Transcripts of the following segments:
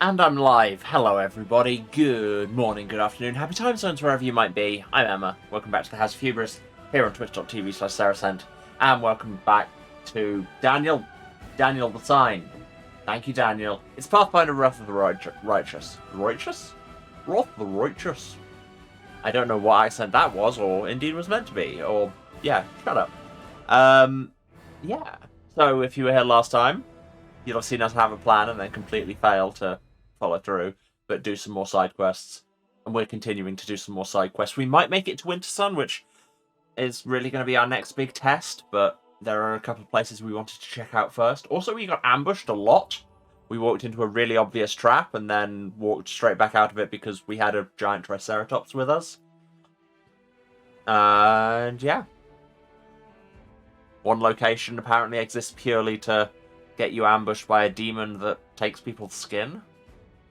And I'm live. Hello everybody, good morning, good afternoon, happy time zones wherever you might be. I'm Emma, welcome back to the House of Hubris, here on twitch.tv/Saracent, and welcome back to Daniel the Sign. Thank you, Daniel. It's Pathfinder Wrath of the Righteous. Righteous? Wrath of the Righteous? I don't know what accent that was, or indeed was meant to be, or, yeah, shut up. Yeah. So, if you were here last time, you'll have seen us have a plan and then completely fail to follow through, but do some more side quests. And we're continuing to do some more side quests. We might make it to Wintersun, which is really going to be our next big test, but there are a couple of places we wanted to check out first. Also, we got ambushed a lot. We walked into a really obvious trap and then walked straight back out of it because we had a giant Triceratops with us. And yeah. One location apparently exists purely to get you ambushed by a demon that takes people's skin.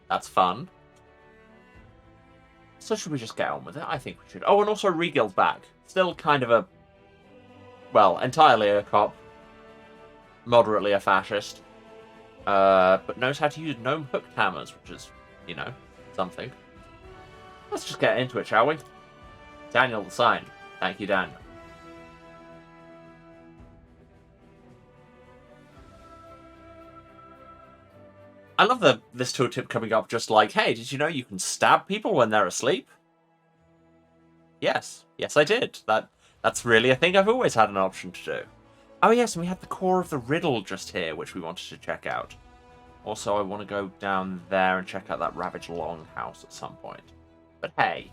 That's fun. So should we just get on with it? I think we should. Oh, and also Regil's back. Still kind of a... well, entirely a cop. Moderately a fascist. But knows how to use gnome hooked hammers, which is, you know, something. Let's just get into it, shall we? Daniel the Sign. Thank you, Dan. I love this tooltip coming up just like, hey, did you know you can stab people when they're asleep? Yes. Yes, I did. That's really a thing I've always had an option to do. Oh, yes, and we have the core of the riddle just here, which we wanted to check out. Also, I want to go down there and check out that Ravaged Longhouse at some point. But hey.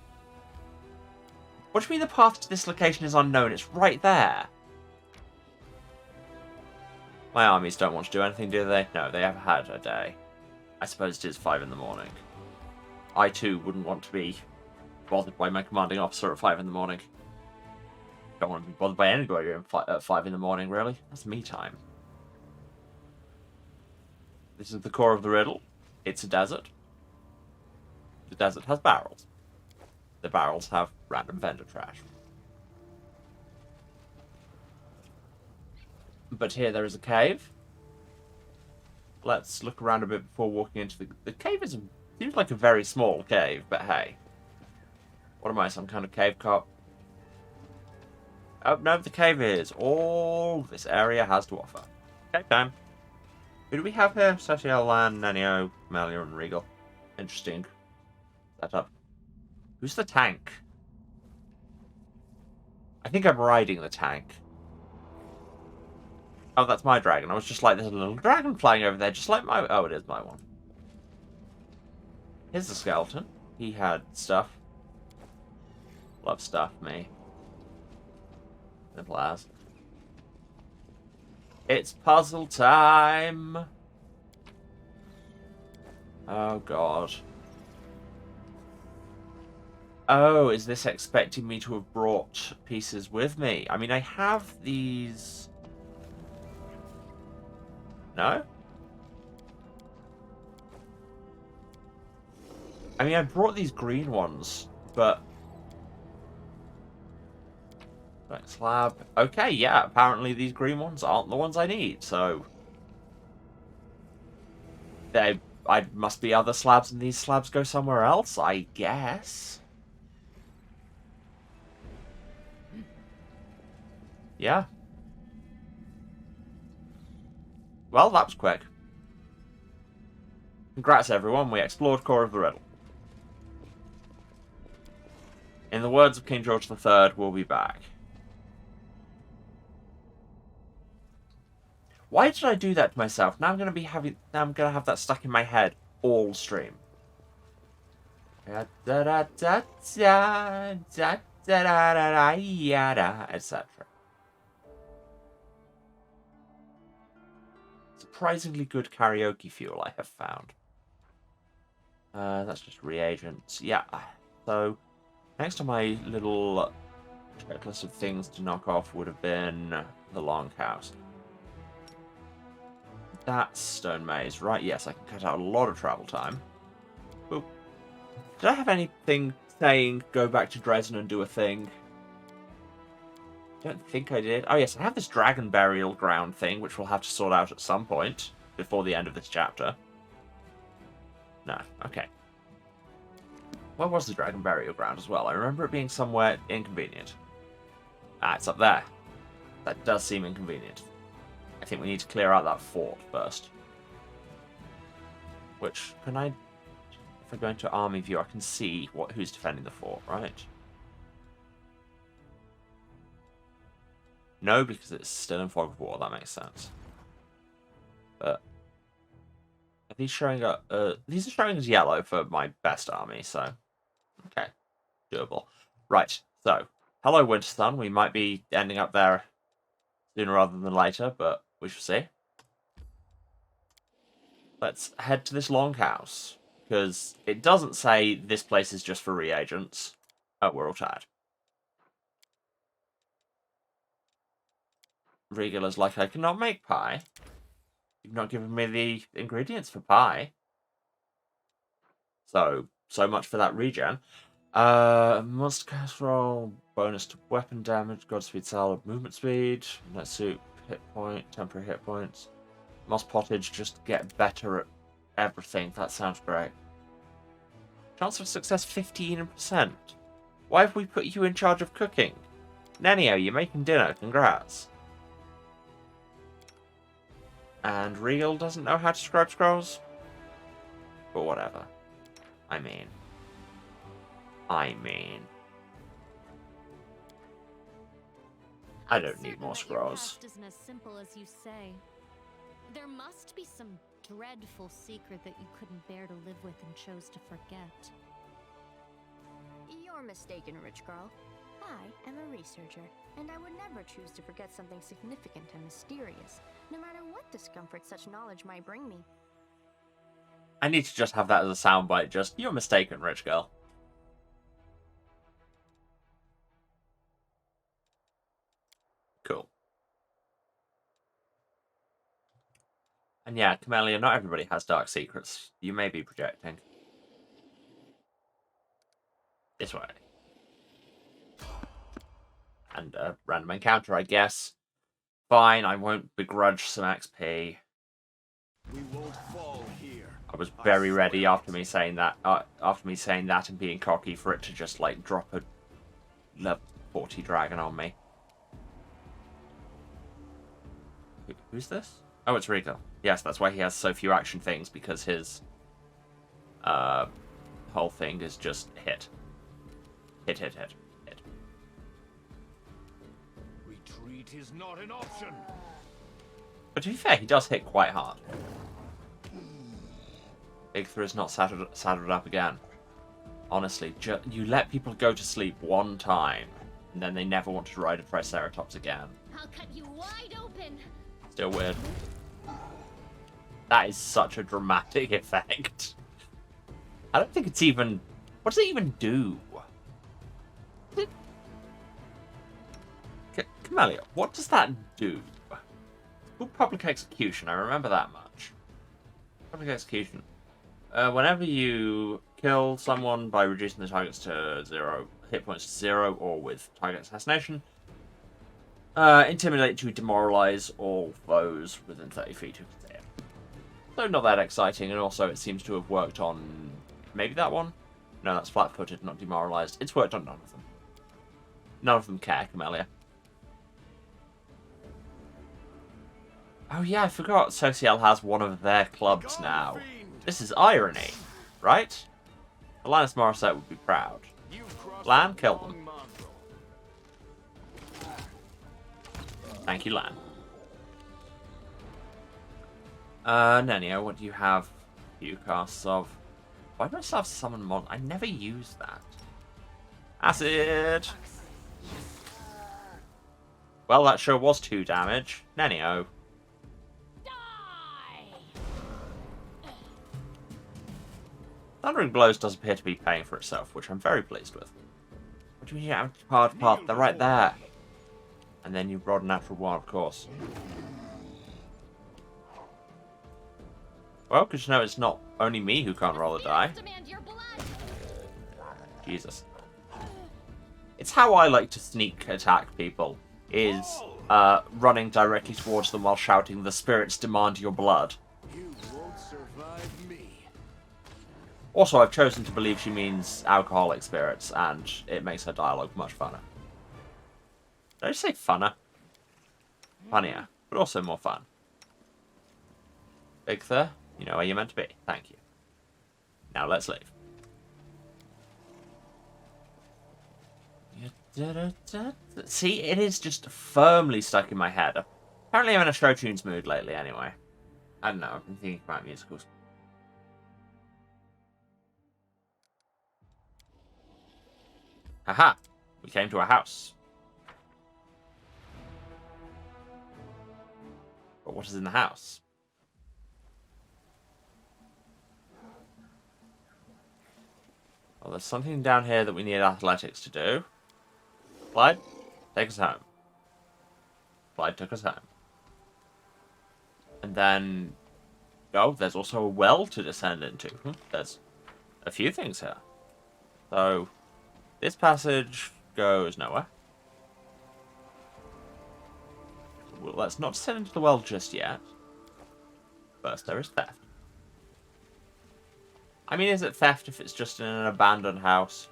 What do you mean the path to this location is unknown? It's right there. My armies don't want to do anything, do they? No, they have had a day. I suppose it is 5 in the morning. I, too, wouldn't want to be bothered by my commanding officer at 5 in the morning. Don't want to be bothered by anybody at 5 in the morning, really. That's me time. This is the core of the riddle. It's a desert. The desert has barrels. The barrels have random vendor trash. But here there is a cave. Let's look around a bit before walking into the cave. Seems like a very small cave, but hey. What am I, some kind of cave cop? Oh, no, the cave is all this area has to offer. Cave time. Who do we have here? Setiel, Lan, Nenio, Melia, and Regal. Interesting setup. Who's the tank? I think I'm riding the tank. Oh, that's my dragon. I was just like, there's a little dragon flying over there, just like my... oh, it is my one. Here's the skeleton. He had stuff. Love stuff, me. Simple as. It's puzzle time! Oh, God. Oh, is this expecting me to have brought pieces with me? I mean, I have these... no? I mean, I brought these green ones, but... like slab. Okay, yeah, apparently these green ones aren't the ones I need, so... I must be other slabs, and these slabs go somewhere else, I guess. Yeah. Well, that was quick. Congrats, everyone. We explored core of the riddle. In the words of King George III, we'll be back. Why did I do that to myself? Now I'm going to have that stuck in my head all stream. Etc. Surprisingly good karaoke fuel I have found. That's just reagents. Yeah. So, next on my little checklist of things to knock off would have been the Longhouse. That's Stone Maze, right? Yes, I can cut out a lot of travel time. Ooh. Did I have anything saying go back to Dresden and do a thing? I don't think I did. Oh yes, I have this dragon burial ground thing, which we'll have to sort out at some point before the end of this chapter. No, okay. Where was the dragon burial ground as well? I remember it being somewhere inconvenient. Ah, it's up there. That does seem inconvenient. I think we need to clear out that fort first. Which, can I... If I go into army view, I can see who's defending the fort, right? No, because it's still in fog of war, that makes sense. But... Are these showing up... these are showing as yellow for my best army, so... Okay. Doable. Right, so... Hello, Winter Sun. We might be ending up there sooner rather than later, but we shall see. Let's head to this longhouse, because it doesn't say this place is just for reagents. Oh, we're all tired. Regula's like, I cannot make pie. You've not given me the ingredients for pie. So much for that regen. Must casserole, bonus to weapon damage, Godspeed salad, movement speed, net soup, hit point, temporary hit points. Moss pottage, just get better at everything. That sounds great. Chance of success 15%. Why have we put you in charge of cooking? Nenio, you're making dinner. Congrats. And Real doesn't know how to scribe scrolls? But whatever. I mean. I don't need more scrolls. Isn't as simple as you say. There must be some dreadful secret that you couldn't bear to live with and chose to forget. You're mistaken, rich girl. I am a researcher, and I would never choose to forget something significant and mysterious, no matter what discomfort such knowledge might bring me. I need to just have that as a soundbite, just, you're mistaken, rich girl. Cool. And yeah, Camellia, not everybody has dark secrets. You may be projecting. This way. And a random encounter, I guess. Fine, I won't begrudge some XP. We won't fall here. I was very ready after me saying that and being cocky for it to just like drop a level 40 dragon on me. Who's this? Oh, it's Rico. Yes, that's why he has so few action things, because his whole thing is just hit. Hit. Retreat is not an option. But to be fair, he does hit quite hard. Bigitha is not saddled up again. Honestly, you let people go to sleep one time, and then they never want to ride a Triceratops again. I'll cut you wide open. Still weird. That is such a dramatic effect. I don't think it's even... What does it even do? Camellia, what does that do? Called public execution, I remember that much. Public execution. Whenever you kill someone by reducing the targets to 0, hit points to 0, or with target assassination, intimidate to demoralize all foes within 30 feet of it. So not that exciting, and also it seems to have worked on maybe that one? No, that's flat-footed, not demoralized. It's worked on none of them. None of them care, Camellia. Oh yeah, I forgot Social has one of their clubs now. This is irony, right? Alanis Morissette would be proud. Lan, kill them. Thank you, Lan. Nenio, what do you have? Few casts of. Why do I still have summon mod? I never use that. Acid! Well, that sure was 2 damage. Nenio. Thundering Blows does appear to be paying for itself, which I'm very pleased with. What do you mean, hard path? They're right there. And then you broaden out for a while, of course. Well, because you know it's not only me who can't roll a die. Jesus. It's how I like to sneak attack people, is running directly towards them while shouting, "The spirits demand your blood." You won't survive me. Also, I've chosen to believe she means alcoholic spirits, and it makes her dialogue much funner. Did I just say funner? Funnier, but also more fun. Bigitha, you know where you're meant to be. Thank you. Now let's leave. See, it is just firmly stuck in my head. Apparently I'm in a show tunes mood lately anyway. I don't know, I've been thinking about musicals. Haha, we came to a house. But what is in the house? Well, there's something down here that we need athletics to do. Clyde, take us home. Clyde took us home. And then... oh, there's also a well to descend into. There's a few things here. So, this passage goes nowhere. Well, let's not descend into the well just yet. First, there is theft. I mean, is it theft if it's just in an abandoned house?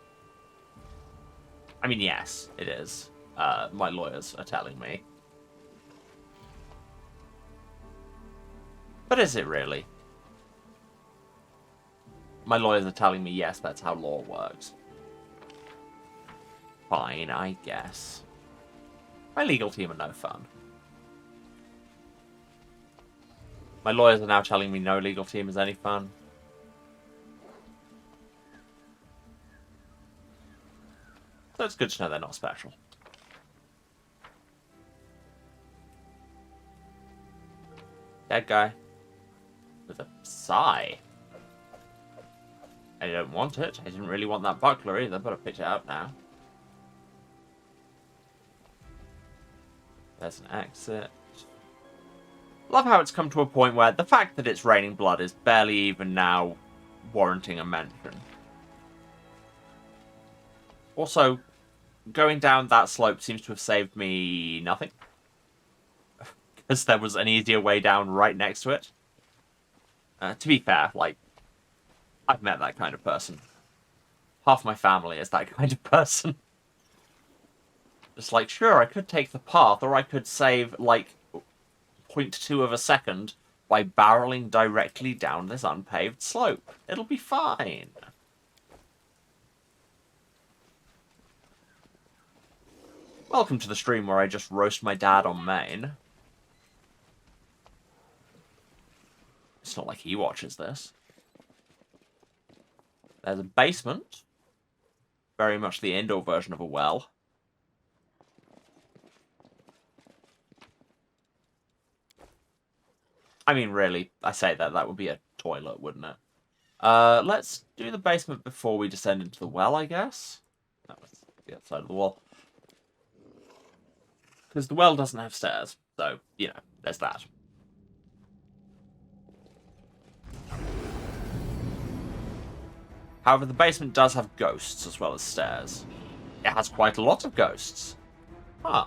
I mean, yes, it is. My lawyers are telling me. But is it really? My lawyers are telling me, yes, that's how law works. Fine, I guess. My legal team are no fun. My lawyers are now telling me no legal team is any fun. So it's good to know they're not special. Dead guy. With a sigh. I don't want it. I didn't really want that buckler either, but I picked it up now. There's an exit. Love how it's come to a point where the fact that it's raining blood is barely even now warranting a mention. Also, going down that slope seems to have saved me nothing. Because there was an easier way down right next to it. To be fair, like, I've met that kind of person. Half my family is that kind of person. It's like, sure, I could take the path, or I could save, like, 0.2 of a second by barreling directly down this unpaved slope. It'll be fine. Welcome to the stream where I just roast my dad on main. It's not like he watches this. There's a basement. Very much the indoor version of a well. I mean, really, I say that would be a toilet, wouldn't it? Let's do the basement before we descend into the well, I guess. That was the other side of the wall. Because the well doesn't have stairs, so, you know, there's that. However, the basement does have ghosts as well as stairs. It has quite a lot of ghosts. Huh.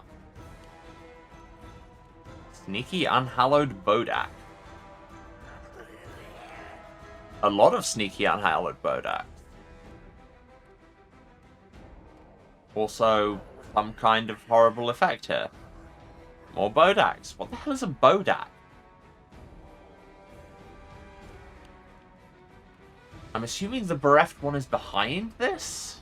Sneaky unhallowed Bodak. A lot of sneaky unhallowed Bodak. Also, some kind of horrible effect here. More Bodaks. What the hell is a Bodak? I'm assuming the bereft one is behind this?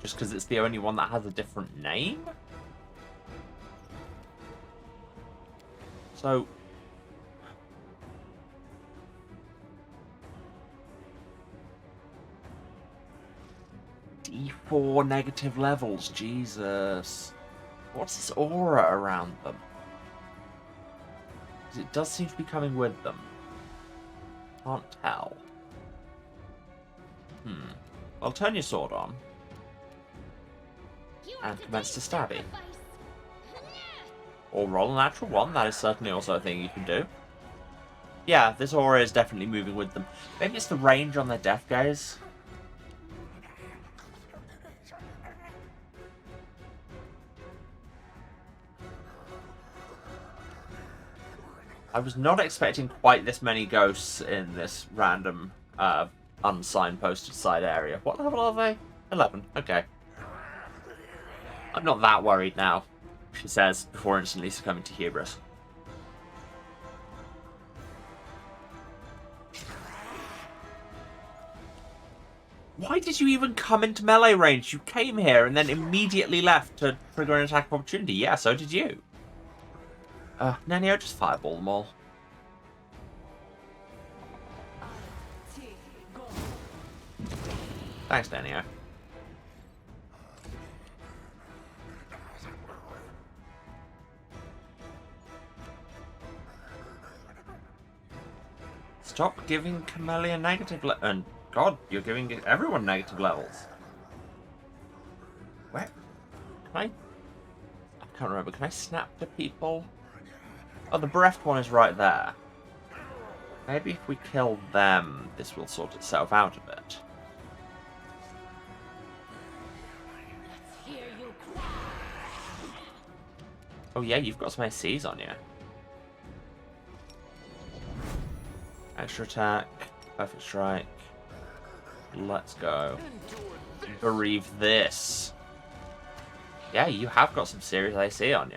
Just because it's the only one that has a different name? So... D4 negative levels, Jesus. What's this aura around them? Because it does seem to be coming with them. Can't tell. Well, turn your sword on. And commence to stabby. Or roll a natural one, that is certainly also a thing you can do. Yeah, this aura is definitely moving with them. Maybe it's the range on their death gaze. I was not expecting quite this many ghosts in this random, unsignposted side area. What level are they? 11. Okay. I'm not that worried now, she says, before instantly succumbing to hubris. Why did you even come into melee range? You came here and then immediately left to trigger an attack of opportunity. Yeah, so did you. Nenio, just fireball them all. Thanks, Nenio. Stop giving Camellia negative and God, you're giving everyone negative levels. Where? Can I can't remember. Can I snap to people? Oh, the bereft one is right there. Maybe if we kill them, this will sort itself out a bit. Oh yeah, you've got some ACs on you. Extra attack, perfect strike. Let's go. Bereave this. Yeah, you have got some serious AC on you.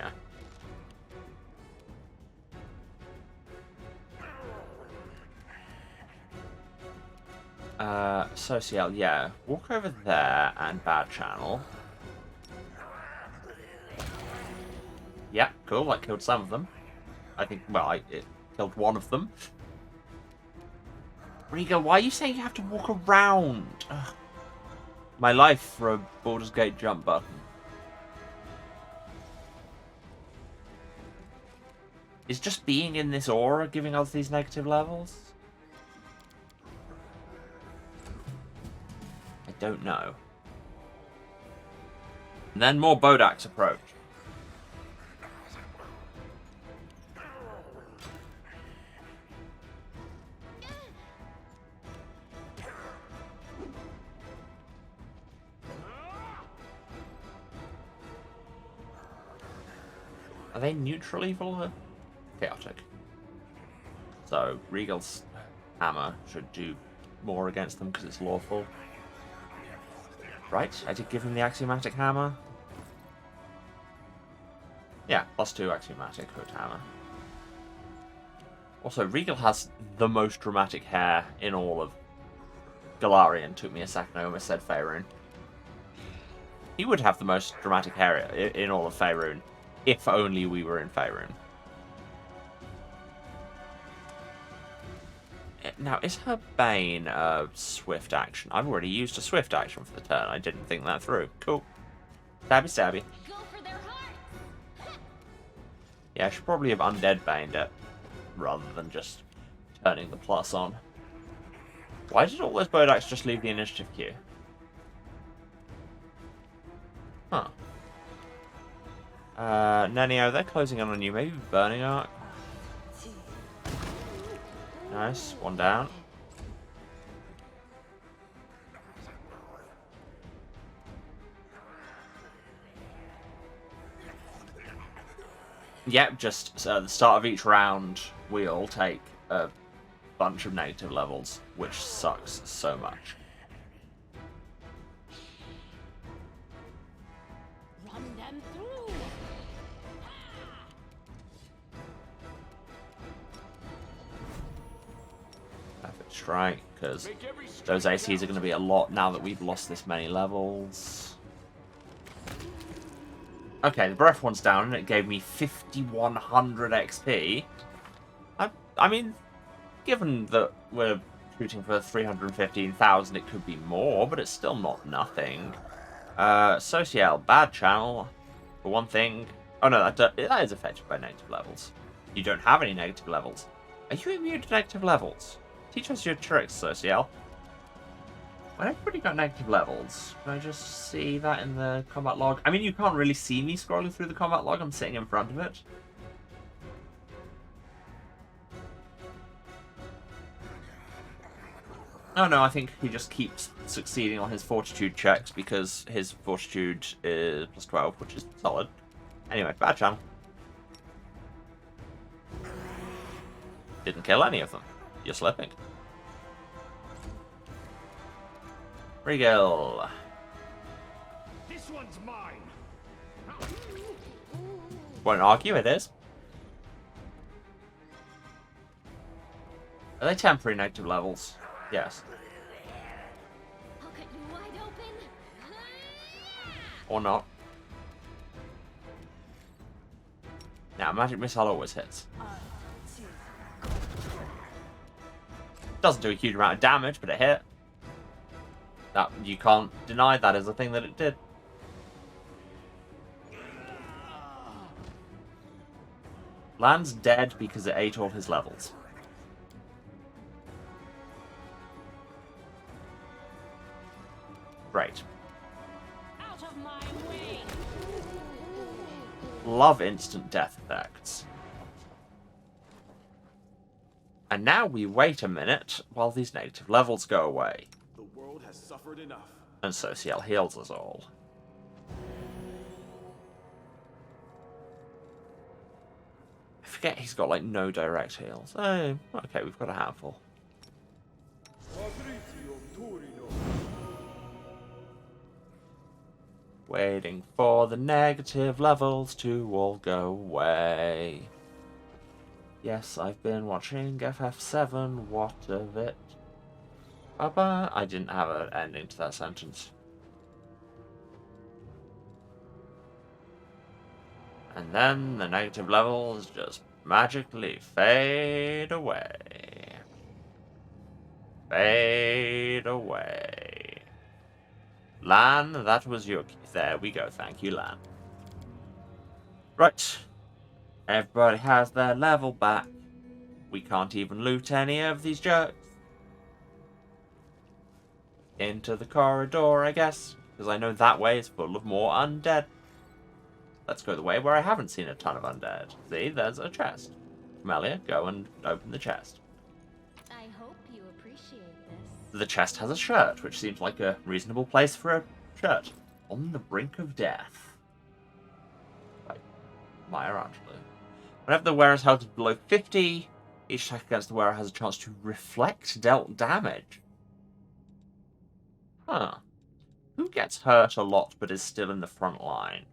Social, yeah. Walk over there and bad channel. Yeah, cool. That killed some of them. I think, well, it killed one of them. Riga, why are you saying you have to walk around? Ugh. My life for a Baldur's Gate jump button. Is just being in this aura giving us these negative levels? I don't know. And then more Bodaks approach. Are they neutral evil or chaotic? So Regal's hammer should do more against them because it's lawful. Right, I did give him the axiomatic hammer. Yeah, +2 axiomatic hooked hammer. Also, Regal has the most dramatic hair in all of Galarian. Took me a second, I almost said Faerun. He would have the most dramatic hair in all of Faerun. If only we were in Faerun. Now, is her Bane a swift action? I've already used a swift action for the turn. I didn't think that through. Cool. Stabby, stabby. Go for their hearts. Yeah, I should probably have undead Baned it, rather than just turning the plus on. Why did all those Bodaks just leave the initiative queue? Huh. Nenio, they're closing in on you. Maybe Burning Arc. Nice. One down. Yep, just the start of each round, we all take a bunch of negative levels, which sucks so much. Run them through. Perfect strike, because those ACs are going to be a lot now that we've lost this many levels. Okay, the breath one's down, and it gave me 5,100 XP. I mean, given that we're shooting for 315,000, it could be more, but it's still not nothing. Social, bad channel, for one thing. Oh no, that is affected by negative levels. You don't have any negative levels. Are you immune to negative levels? Teach us your tricks, Social. When everybody got negative levels, can I just see that in the combat log? I mean, you can't really see me scrolling through the combat log. I'm sitting in front of it. Oh no, I think he just keeps succeeding on his fortitude checks because his fortitude is +12, which is solid. Anyway, bad channel. Didn't kill any of them. You're slipping. Regal. This one's mine. Won't argue, it is. Are they temporary negative levels? Yes. I'll cut you wide open. Or not. Now, magic missile always hits. Doesn't do a huge amount of damage, but it hit. That you can't deny that is a thing that it did. Lan's dead because it ate all his levels. Great. Out of my way. Love instant death effects. And now we wait a minute while these negative levels go away. The world has suffered enough. And Social heals us all. I forget he's got like no direct heals. Oh, okay, we've got a handful. Waiting for the negative levels to all go away. Yes, I've been watching FF7. What of it? Baba? I didn't have an ending to that sentence. And then the negative levels just magically fade away. Fade away. Lan, that was your key. There we go. Thank you, Lan. Right. Everybody has their level back. We can't even loot any of these jerks. Into the corridor, I guess. Because I know that way is full of more undead. Let's go the way where I haven't seen a ton of undead. See, there's a chest. Melia, go and open the chest. I hope you appreciate this. The chest has a shirt, which seems like a reasonable place for a shirt. On the brink of death. By Maya Angelou. Whenever the wearer's health is below 50, each attack against the wearer has a chance to reflect dealt damage. Huh. Who gets hurt a lot but is still in the front line?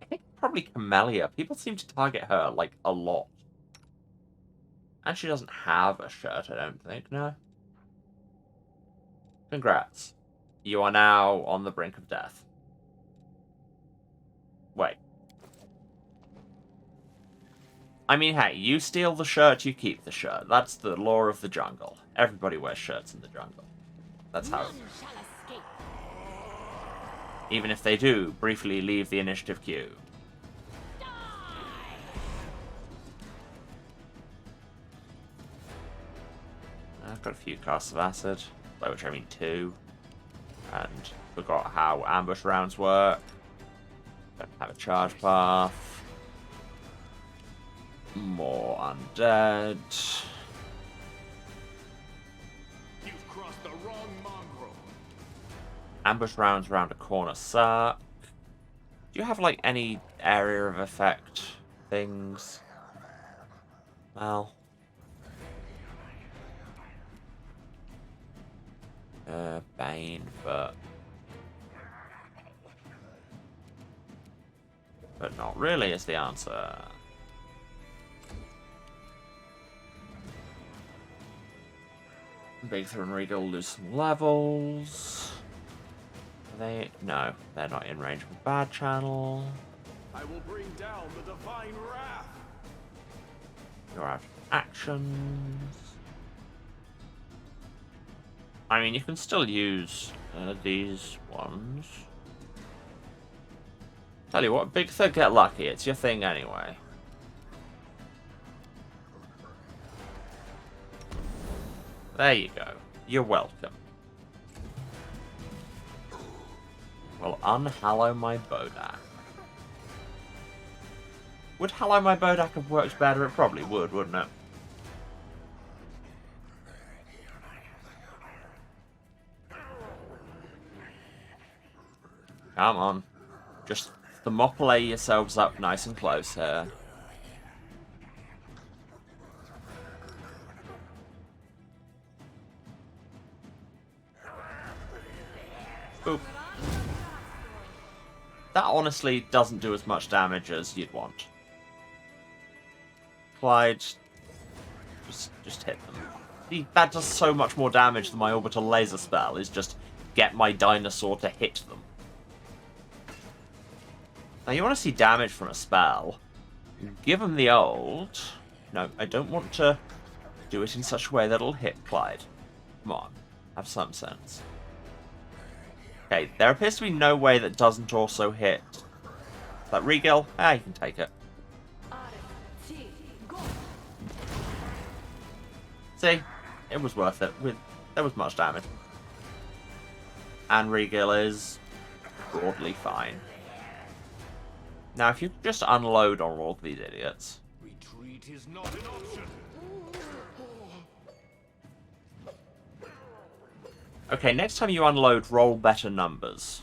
I think probably Camellia. People seem to target her, like, a lot. And she doesn't have a shirt, I don't think, no. Congrats. You are now on the brink of death. Wait. I mean, hey, you steal the shirt, you keep the shirt. That's the law of the jungle. Everybody wears shirts in the jungle. That's how... None shall escape. Even if they do briefly leave the initiative queue. I've got a few casts of acid, by which I mean 2. And forgot how ambush rounds work. Don't have a charge path. More undead. You've crossed the wrong mongrel. Ambush rounds around a corner suck. Do you have, like, any area of effect things? Well... Bane, but not really is the answer. Bigitha and Regal lose some levels. Are they? No, they're not in range of a bad channel. I will bring down the divine wrath. You're out of actions. I mean, you can still use these ones. Tell you what, Bigitha, get lucky. It's your thing anyway. There you go. You're welcome. Well, unhallow my Bodak. Would hallow my Bodak have worked better? It probably would, wouldn't it? Come on. Just thermopylae yourselves up nice and close here. Boop. That honestly doesn't do as much damage as you'd want. Clyde, just hit them. See, that does so much more damage than my orbital laser spell, is just get my dinosaur to hit them. Now you want to see damage from a spell, give them the old... No, I don't want to do it in such a way that it'll hit Clyde. Come on, have some sense. Okay, there appears to be no way that doesn't also hit. That Regal, you can take it. See, it was worth it. There was much damage. And Regal is broadly fine. Now, if you could just unload on all of these idiots. Retreat is not an option. Okay, next time you unload, roll better numbers.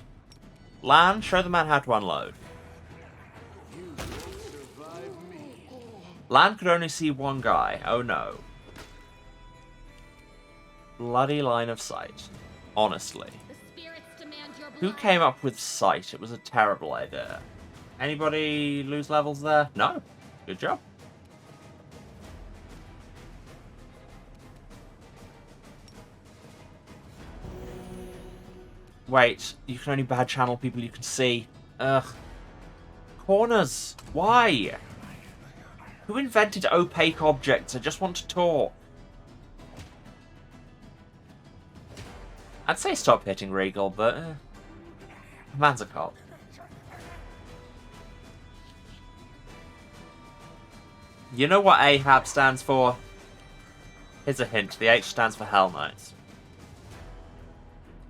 Lan, show the man how to unload. You won't survive me. Lan could only see one guy. Oh no. Bloody line of sight. Honestly. The spirits demand your Who blood. came up with sight? It was a terrible idea. Anybody lose levels there? No. Good job. Wait, you can only bad channel people you can see. Ugh. Corners. Why? Who invented opaque objects? I just want to talk. I'd say stop hitting Regal, but... man's a cop. You know what Ahab stands for? Here's a hint. The H stands for Hell Knights.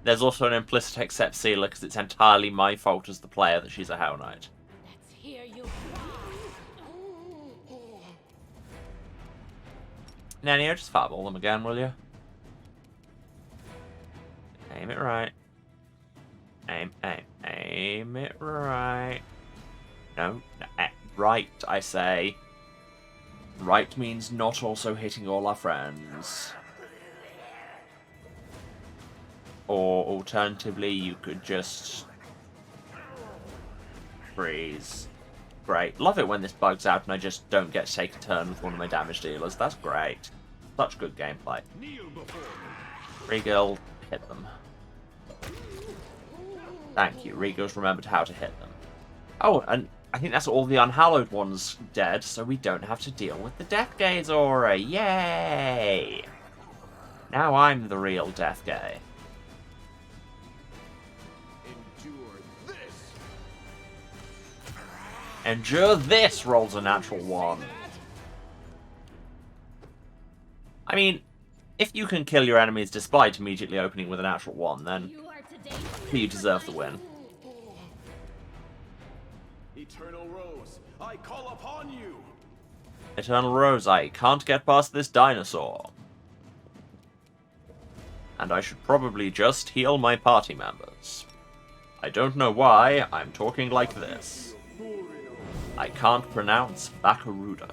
There's also an implicit accept sealer because it's entirely my fault as the player that she's a Hell Knight. Let's hear you. Nanny, just fireball them again, will you? Aim it right. Aim it right. No, right, I say. Right means not also hitting all our friends. Or alternatively, you could just freeze. Great. Love it when this bugs out and I just don't get to take a turn with one of my damage dealers. That's great. Such good gameplay. Kneel before me. Regal, hit them. Thank you. Regal's remembered how to hit them. Oh, and I think that's all the unhallowed ones dead, so we don't have to deal with the Death Gaze aura. Yay! Now I'm the real Death Gay. Endure this. Endure this rolls a natural one. I mean, if you can kill your enemies despite immediately opening with a natural one, then You are today. you deserve the win. Eternal Rose, I call upon you. Eternal Rose, I can't get past this dinosaur. And I should probably just heal my party members. I don't know why I'm talking like this. I can't pronounce Bakaruda.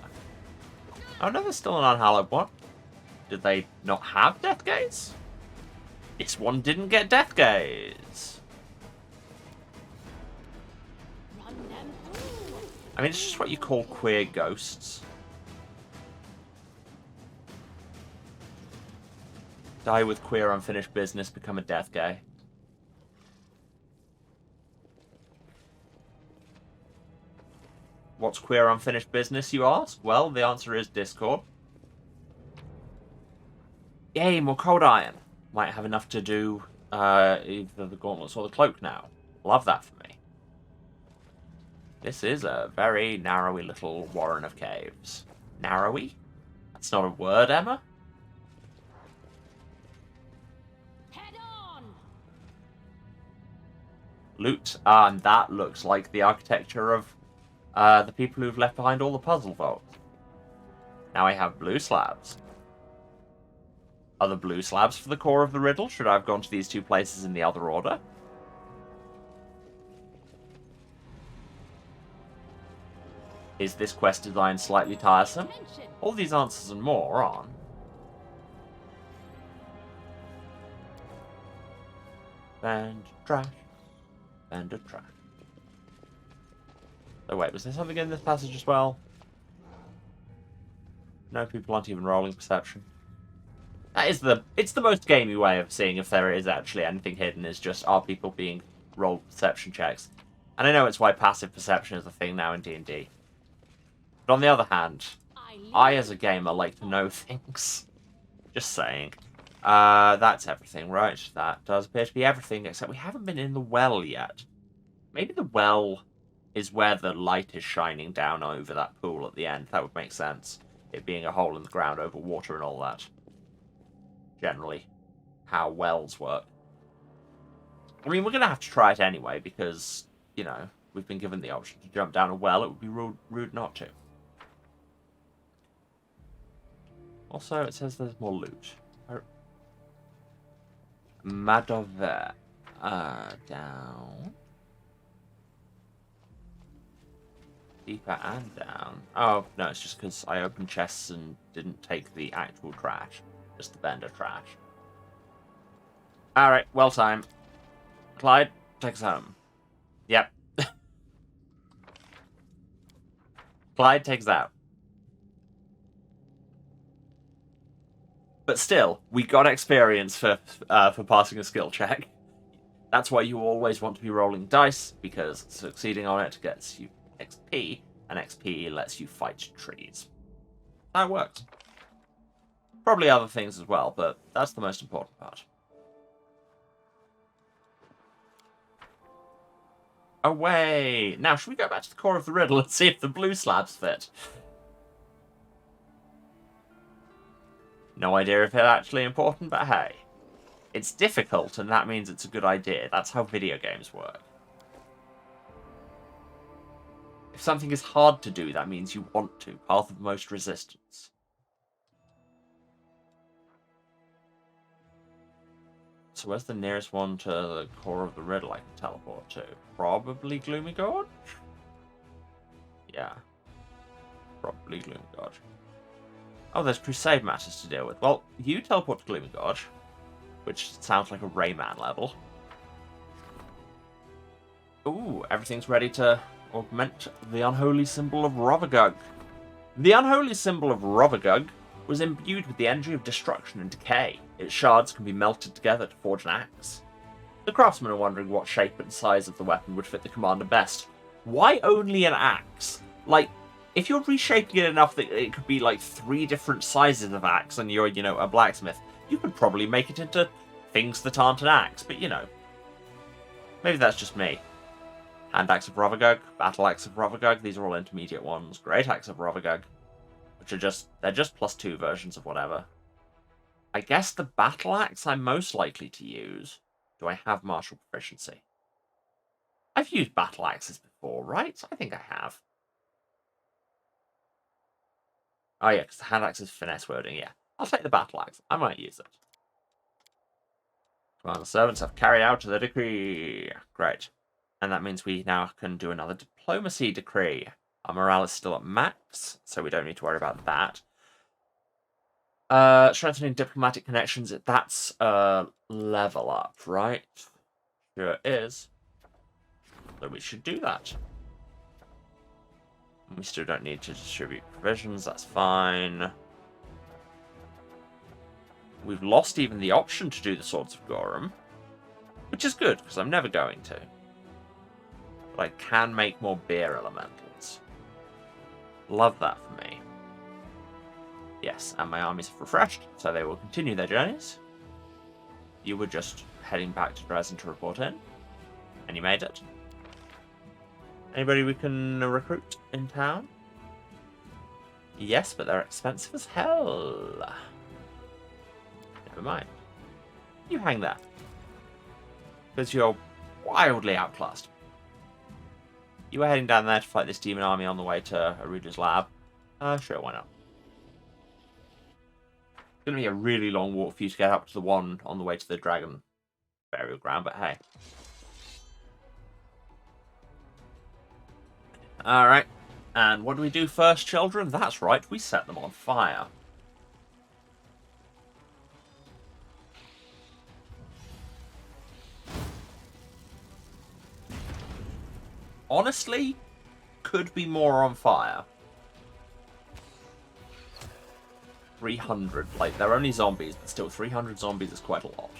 Oh no, there's still an unhallowed one. Did they not have Death Gaze? This one didn't get Death Gaze. Run them through. I mean, it's just what you call queer ghosts. Die with queer unfinished business, become a Death Gay. What's queer unfinished business, you ask? Well, the answer is Discord. Yay, more cold iron. Might have enough to do either the gauntlets or the cloak now. Love that for me. This is a very narrowy little warren of caves. Narrowy? That's not a word, Emma? Head on. Loot. And that looks like the architecture of the people who've left behind all the puzzle vaults. Now I have blue slabs. Are the blue slabs for the core of the riddle? Should I have gone to these two places in the other order? Is this quest design slightly tiresome? All these answers and more on Band Trash. Band Trash. Oh wait, was there something in this passage as well? No, people aren't even rolling perception. That is it's the most gamey way of seeing if there is actually anything hidden, is just are people being rolled perception checks. And I know it's why passive perception is a thing now in D&D. But on the other hand, I as a gamer like to know things. Just saying. That's everything, right? That does appear to be everything, except we haven't been in the well yet. Maybe the well is where the light is shining down over that pool at the end. That would make sense. It being a hole in the ground over water and all that. Generally, how wells work. I mean, we're going to have to try it anyway, because, you know, we've been given the option to jump down a well. It would be rude not to. Also, it says there's more loot. Madover. Down. Deeper and down. Oh, no, it's just because I opened chests and didn't take the actual trash. Just the bender trash. Alright, well time. Clyde, take us home. Yep. Clyde takes out. But still, we got experience for passing a skill check. That's why you always want to be rolling dice, because succeeding on it gets you XP, and XP lets you fight trees. That works. Probably other things as well, but that's the most important part. Away! Now, should we go back to the core of the riddle and see if the blue slabs fit? No idea if it's actually important, but hey. It's difficult, and that means it's a good idea. That's how video games work. If something is hard to do, that means you want to. Path of most resistance. So where's the nearest one to the core of the riddle I can teleport to? Probably Gloomy Gorge? Yeah. Probably Gloomy Gorge. Oh, there's Crusade matters to deal with. Well, you teleport to Gloomy Gorge, which sounds like a Rayman level. Ooh, everything's ready to augment the unholy symbol of Rovagug. The unholy symbol of Rovagug was imbued with the energy of destruction and decay. Its shards can be melted together to forge an axe. The craftsmen are wondering what shape and size of the weapon would fit the commander best. Why only an axe? Like, if you're reshaping it enough that it could be like 3 different sizes of axe and you're, you know, a blacksmith, you could probably make it into things that aren't an axe, but you know. Maybe that's just me. Hand Axe of Rovagug, Battle Axe of Rovagug, these are all intermediate ones. Great Axe of Rovagug, which are they're just +2 versions of whatever. I guess the Battle Axe I'm most likely to use. Do I have martial proficiency? I've used Battle Axes before, right? I think I have. Oh yeah, because the Hand Axe is finesse wording, yeah. I'll take the Battle Axe. I might use it. Commander servants have carried out the decree. Great. And that means we now can do another diplomacy decree. Our morale is still at max, so we don't need to worry about that. Strengthening diplomatic connections, that's a level up, right? Sure is. So we should do that. We still don't need to distribute provisions, that's fine. We've lost even the option to do the Swords of Gorum, which is good, because I'm never going to. But I can make more beer elementals. Love that for me. Yes, and my armies have refreshed, so they will continue their journeys. You were just heading back to Dresden to report in, and you made it. Anybody we can recruit in town? Yes, but they're expensive as hell. Never mind. You hang there. Because you're wildly outclassed. You were heading down there to fight this demon army on the way to Aruda's lab. Sure, why not? It's going to be a really long walk for you to get up to the one on the way to the dragon burial ground, but hey. Alright. And what do we do first, children? That's right, we set them on fire. Honestly, could be more on fire. 300. Like, they're only zombies, but still, 300 zombies is quite a lot.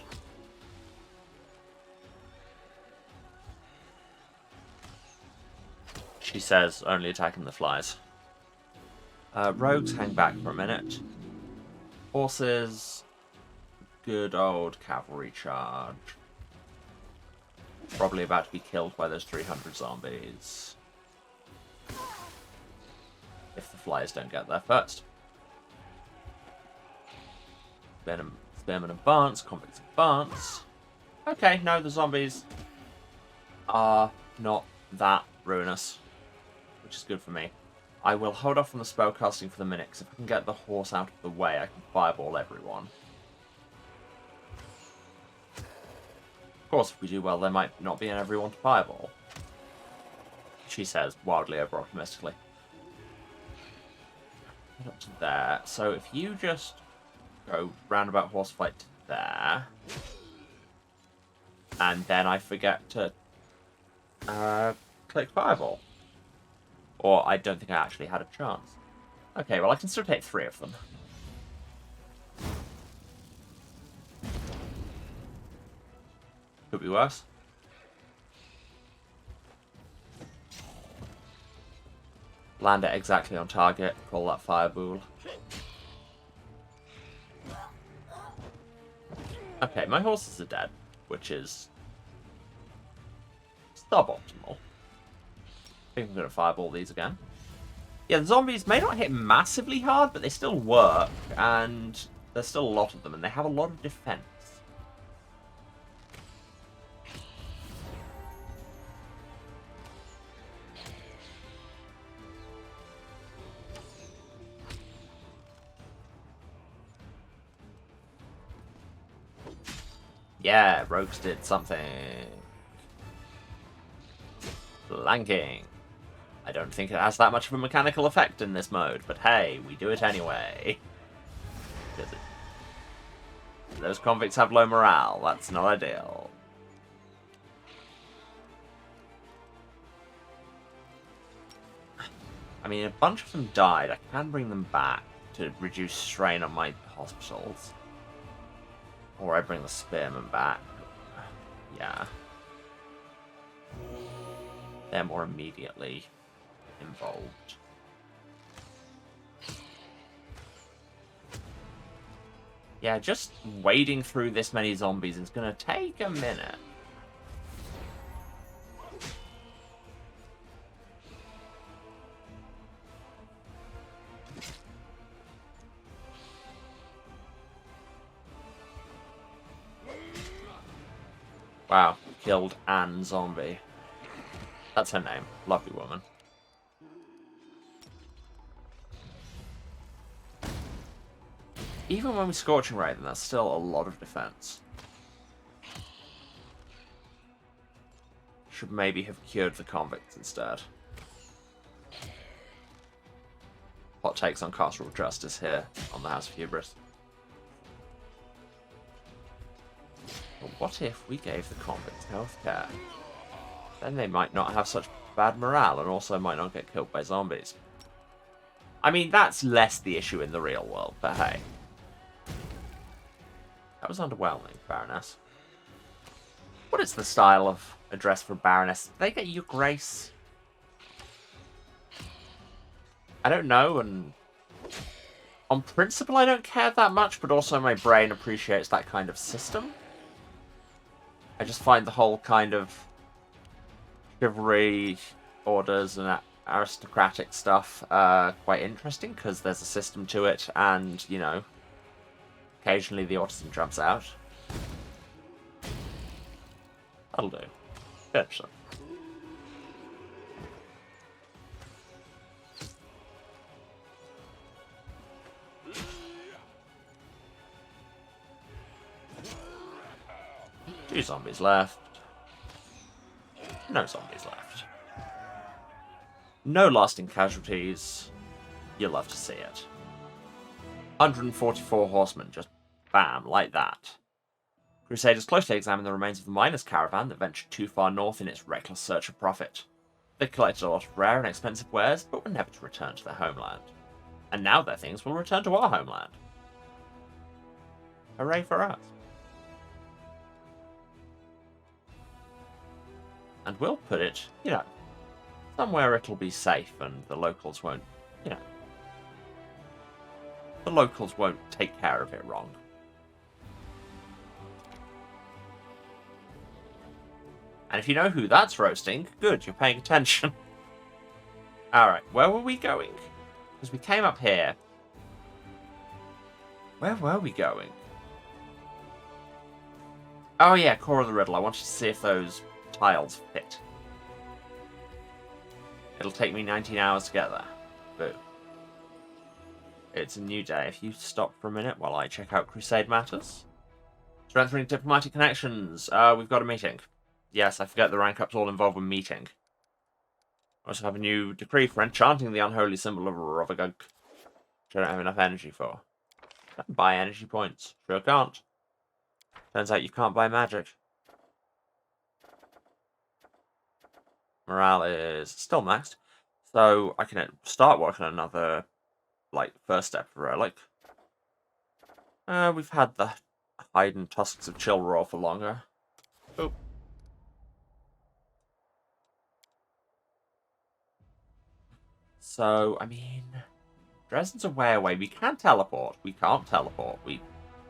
She says, only attacking the flies. Rogues, hang back for a minute. Horses. Good old cavalry charge. Probably about to be killed by those 300 zombies. If the flies don't get there first. Spearmen advance, convicts advance. Okay, no, the zombies are not that ruinous, which is good for me. I will hold off on the spellcasting for the minute, because if I can get the horse out of the way, I can fireball everyone. Of course, if we do well, there might not be everyone to fireball. She says, wildly over-optimistically. Get up to there. So if you just go roundabout horsefight to there, and then I forget to click fireball. Or I don't think I actually had a chance. Okay, well I can still take 3 of them. Could be worse. Land it exactly on target. Call that fireball. Okay, my horses are dead, which is suboptimal. I think I'm going to fireball these again. Yeah, the zombies may not hit massively hard, but they still work, and there's still a lot of them, and they have a lot of defense. Yeah, rogues did something. Flanking. I don't think it has that much of a mechanical effect in this mode, but hey, we do it anyway. Those convicts have low morale. That's not ideal. I mean, a bunch of them died. I can bring them back to reduce strain on my hospitals. Or I bring the spearmen back. Yeah. They're more immediately involved. Yeah, just wading through this many zombies is going to take a minute. Wow, killed Anne Zombie. That's her name. Lovely woman. Even when we Scorching Ray, then that's still a lot of defense. Should maybe have cured the convicts instead. Hot takes on Castle of Justice here on the House of Hubris. But what if we gave the convicts healthcare? Then they might not have such bad morale and also might not get killed by zombies. I mean, that's less the issue in the real world, but hey. That was underwhelming, Baroness. What is the style of address for Baroness? They get Your Grace? I don't know, and on principle I don't care that much, but also my brain appreciates that kind of system. I just find the whole kind of chivalry, orders, and aristocratic stuff quite interesting, because there's a system to it, and, you know, occasionally the autism jumps out. That'll do. Good stuff. Two zombies left. No zombies left. No lasting casualties. You'll love to see it. 144 horsemen, just bam, like that. Crusaders closely examined the remains of the miners' caravan that ventured too far north in its reckless search of profit. They collected a lot of rare and expensive wares, but were never to return to their homeland. And now their things will return to our homeland. Hooray for us. And we'll put it, somewhere it'll be safe and the locals won't, the locals won't take care of it wrong. And if you know who that's roasting, good, you're paying attention. Alright, where were we going? Because we came up here. Where were we going? Oh yeah, core of the riddle. I wanted to see if those tiles fit. It'll take me 19 hours to get there. Boo. It's a new day. If you stop for a minute while I check out Crusade matters. Strengthening diplomatic connections. We've got a meeting. Yes, I forget the rank up's all involved with meeting. I also have a new decree for enchanting the unholy symbol of Rovagug, which I don't have enough energy for. Can't buy energy points. Sure can't. Turns out you can't buy magic. Morale is still maxed, so I can start working on another, first step relic. We've had the hide and tusks of chill raw for longer. Oh. So, I mean, Dresden's a way away. We can teleport. We can't teleport. We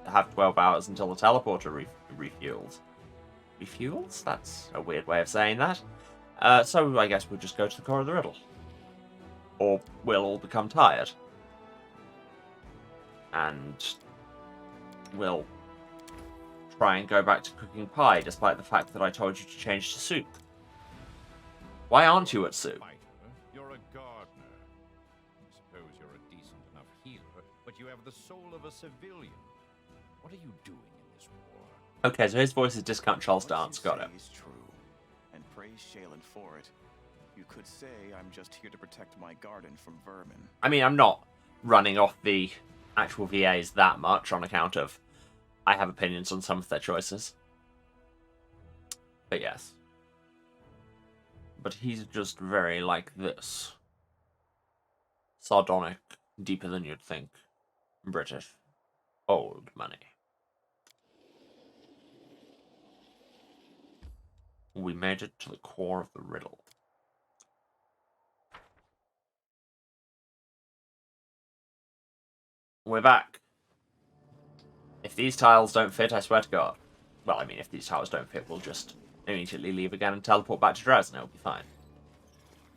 have 12 hours until the teleporter refuels. Refuels? That's a weird way of saying that. So I guess we'll just go to the core of the riddle. Or we'll all become tired. And we'll try and go back to cooking pie, despite the fact that I told you to change to soup. Why aren't you at soup? You're a gardener. I suppose you're a decent enough healer, but you have the soul of a civilian. What are you doing in this war? Okay, so his voice is Discount Charles Dance. Got it. Is true, and praise Shailen for it. You could say I'm just here to protect my garden from vermin. I mean, I'm not running off the actual VAs that much on account of I have opinions on some of their choices. But yes. But he's just very like this. Sardonic, deeper than you'd think. British. Old money. We made it to the core of the riddle. We're back. If these tiles don't fit, I swear to God. Well, I mean, if these tiles don't fit, we'll just immediately leave again and teleport back to Dresden. It'll be fine.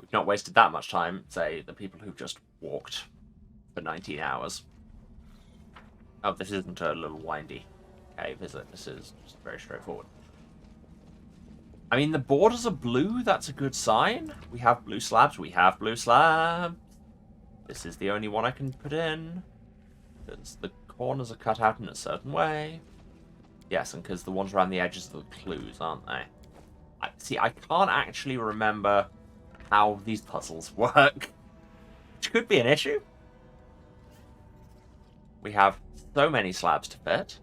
We've not wasted that much time, say, the people who've just walked for 19 hours. Oh, this isn't a little windy cave, is it? This is just very straightforward. I mean, the borders are blue. That's a good sign. We have blue slabs. We have blue slabs. This is the only one I can put in. Because the corners are cut out in a certain way. Yes, and because the ones around the edges are the clues, aren't they? See, I can't actually remember how these puzzles work. Which could be an issue. We have so many slabs to fit.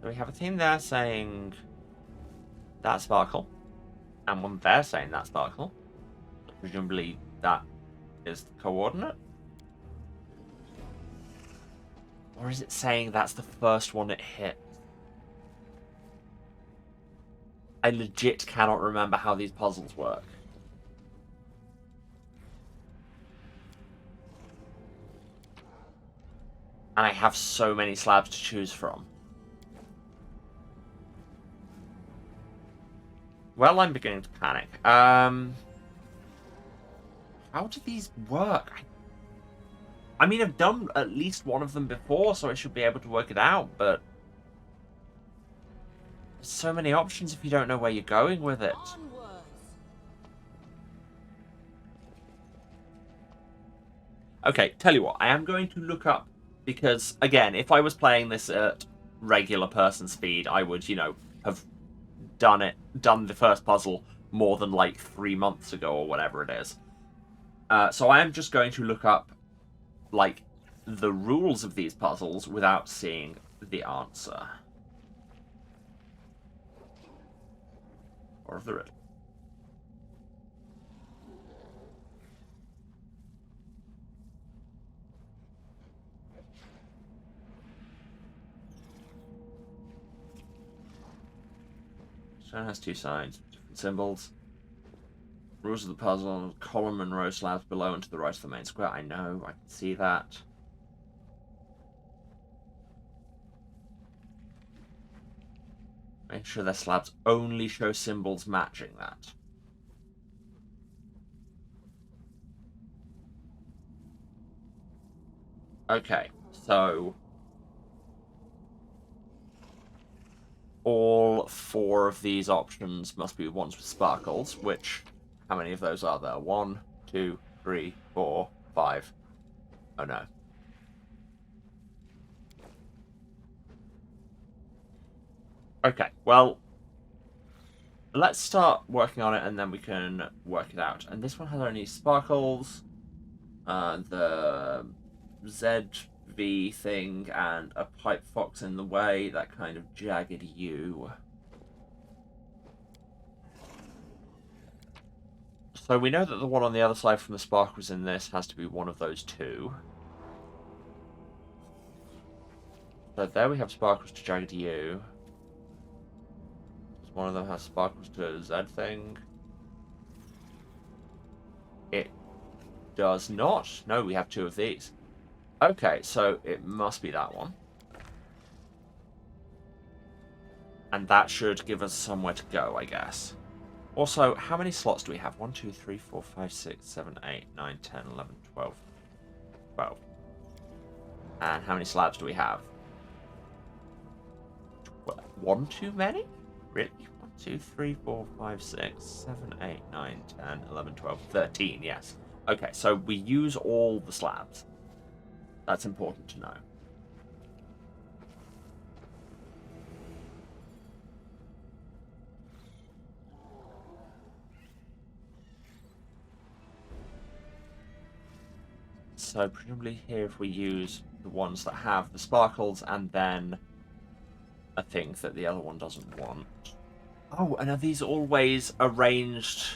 So we have a team there saying that sparkle. And one there saying that sparkle. Presumably that is the coordinate. Or is it saying that's the first one it hit? I legit cannot remember how these puzzles work. And I have so many slabs to choose from. Well, I'm beginning to panic. How do these work? I mean, I've done at least one of them before, so I should be able to work it out, but there's so many options if you don't know where you're going with it. Okay, tell you what, I am going to look up, because, again, if I was playing this at regular person speed, I would, have done the first puzzle more than like 3 months ago or whatever it is. So I am just going to look up like the rules of these puzzles without seeing the answer. Or of the riddle. So it has two sides, different symbols. Rules of the puzzle, column and row slabs below and to the right of the main square. I know, I can see that. Make sure their slabs only show symbols matching that. Okay, so all 4 of these options must be ones with sparkles, which, how many of those are there? 1, 2, 3, 4, 5. Oh no. Okay, well, let's start working on it and then we can work it out. And this one has only sparkles, the ZV thing, and a pipe fox in the way, that kind of jagged U. So we know that the one on the other side from the sparkles in this has to be one of those 2. So there we have sparkles to jagged U. One of them has sparkles to a Z thing. It does not. No, we have 2 of these. Okay, so it must be that one. And that should give us somewhere to go, I guess. Also, how many slots do we have? 1, 2, 3, 4, 5, 6, 7, 8, 9, 10, 11, 12. 12. And how many slabs do we have? 1 too many? Really? 1, 2, 3, 4, 5, 6, 7, 8, 9, 10, 11, 12, 13, yes. Okay, so we use all the slabs. That's important to know. So presumably here if we use the ones that have the sparkles and then a thing that the other one doesn't want. Oh, and are these always arranged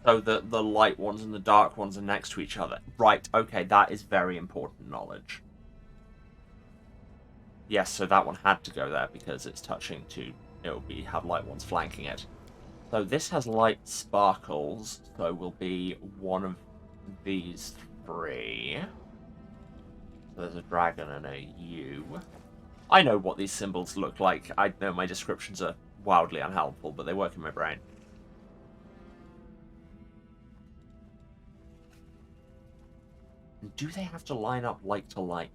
so that the light ones and the dark ones are next to each other? Right, okay, that is very important knowledge. Yes, so that one had to go there because it's touching to, it'll be have light ones flanking it. So this has light sparkles, so will be one of these 3. So there's a dragon and a U. I know what these symbols look like. I know my descriptions are wildly unhelpful, but they work in my brain. Do they have to line up like to like?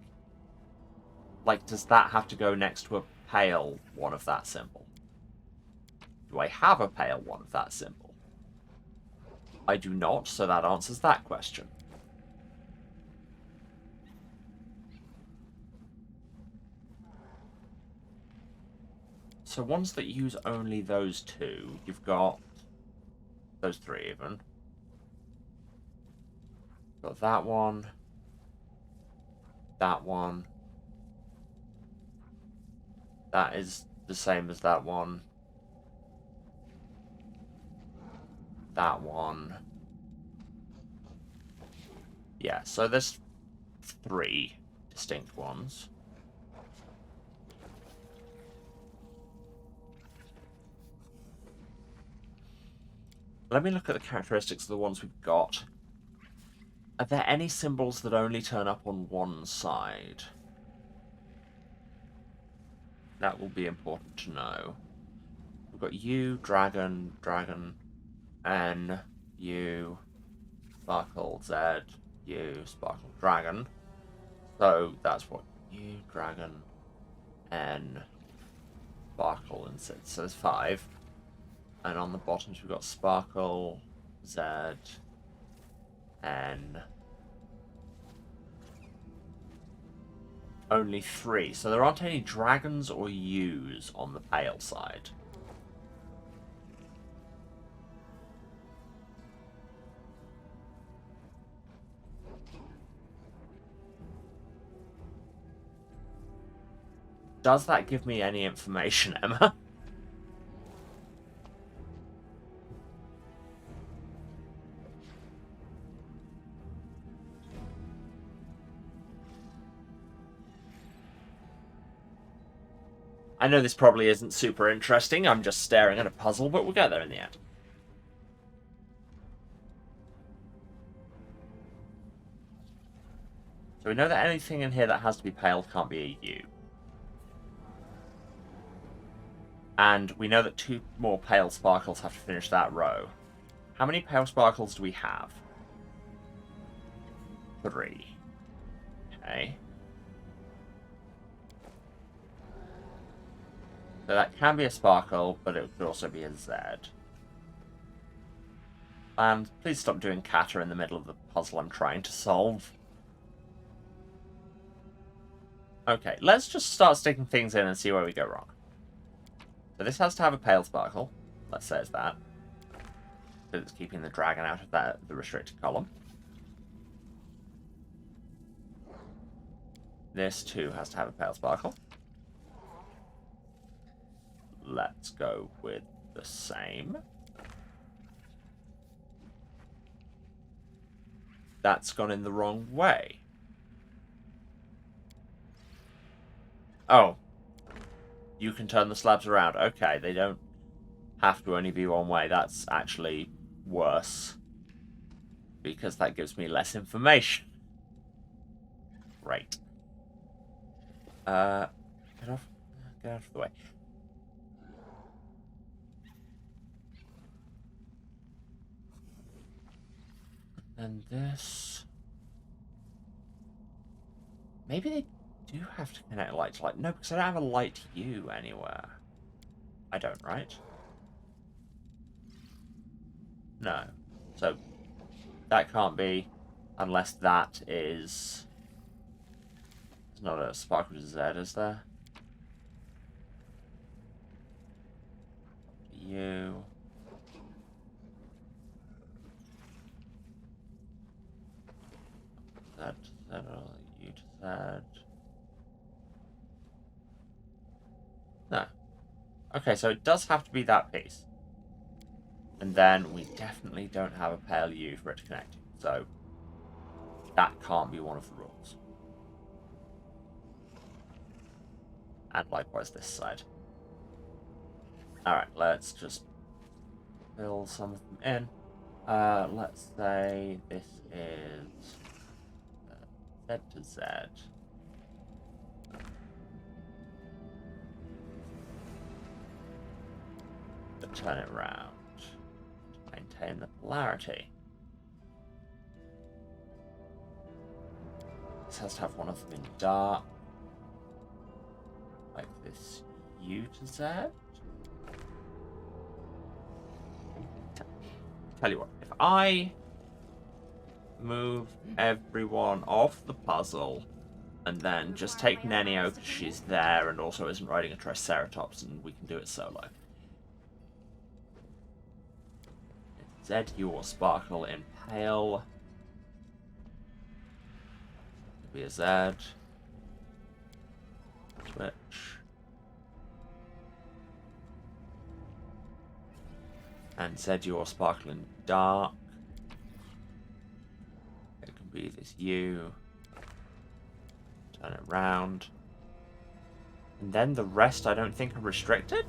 Like, does that have to go next to a pale one of that symbol? Do I have a pale one of that symbol? I do not, so that answers that question. So ones that use only those 2, you've got those 3 even. Got that one. That one. That is the same as that one. That one. Yeah, so there's 3 distinct ones. Let me look at the characteristics of the ones we've got. Are there any symbols that only turn up on one side? That will be important to know. We've got U, dragon, dragon, N, U, sparkle, Z, U, sparkle, dragon. So that's what U, dragon, N, sparkle, and Z. So there's 5. And on the bottoms we've got sparkle, Z, N. Only 3. So there aren't any dragons or U's on the pale side. does that give me any information, Emma? I know this probably isn't super interesting, I'm just staring at a puzzle, but we'll get there in the end. So we know that anything in here that has to be pale can't be a U. And we know that 2 more pale sparkles have to finish that row. How many pale sparkles do we have? 3. Okay. So that can be a sparkle, but it could also be a Z. And please stop doing kata in the middle of the puzzle I'm trying to solve. Okay, let's just start sticking things in and see where we go wrong. So this has to have a pale sparkle. Let's say it's that. Because it's keeping the dragon out of the restricted column. This too has to have a pale sparkle. Let's go with the same. That's gone in the wrong way. Oh. You can turn the slabs around. Okay, they don't have to only be one way. That's actually worse. Because that gives me less information. Great. Get out of the way. And this... Maybe they do have to connect light to light. No, because I don't have a light U anywhere. I don't, right? No. So, that can't be unless that is... It's not a sparkle to Z, is there? U... Z to Z, or U to Z... No. Okay, so it does have to be that piece. And then we definitely don't have a pale U for it to connect to. So that can't be one of the rules. And likewise this side. Alright, let's just fill some of them in. Let's say this is Z to Z. Turn it around to maintain the polarity. This has to have one of them in dark, like this U to Z. Tell you what, if I move everyone off the puzzle and then just take Nenio because she's there and also isn't riding a Triceratops, and we can do it solo. Z, your sparkle in pale. It'll be a Z. Switch. And Z, your sparkle in dark. It can be this U. Turn it round. And then the rest I don't think are restricted.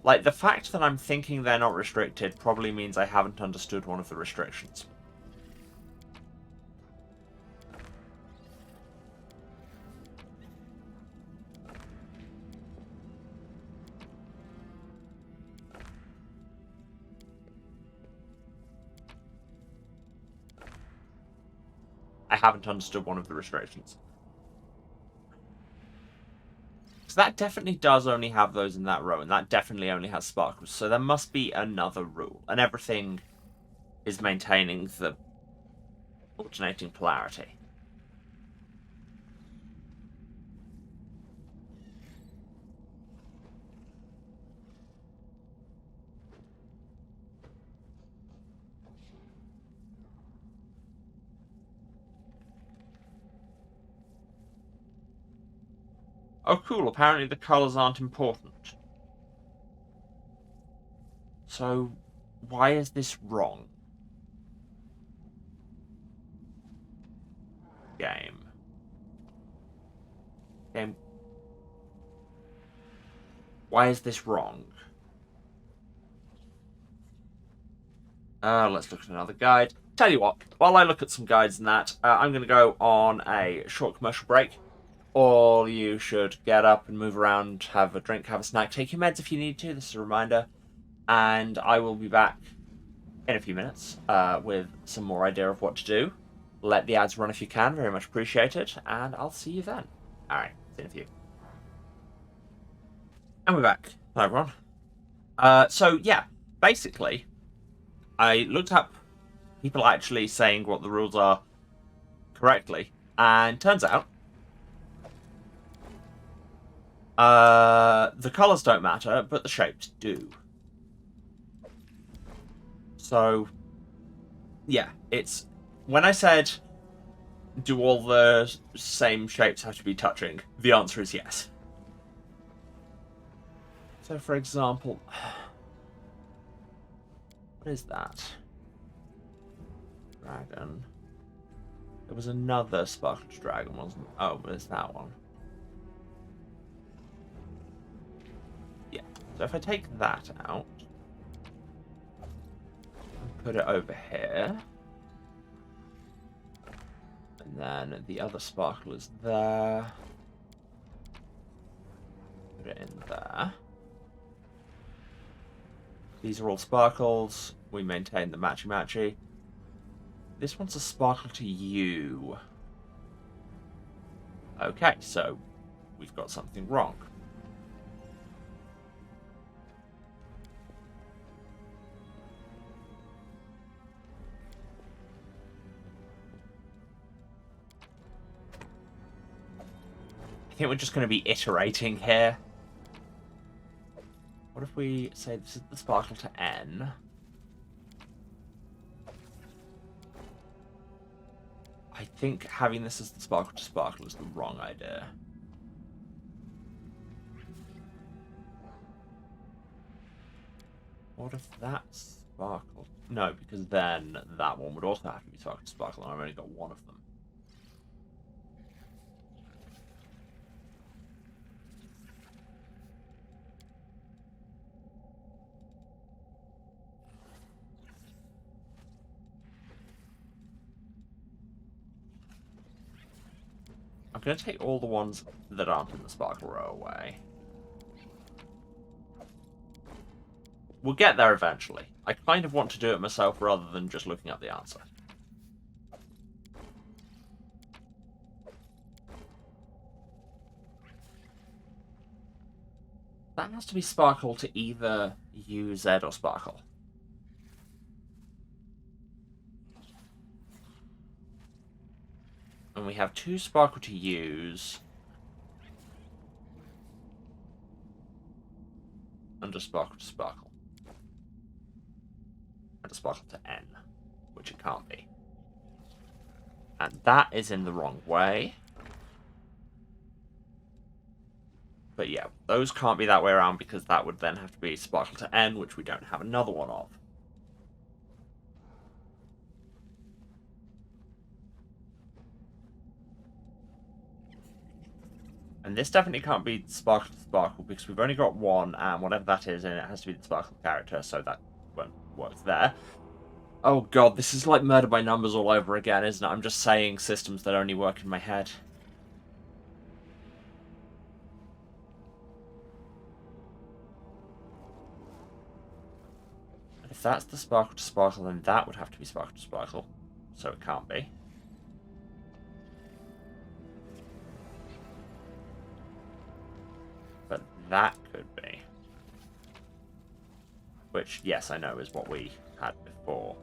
Like, the fact that I'm thinking they're not restricted probably means I haven't understood one of the restrictions. I haven't understood one of the restrictions. So that definitely does only have those in that row, and that definitely only has sparkles. So there must be another rule, and everything is maintaining the alternating polarity. Oh, cool. Apparently the colours aren't important. So, why is this wrong? Game. Why is this wrong? Let's look at another guide. Tell you what, while I look at some guides and that, I'm going to go on a short commercial break. Or you should get up and move around, have a drink, have a snack, take your meds if you need to. This is a reminder. And I will be back in a few minutes with some more idea of what to do. Let the ads run if you can, very much appreciated. And I'll see you then. Alright, see you in a few. And we're back. Hi, everyone. So, yeah, basically, I looked up people actually saying what the rules are correctly, and turns out the colours don't matter, but the shapes do. So, yeah, it's... When I said, do all the same shapes have to be touching, the answer is yes. So, for example... What is that? Dragon. There was another sparkle dragon, wasn't there? Oh, but it's that one. Yeah. So if I take that out and put it over here, and then the other sparkle is there. Put it in there. These are all sparkles. We maintain the matchy-matchy. This one's a sparkle to you. Okay, so we've got something wrong. I think we're just going to be iterating here. What if we say this is the sparkle to N? I think having this as the sparkle to sparkle is the wrong idea. What if that's sparkle? No, because then that one would also have to be sparkle to sparkle, and I've only got one of them. I'm going to take all the ones that aren't in the sparkle row away. We'll get there eventually. I kind of want to do it myself rather than just looking up the answer. That has to be sparkle to either U, Z, or sparkle. And we have two sparkle to U's. And a sparkle to sparkle. And a sparkle to N, which it can't be. And that is in the wrong way. But yeah, those can't be that way around because that would then have to be sparkle to N, which we don't have another one of. And this definitely can't be sparkle to sparkle because we've only got one, and whatever that is, and it has to be the sparkle character, so that won't work there. Oh god, this is like Murder by Numbers all over again, isn't it? I'm just saying systems that only work in my head. And if that's the sparkle to sparkle, then that would have to be sparkle to sparkle, so it can't be. But that could be. Which, yes, I know is what we had before.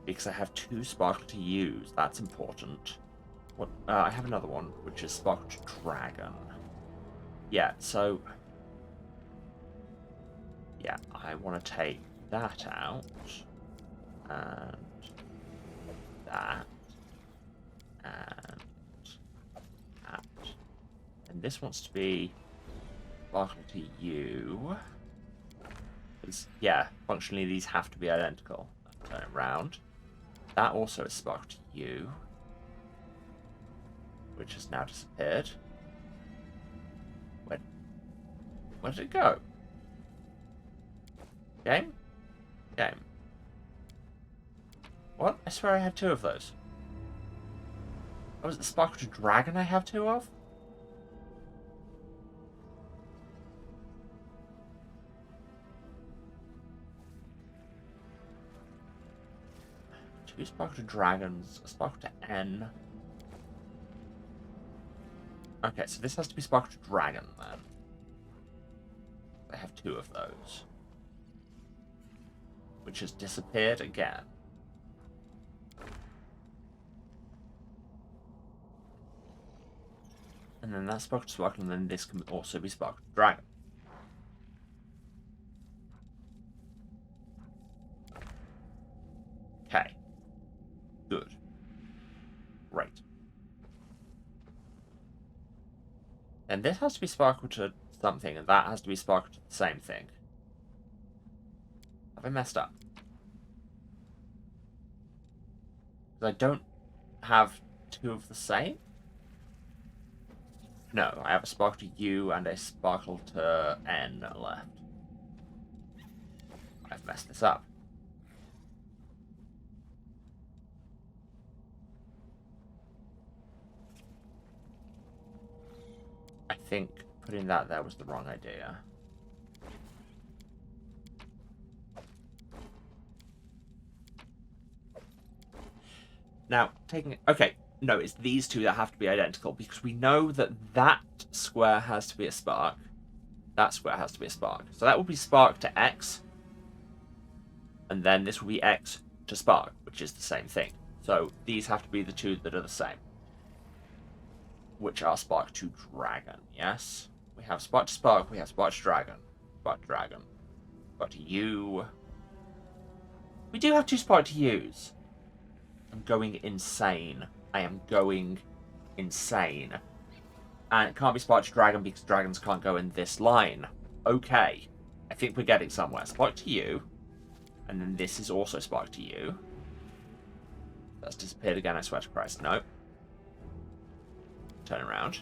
Because I have two sparkle to use. That's important. What? I have another one, which is sparkle to dragon. Yeah, so... Yeah, I want to take that out. And... that. And... And this wants to be sparkle to you. Yeah, functionally these have to be identical. Turn it round. That also is sparkle to you, which has now disappeared. Where did it go? Game? Game. What? I swear I had 2 of those. Oh, is it the sparkle to dragon I have 2 of? Two sparkle to dragons, a sparkle to N. Okay, so this has to be sparkle to dragon then. I have 2 of those. Which has disappeared again. And then that's sparkle to sparkle, and then this can also be sparkle to dragon. Okay. Good. Great. And this has to be sparkle to something, and that has to be sparkle to the same thing. Have I messed up? Because I don't have 2 of the same? No, I have a sparkle to U and a sparkle to N left. I've messed this up. I think putting that there was the wrong idea. Now, taking it... Okay, no, it's these 2 that have to be identical, because we know that that square has to be a spark. That square has to be a spark. So that will be spark to X, and then this will be X to spark, which is the same thing. So these have to be the 2 that are the same, which are spark to dragon, yes? We have spark to spark, we have spark to dragon. Spark to dragon. Spark to U. We do have 2 spark to U's. I'm going insane. I am going insane. And it can't be spark to dragon because dragons can't go in this line. Okay. I think we're getting somewhere. Spark to you. And then this is also spark to you. That's disappeared again, I swear to Christ. No. Turn around.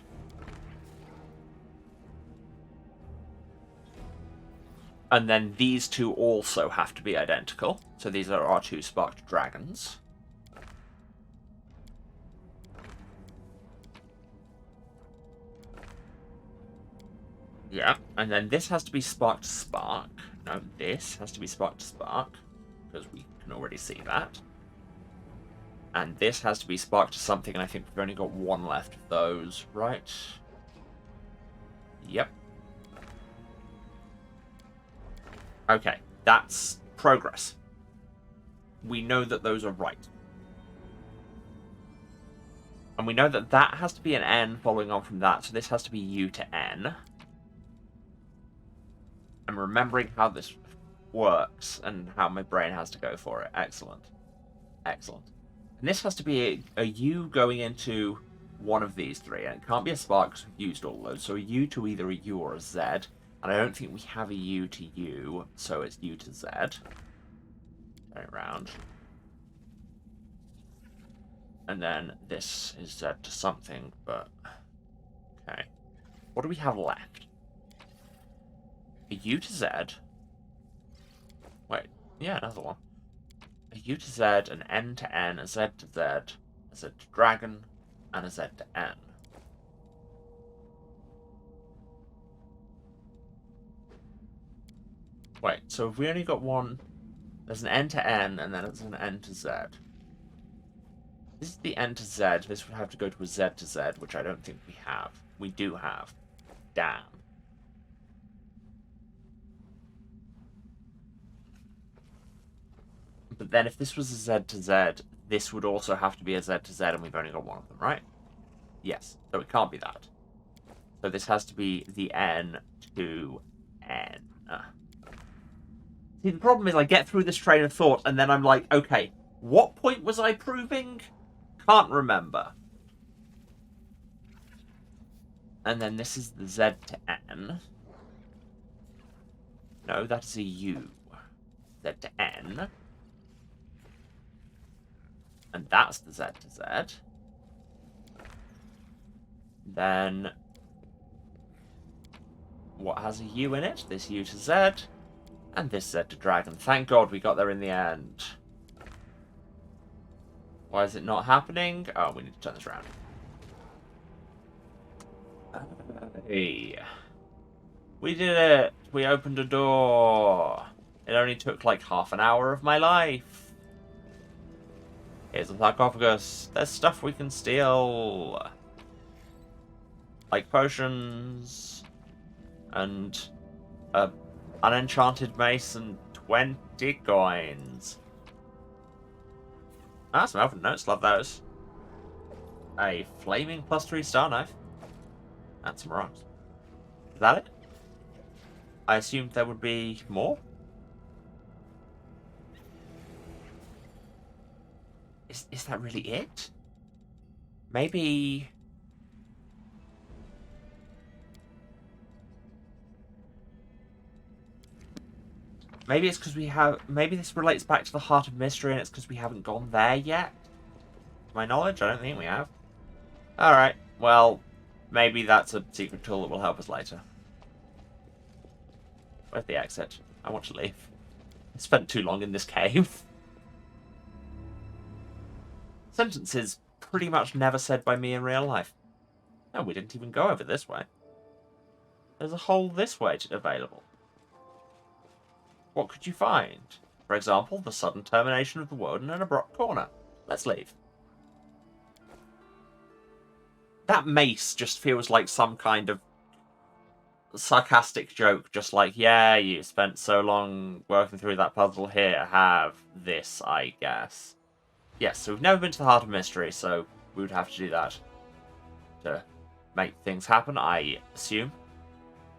And then these 2 also have to be identical. So these are our 2 sparked dragons. Yeah, and then this has to be spark to spark. No, this has to be spark to spark, because we can already see that. And this has to be spark to something, and I think we've only got 1 left of those, right? Yep. Okay, that's progress. We know that those are right. And we know that that has to be an N following on from that, so this has to be U to N. I'm remembering how this works and how my brain has to go for it. Excellent. Excellent. And this has to be a U going into one of these 3. And it can't be a spark because we've used all those. So a U to either a U or a Z. And I don't think we have a U to U, so it's U to Z. Turn it around. And then this is Z to something, but... Okay. What do we have left? A U to Z. Wait, yeah, another one. A U to Z, an N to N, a Z to Z, a Z to dragon, and a Z to N. Wait, so if we only got one... There's an N to N, and then it's an N to Z. This is the N to Z. This would have to go to a Z to Z, which I don't think we have. We do have. Damn. But then if this was a Z to Z, this would also have to be a Z to Z, and we've only got 1 of them, right? Yes. So it can't be that. So this has to be the N to N. See, the problem is I get through this train of thought, and then I'm like, okay, what point was I proving? Can't remember. And then this is the Z to N. No, that's a U. Z to N. And that's the Z to Z. Then what has a U in it? This U to Z. And this Z to Dragon. Thank God we got there in the end. Why is it not happening? Oh, we need to turn this around. Hey. We did it! We opened a door! It only took like half an hour of my life. Here's the sarcophagus. There's stuff we can steal. Like potions. And an enchanted mace and 20 coins. Ah, some elven notes. Love those. A flaming +3 star knife. And some rocks. Is that it? I assumed there would be more. Is that really it? Maybe... Maybe it's because we have... Maybe this relates back to the Heart of Mystery and it's because we haven't gone there yet? To my knowledge, I don't think we have. Alright, well, maybe that's a secret tool that will help us later. Where's the exit? I want to leave. I spent too long in this cave. Sentences pretty much never said by me in real life. No, we didn't even go over this way. There's a hole this way available. What could you find? For example, the sudden termination of the world in an abrupt corner. Let's leave. That mace just feels like some kind of sarcastic joke, just like, yeah, you spent so long working through that puzzle, here, have this, I guess. Yes, so we've never been to the Heart of Mystery, so we would have to do that to make things happen, I assume.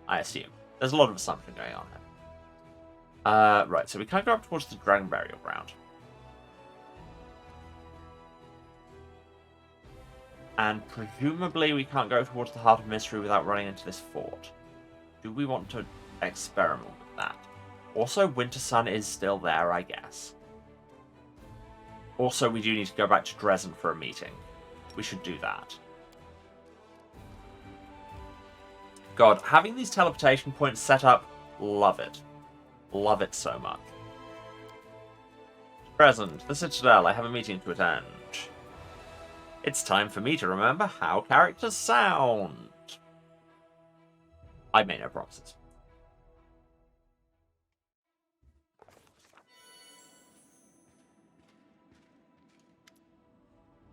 There's a lot of assumption going on here. Right, so we can't go up towards the Dragon Burial Ground. And presumably we can't go towards the Heart of Mystery without running into this fort. Do we want to experiment with that? Also, Winter Sun is still there, I guess. Also, we do need to go back to Dresden for a meeting. We should do that. God, having these teleportation points set up, love it. Love it so much. Present, the Citadel, I have a meeting to attend. It's time for me to remember how characters sound. I made no promises.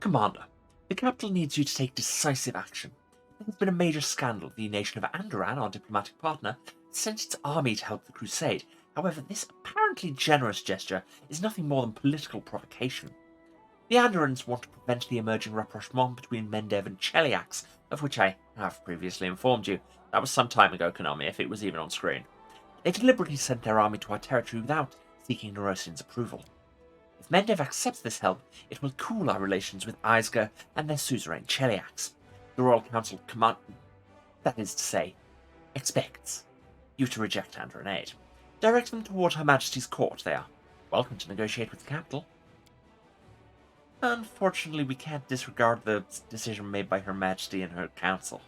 Commander, the capital needs you to take decisive action. There has been a major scandal. The nation of Andoran, our diplomatic partner, sent its army to help the crusade. However, this apparently generous gesture is nothing more than political provocation. The Andorans want to prevent the emerging rapprochement between Mendev and Cheliax, of which I have previously informed you. That was some time ago, Konami, if it was even on screen. They deliberately sent their army to our territory without seeking Nerosian's approval. If Mendev accepts this help, it will cool our relations with Eisger and their suzerain Cheliax. The Royal Council that is to say, expects you to reject Andoran aid. Direct them toward Her Majesty's court. They are welcome to negotiate with the capital. Unfortunately, we can't disregard the decision made by Her Majesty and her council.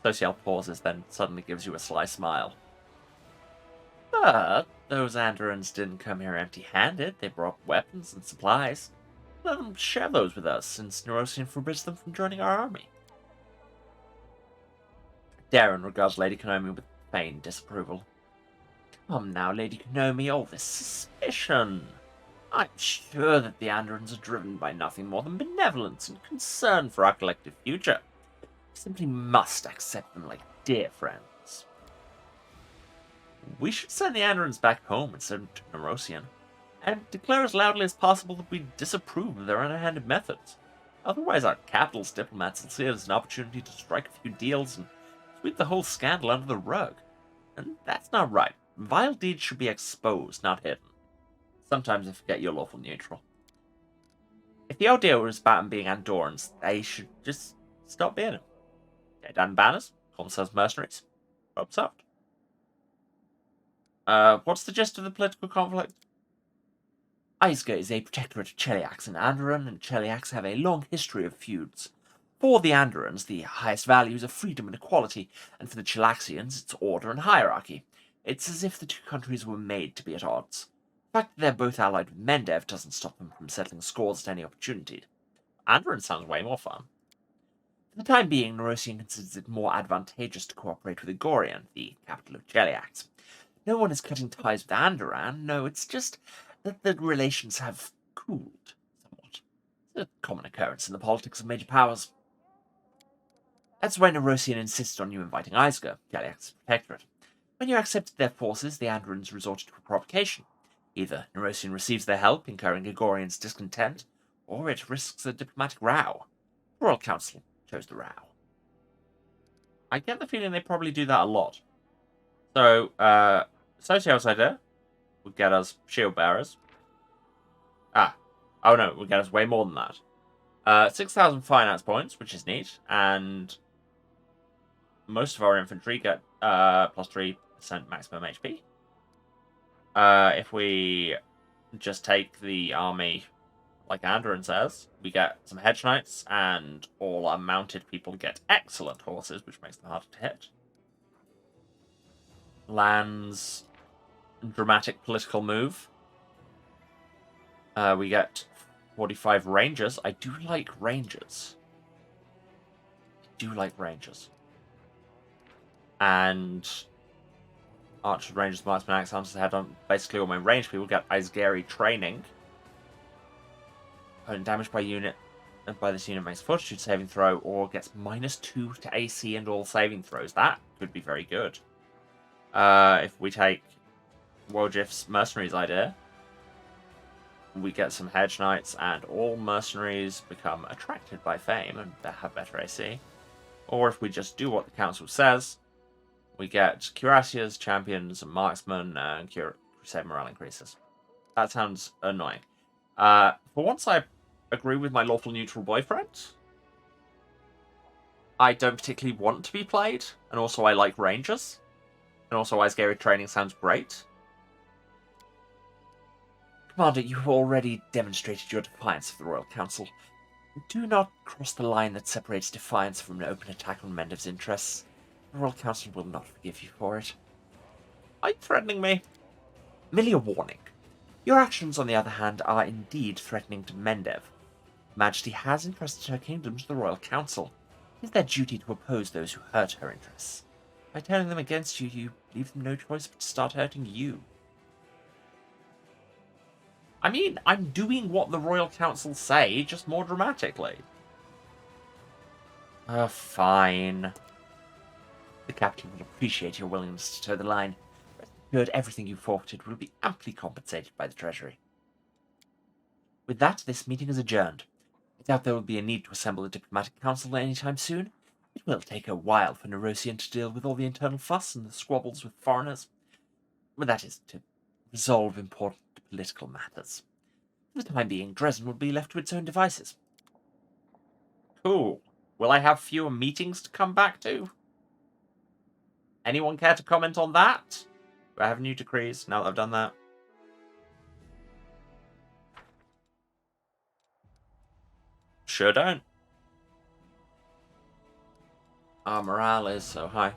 Social pauses, then suddenly gives you a sly smile. But those Andorans didn't come here empty-handed. They brought weapons and supplies. Let them share those with us, since Nerosian forbids them from joining our army. Darren regards Lady Konami with feigned disapproval. Come now, Lady Konami, all this suspicion. I'm sure that the Andorans are driven by nothing more than benevolence and concern for our collective future. We simply must accept them like dear friends. We should send the Andorans back home instead of to Nerosian, and declare as loudly as possible that we disapprove of their underhanded methods. Otherwise, our capital's diplomats will see it as an opportunity to strike a few deals and sweep the whole scandal under the rug. And that's not right. Vile deeds should be exposed, not hidden. Sometimes I forget you're lawful neutral. If the idea was about them being Andorans, they should just stop being them. Okay, Dan Banners. Call themselves mercenaries. Ubisoft. What's the gist of the political conflict? Isga is a protectorate of Cheliax, and Anderon and Cheliax have a long history of feuds. For the Andorans, the highest values are freedom and equality, and for the Chelaxians, it's order and hierarchy. It's as if the two countries were made to be at odds. The fact that they're both allied with Mendev doesn't stop them from settling scores at any opportunity. Andoran sounds way more fun. For the time being, Nerosian considers it more advantageous to cooperate with Egorian, the capital of Cheliax. No one is cutting ties with Andoran, no, it's just that the relations have cooled somewhat. It's a common occurrence in the politics of major powers. That's why Nerosian insisted on you inviting Isga, Cheliax's protectorate. When you accepted their forces, the Andorans resorted to a provocation. Either Nerosian receives their help, incurring Egorian's discontent, or it risks a diplomatic row. The Royal Council chose the row. I get the feeling they probably do that a lot. So, Socios idea would get us shield bearers. Oh no, would get us way more than that. 6,000 finance points, which is neat, and most of our infantry get plus 3% maximum HP. If we just take the army like Andoran says, we get some hedge knights, and all our mounted people get excellent horses, which makes them harder to hit. Lands, dramatic political move. We get 45 rangers. I do like rangers. And archers, rangers, marksmen, axe hunters head on basically all my ranged people get Isgari training. Opponent damaged by unit and by this unit makes a fortitude saving throw or gets -2 to AC and all saving throws. That could be very good. If we take Woljif's mercenaries idea, we get some hedge knights and all mercenaries become attracted by fame and have better AC. Or if we just do what the council says, we get cuirassiers, champions, and marksmen, and crusade morale increases. That sounds annoying. For once I agree with my lawful neutral boyfriend. I don't particularly want to be played, and also I like rangers. And also Isgari training sounds great. Commander, you have already demonstrated your defiance of the Royal Council. Do not cross the line that separates defiance from an open attack on Mendev's interests. The Royal Council will not forgive you for it. Are you threatening me? Merely a warning. Your actions, on the other hand, are indeed threatening to Mendev. Majesty has entrusted her kingdom to the Royal Council. It is their duty to oppose those who hurt her interests. By turning them against you, you leave them no choice but to start hurting you. I mean, I'm doing what the Royal Council say, just more dramatically. Fine. The capital will appreciate your willingness to toe the line. Rest assured, everything you forfeited will be amply compensated by the Treasury. With that, this meeting is adjourned. I doubt there will be a need to assemble a diplomatic council anytime soon. It will take a while for Nerosian to deal with all the internal fuss and the squabbles with foreigners. But that is to resolve important political matters. For the time being, Dresden will be left to its own devices. Cool. Will I have fewer meetings to come back to? Anyone care to comment on that? Do I have new decrees now that I've done that? Sure don't. Our morale is so high.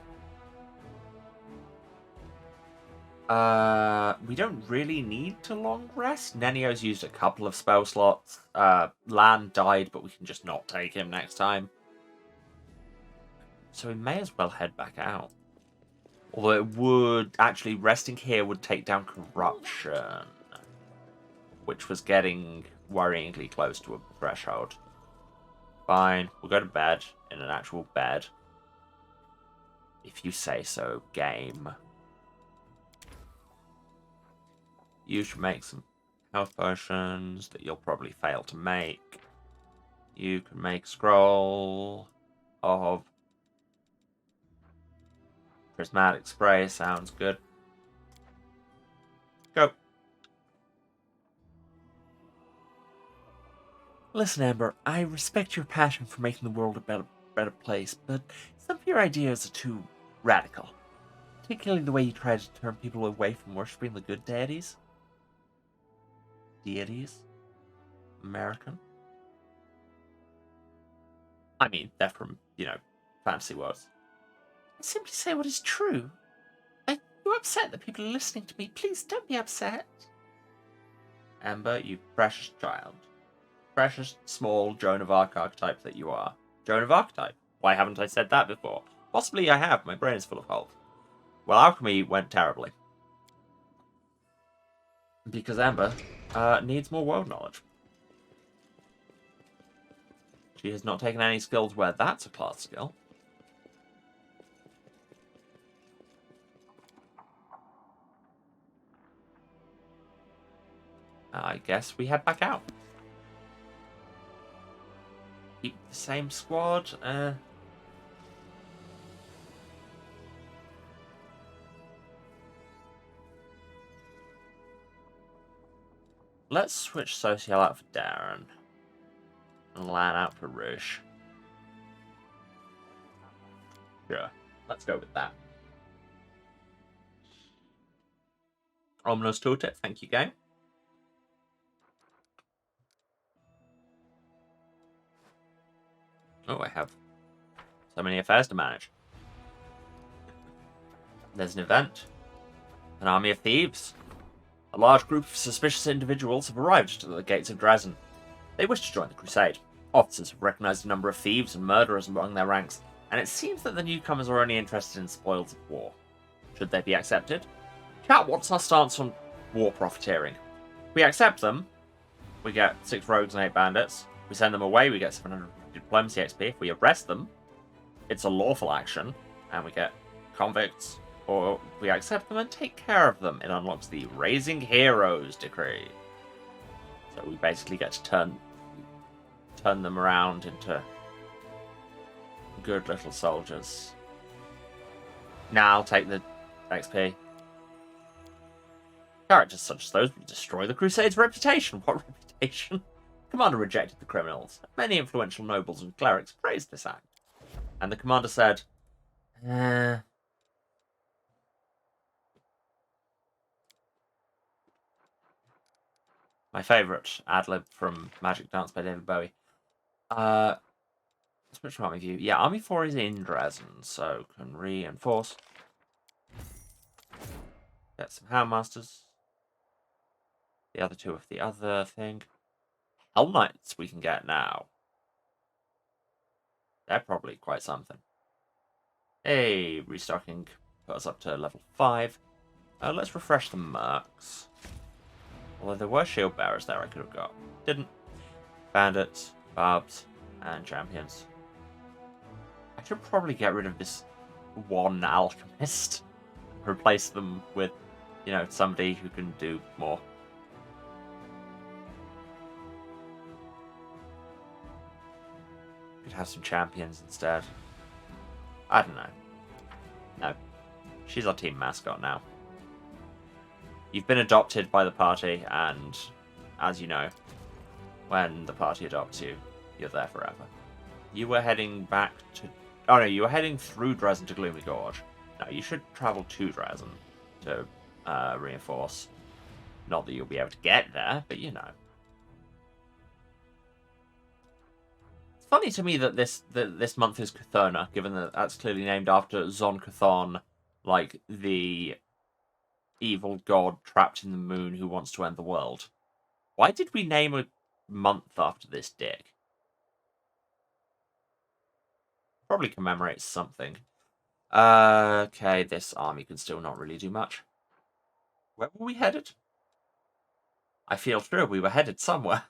We don't really need to long rest. Nenio's used a couple of spell slots. Lan died, but we can just not take him next time. So we may as well head back out. Although it would, actually, resting here would take down corruption. Which was getting worryingly close to a threshold. Fine, we'll go to bed in an actual bed. If you say so, game. You should make some health potions that you'll probably fail to make. You can make scroll of prismatic spray. Sounds good. Go. Listen, Amber, I respect your passion for making the world a better place, but some of your ideas are too radical. Particularly the way you try to turn people away from worshipping the good deities. Deities? American? I mean, they're from, fantasy worlds. I simply say what is true. Are you upset that people are listening to me? Please don't be upset. Amber, you precious child. Precious, small Joan of Arc archetype that you are. Joan of Archetype. Why haven't I said that before? Possibly I have. My brain is full of holes. Well, alchemy went terribly. Because Amber needs more world knowledge. She has not taken any skills where that's a class skill. I guess we head back out. Keep the same squad. Let's switch Social out for Darren. And Lan out for Rouge. Sure, let's go with that. Omelas tooltip, thank you, game. Oh, I have so many affairs to manage. There's an event. An army of thieves. A large group of suspicious individuals have arrived to the gates of Dresden. They wish to join the crusade. Officers have recognized a number of thieves and murderers among their ranks, and it seems that the newcomers are only interested in spoils of war. Should they be accepted? Chat, what's our stance on war profiteering? If we accept them, we get 6 rogues and 8 bandits. If we send them away, we get 700 diplomacy XP. If we arrest them, it's a lawful action, and we get convicts. Or if we accept them and take care of them, it unlocks the Raising Heroes decree. So we basically get to turn them around into good little soldiers. Now I'll take the XP. Characters such as those will destroy the Crusade's reputation. What reputation? Commander rejected the criminals. Many influential nobles and clerics praised this act. And the commander said, My favourite ad-lib from Magic Dance by David Bowie. Switch army view. Yeah, Army 4 is in Dresden, so can reinforce. Get some Houndmasters. The other 2 of the other thing. Hell Knights we can get now. They're probably quite something. Hey, restocking. Put us up to level 5. Let's refresh the Mercs. Although there were shield bearers there I could have got. Didn't. Bandits, barbs, and champions. I should probably get rid of this one alchemist. Replace them with, somebody who can do more. Could have some champions instead. I don't know. No. She's our team mascot now. You've been adopted by the party, and as you know, when the party adopts you, you're there forever. You were heading back to... Oh no, you were heading through Dresden to Gloomy Gorge. No, you should travel to Dresden to reinforce. Not that you'll be able to get there, but you know. It's funny to me that this month is Cthulhu, given that that's clearly named after Zon Cthon, like the evil god trapped in the moon who wants to end the world. Why did we name a month after this dick? Probably commemorates something. Okay, this army can still not really do much. Where were we headed? I feel sure we were headed somewhere.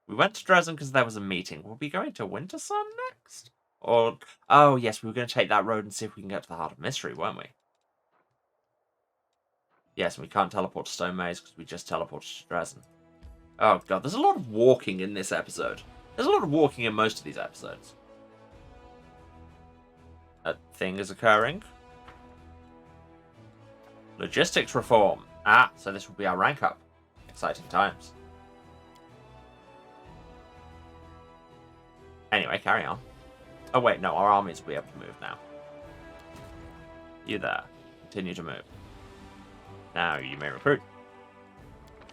We went to Dresden because there was a meeting. Were we going to Wintersun next? Or, oh yes, we were going to take that road and see if we can get to the Heart of Mystery, weren't we? Yes, and we can't teleport to Stone Maze because we just teleported to Dresden. Oh god, there's a lot of walking in this episode. There's a lot of walking in most of these episodes. A thing is occurring. Logistics reform. Ah, so this will be our rank up. Exciting times. Anyway, carry on. Oh wait, no, our armies will be able to move now. You there. Continue to move. Now you may recruit.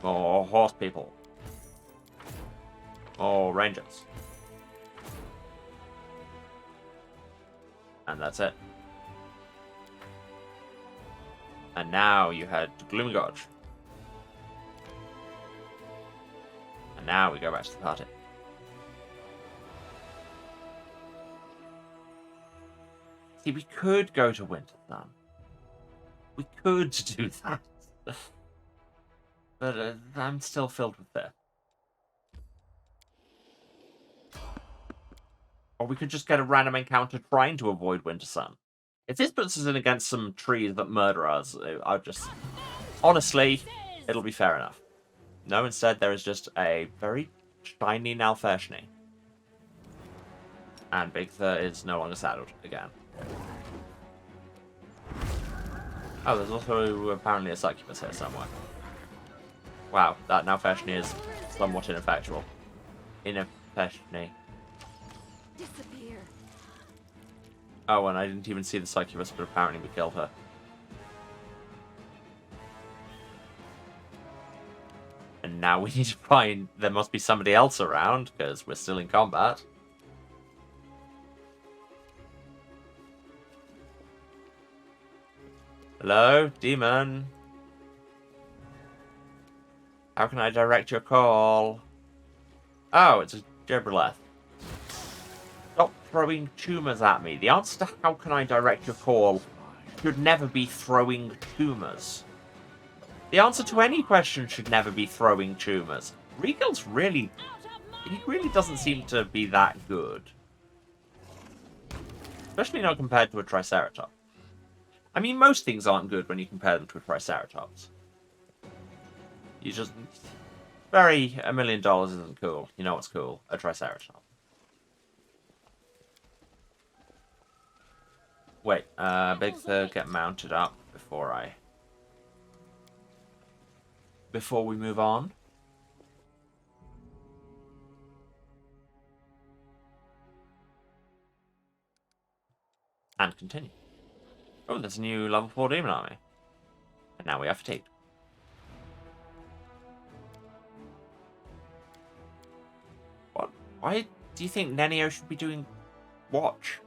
More horse people. More rangers. And that's it. And now you head to Gloomy Gorge. And now we go back to the party. See, we could go to Winterthun. We could do that. But I'm still filled with fear. Or we could just get a random encounter trying to avoid Winter Sun. If this puts us in against some trees that murder us, I'll just... Honestly, it'll be fair enough. No, instead there is just a very shiny Nalfershni. And Bigitha is no longer saddled again. Oh, there's also apparently a succubus here somewhere. Wow, that Nalfershni is somewhat ineffectual. Ineffectual. Disappear. Oh, and I didn't even see the succubus, but apparently we killed her. And now we need to find... There must be somebody else around, because we're still in combat. Hello, demon. How can I direct your call? Oh, it's a Gibberleth. Stop throwing tumors at me. The answer to how can I direct your call should never be throwing tumors. The answer to any question should never be throwing tumors. Regal's really... He really doesn't seem to be that good. Especially not compared to a Triceratops. I mean, most things aren't good when you compare them to a Triceratops. You just... $1 million isn't cool. You know what's cool? A Triceratops. Wait, Bigitha, get mounted up before we move on. And continue. Oh, there's a new level 4 demon army. And now we are fatigued. What? Why do you think Nenio should be doing watch?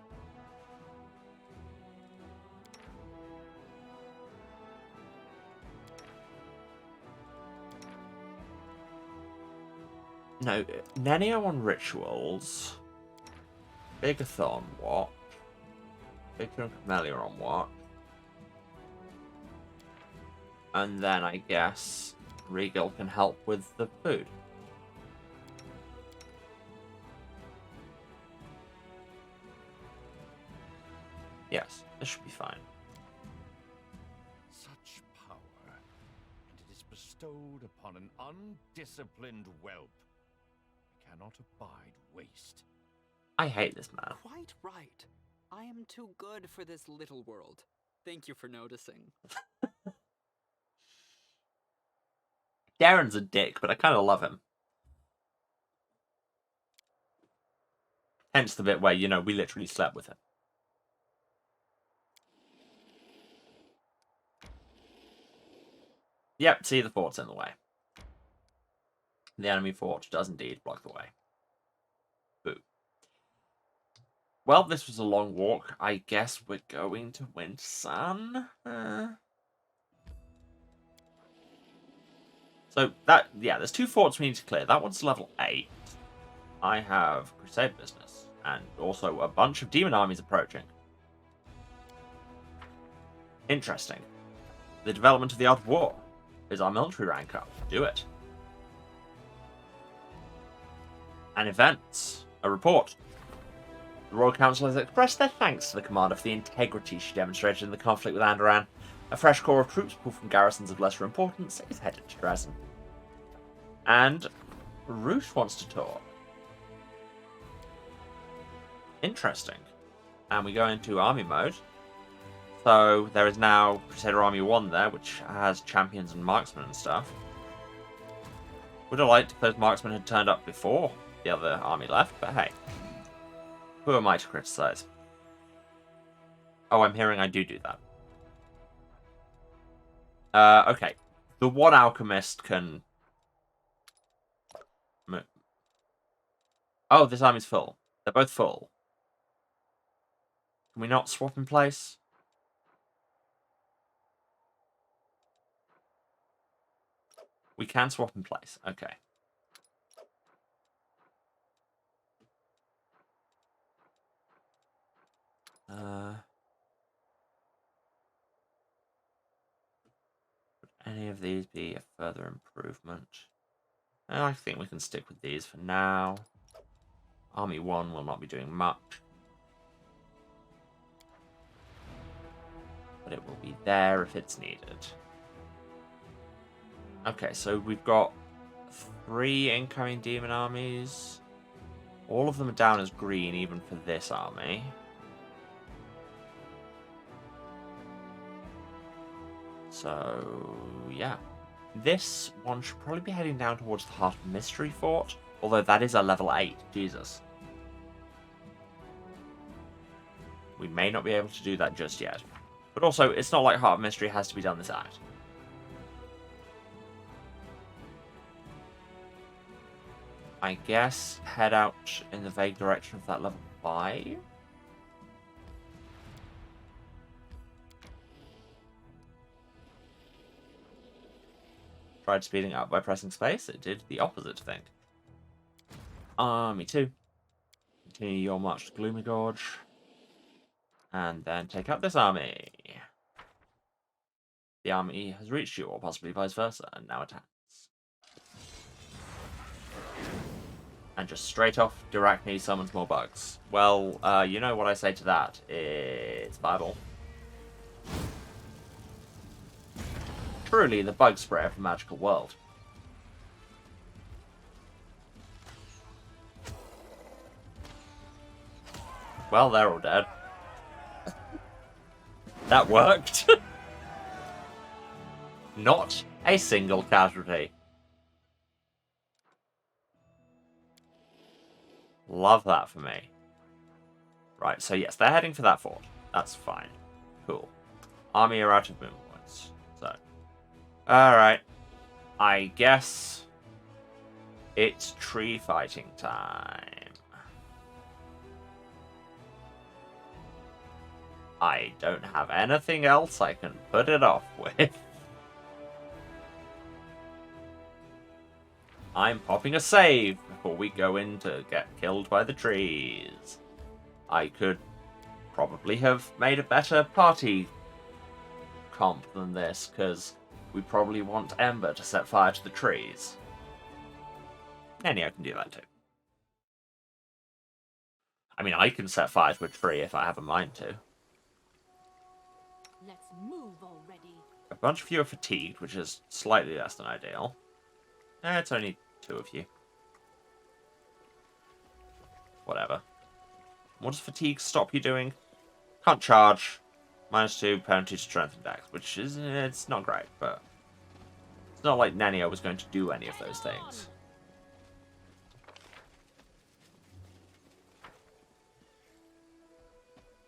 No, Nenio on rituals. Bigitha on watch. Bigitha and Camellia on watch. And then I guess Regal can help with the food. Yes, this should be fine. Such power, and it is bestowed upon an undisciplined whelp. I cannot abide waste. I hate this man. Quite right. I am too good for this little world. Thank you for noticing. Darren's a dick, but I kind of love him. Hence the bit where, you know, we literally slept with him. Yep, see, the fort's in the way. The enemy fort does indeed block the way. Boo. Well, this was a long walk. I guess we're going to Wintersun. So, there's 2 forts we need to clear. That one's level 8. I have Crusade business. And also a bunch of demon armies approaching. Interesting. The development of the art of war. Is our military rank up? Do it. And events. A report. The Royal Council has expressed their thanks to the commander for the integrity she demonstrated in the conflict with Andoran. A fresh corps of troops pulled from garrisons of lesser importance is headed to Dresden. And Roosh wants to talk. Interesting. And we go into army mode. So there is now Crusader Army 1 there, which has champions and marksmen and stuff. Would have liked if those marksmen had turned up before the other army left, but hey. Who am I to criticize? Oh, I'm hearing I do that. Okay. The one alchemist can... Oh, this army's full. They're both full. Can we not swap in place? We can swap in place. Okay. Would any of these be a further improvement? I think we can stick with these for now. Army 1 will not be doing much. But it will be there if it's needed. Okay, so we've got 3 incoming demon armies. All of them are down as green, even for this army. So, yeah. This one should probably be heading down towards the Heart of Mystery Fort. Although that is a level 8. Jesus. We may not be able to do that just yet. But also, it's not like Heart of Mystery has to be done this act. I guess head out in the vague direction of that level 5. Tried speeding up by pressing space. It did the opposite thing. Army 2. Continue your march to Gloomy Gorge. And then take out this army. The army has reached you, or possibly vice versa, and now attacks. And just straight off, Diracne summons more bugs. Well, you know what I say to that. It's Bible. Truly the bug spray of the magical world. Well, they're all dead. That worked. Not a single casualty. Love that for me. Right, so yes, they're heading for that fort. That's fine. Cool. Army are out of moon points. So, alright. I guess it's tree fighting time. I don't have anything else I can put it off with. I'm popping a save before we go in to get killed by the trees. I could probably have made a better party comp than this, because we probably want Ember to set fire to the trees. Nenio can do that too. I mean, I can set fire to a tree if I have a mind to. Let's move already. A bunch of you are fatigued, which is slightly less than ideal. It's only 2 of you. Whatever. What does fatigue stop you doing? Can't charge. -2 penalty to strength and dex, which is, it's not great, but it's not like Nenio was going to do any of those things.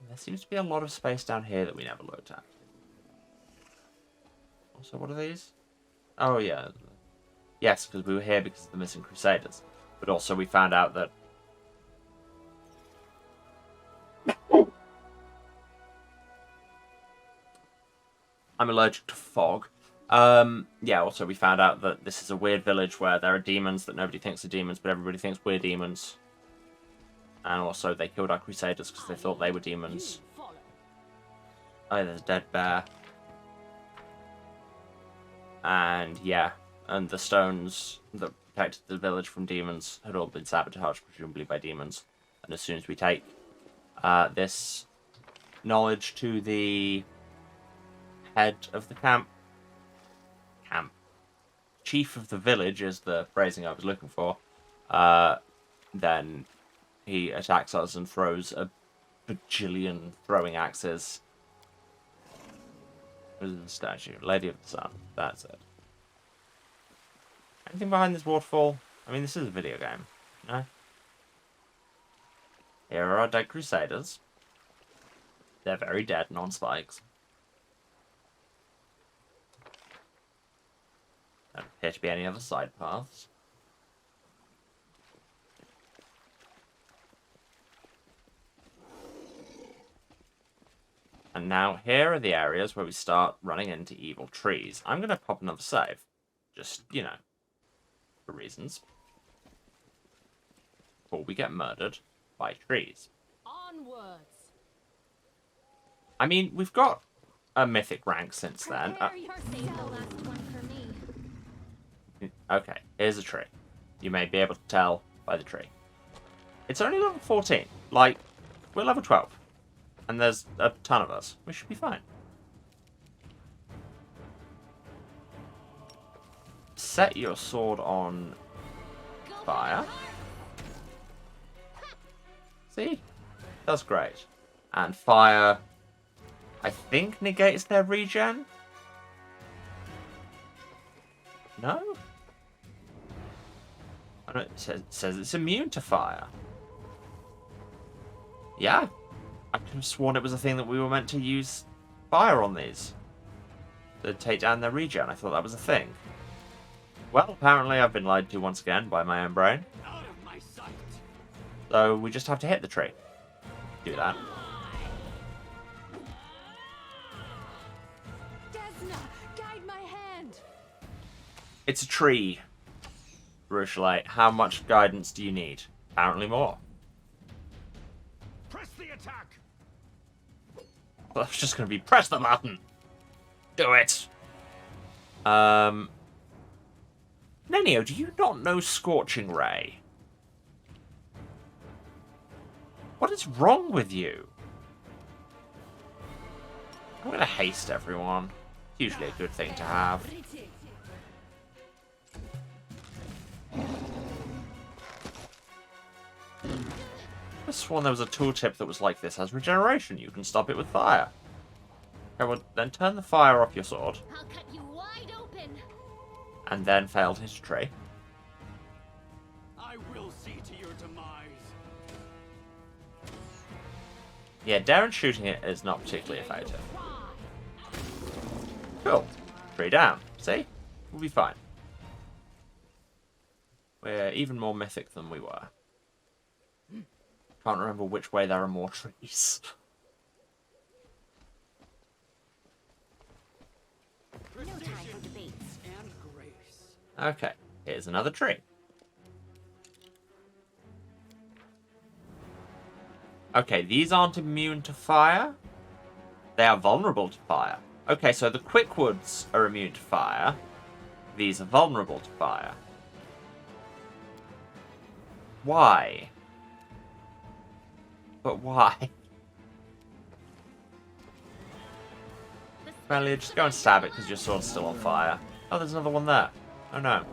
There seems to be a lot of space down here that we never looked at. Also, what are these? Oh, yeah. Yes, because we were here because of the missing Crusaders. But also we found out that... I'm allergic to fog. Yeah, also we found out that this is a weird village where there are demons that nobody thinks are demons, but everybody thinks we're demons. And also they killed our Crusaders because they thought they were demons. Oh, there's a dead bear. And yeah, and the stones that protected the village from demons had all been sabotaged, presumably by demons. And as soon as we take this knowledge to the head of the camp, chief of the village is the phrasing I was looking for, then he attacks us and throws a bajillion throwing axes. Where's the statue? Lady of the Sun. That's it. Anything behind this waterfall? I mean, this is a video game. No? Here are our dead crusaders. They're very dead and on spikes. Don't appear to be any other side paths. And now here are the areas where we start running into evil trees. I'm going to pop another save. Just, you know, for reasons. Before we get murdered by trees. Onwards. I mean, we've got a mythic rank since then. Save the last one for me. Okay, here's a tree. You may be able to tell by the tree. It's only level 14. Like, we're level 12. And there's a ton of us. We should be fine. Set your sword on fire. See? That's great. And fire, I think, negates their regen? No? I don't, it says it's immune to fire. Yeah. I could have sworn it was a thing that we were meant to use fire on these. To take down their regen. I thought that was a thing. Well, apparently I've been lied to once again by my own brain. Out of my sight. So we just have to hit the tree. Do that. Desna, guide my hand. It's a tree. Rushlight, how much guidance do you need? Apparently more. Press the attack! Well, it's just going to be press the button. Do it. Nenio, do you not know Scorching Ray? What is wrong with you? I'm going to haste everyone. Usually a good thing to have. I sworn there was a tooltip that was like this. Has regeneration. You can stop it with fire. Okay, well, then turn the fire off your sword. I'll cut you wide open. And then fail to hit a tree. I will see to your demise. Yeah, Darren shooting it is not particularly effective. Cool. Tree down. See? We'll be fine. We're even more mythic than we were. Can't remember which way there are more trees. No time for debates. And grace. Okay, here's another tree. Okay, these aren't immune to fire. They are vulnerable to fire. Okay, so the Quickwoods are immune to fire. These are vulnerable to fire. Why? But why? Well, you just go and stab it because your sword's still on fire. Oh, there's another one there. Oh no.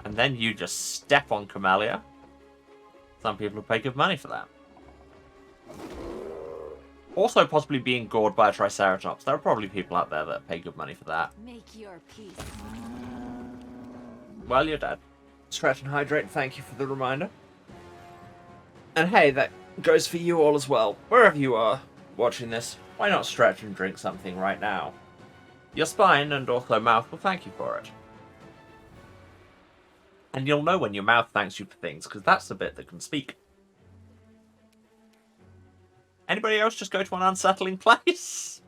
And then you just step on Camellia. Some people will pay good money for that. Also possibly being gored by a Triceratops. There are probably people out there that pay good money for that. Make your peace. Well, you're dead. Stretch and hydrate, thank you for the reminder. And hey, that goes for you all as well. Wherever you are watching this, why not stretch and drink something right now? Your spine and also mouth will thank you for it. And you'll know when your mouth thanks you for things, because that's the bit that can speak. Anybody else just go to an unsettling place?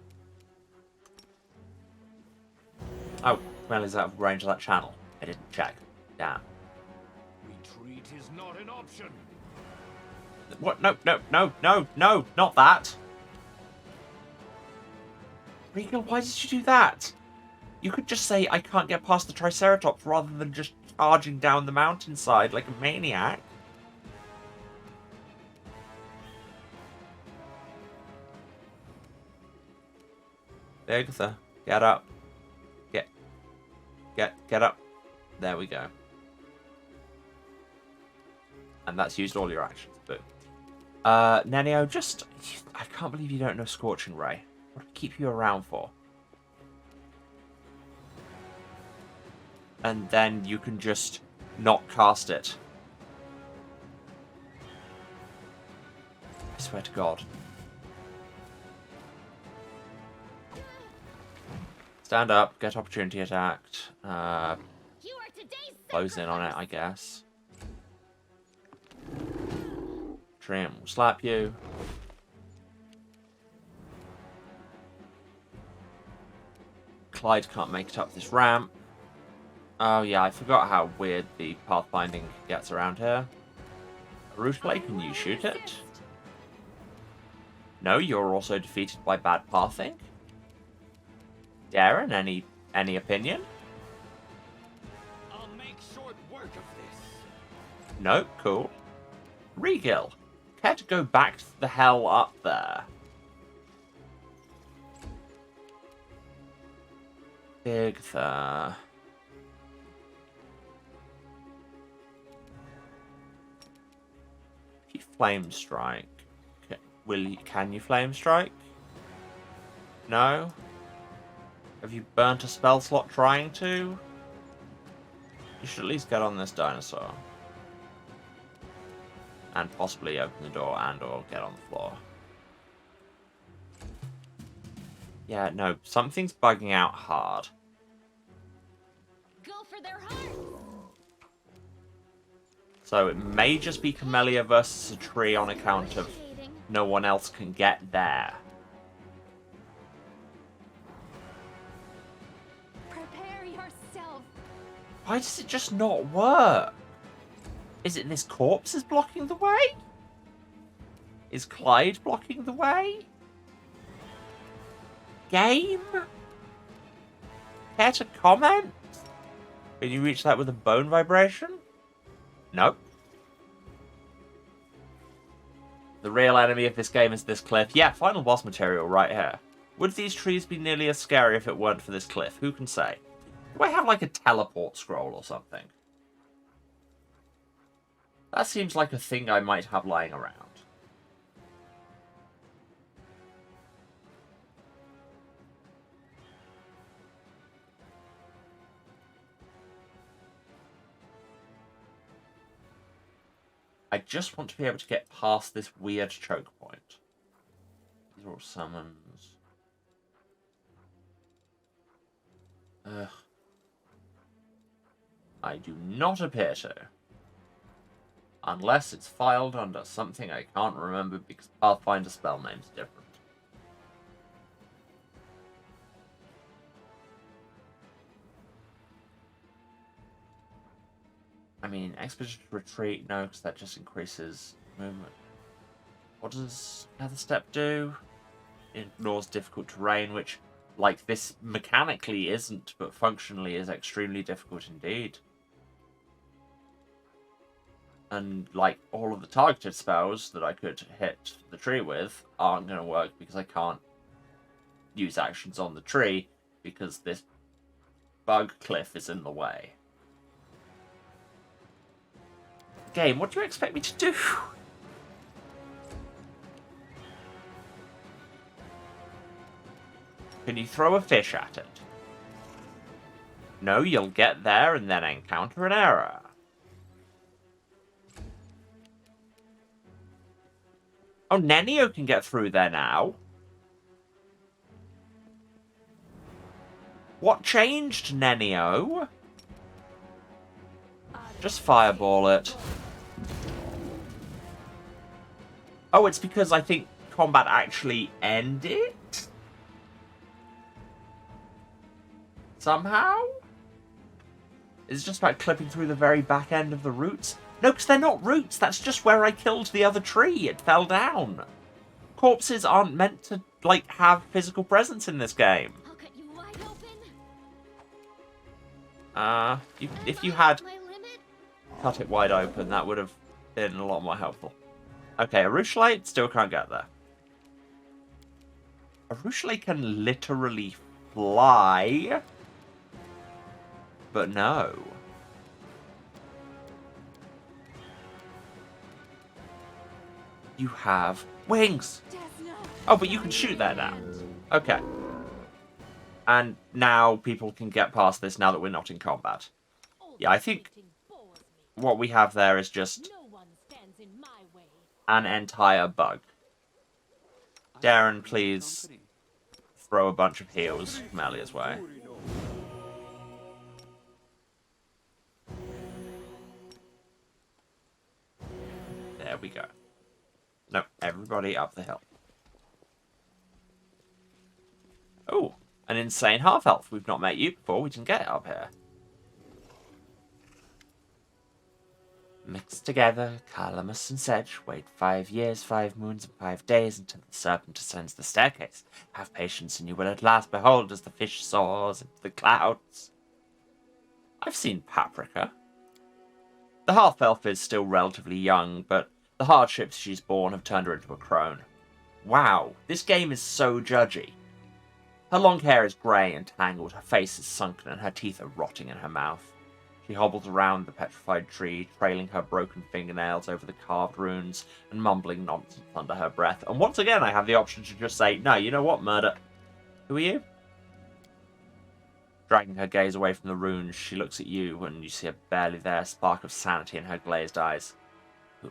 Oh, well, is out of range of that channel? I didn't check. Damn. Retreat is not an option. What? No, no, no, no, no, not that. Regal, why did you do that? You could just say, I can't get past the Triceratops, rather than just charging down the mountainside like a maniac. Bigitha, get up. Get up. There we go. And that's used all your actions. Boo. Nenio, just... I can't believe you don't know Scorching Ray. What do I keep you around for? And then you can just not cast it I swear to God. Stand up, get opportunity attacked. You are today's Close in on it, I guess. Trim will slap you. Clyde can't make it up this ramp. Oh yeah, I forgot how weird the pathfinding gets around here. Rootblade, can you shoot it? No, you're also defeated by bad pathing. Darren, any opinion? I'll make short work of this. No, cool. Regill, care to go back the hell up there? Bigitha. If you flame strike, can you flame strike? No? Have you burnt a spell slot trying to? You should at least get on this dinosaur. And possibly open the door and or get on the floor. Yeah, no, something's bugging out hard. Go for their hearts. So it may just be Camellia versus a tree on account of no one else can get there. Prepare yourself. Why does it just not work? Is it this corpse is blocking the way? Is Clyde blocking the way? Game? Care to comment? Can you reach that with a bone vibration? Nope. The real enemy of this game is this cliff. Yeah, final boss material right here. Would these trees be nearly as scary if it weren't for this cliff? Who can say? Do I have like a teleport scroll or something? That seems like a thing I might have lying around. I just want to be able to get past this weird choke point. These are all summons. Ugh. I do not appear to. Unless it's filed under something I can't remember because Pathfinder spell name's different. I mean, expedition retreat, no, because that just increases movement. What does another step do? It ignores difficult terrain, which, like, this mechanically isn't, but functionally is extremely difficult indeed. And, like, all of the targeted spells that I could hit the tree with aren't going to work because I can't use actions on the tree because this bug cliff is in the way. Game, what do you expect me to do? Can you throw a fish at it? No, you'll get there and then encounter an error. Oh, Nenio can get through there now. What changed, Nenio? Just fireball it. Oh, it's because I think combat actually ended? Somehow? It's just about clipping through the very back end of the roots. No, because they're not roots. That's just where I killed the other tree. It fell down. Corpses aren't meant to, like, have physical presence in this game. I'll cut you wide open. If you had My limit. cut it wide open, that would have been a lot more helpful. Okay, Arushlight still can't get there. Arushlight can literally fly, but no. You have wings. Oh, but you can shoot there now. Okay. And now people can get past this now that we're not in combat. Yeah, I think what we have there is just No one stands in my way. an entire bug. Darren, please throw a bunch of heals Melia's way. There we go. No, everybody up the hill. Oh, an insane half-elf. We've not met you before. We can get up here. Mixed together, calamus and sedge. Wait 5 years, 5 moons, and 5 days until the serpent ascends the staircase. Have patience, and you will at last behold as the fish soars into the clouds. I've seen Paprika. The half-elf is still relatively young, but the hardships she's borne have turned her into a crone. Wow, this game is so judgy. Her long hair is grey and tangled, her face is sunken, and her teeth are rotting in her mouth. She hobbles around the petrified tree, trailing her broken fingernails over the carved runes and mumbling nonsense under her breath. And once again, I have the option to just say, no, you know what, murder? Who are you? Dragging her gaze away from the runes, she looks at you, and you see a barely there spark of sanity in her glazed eyes.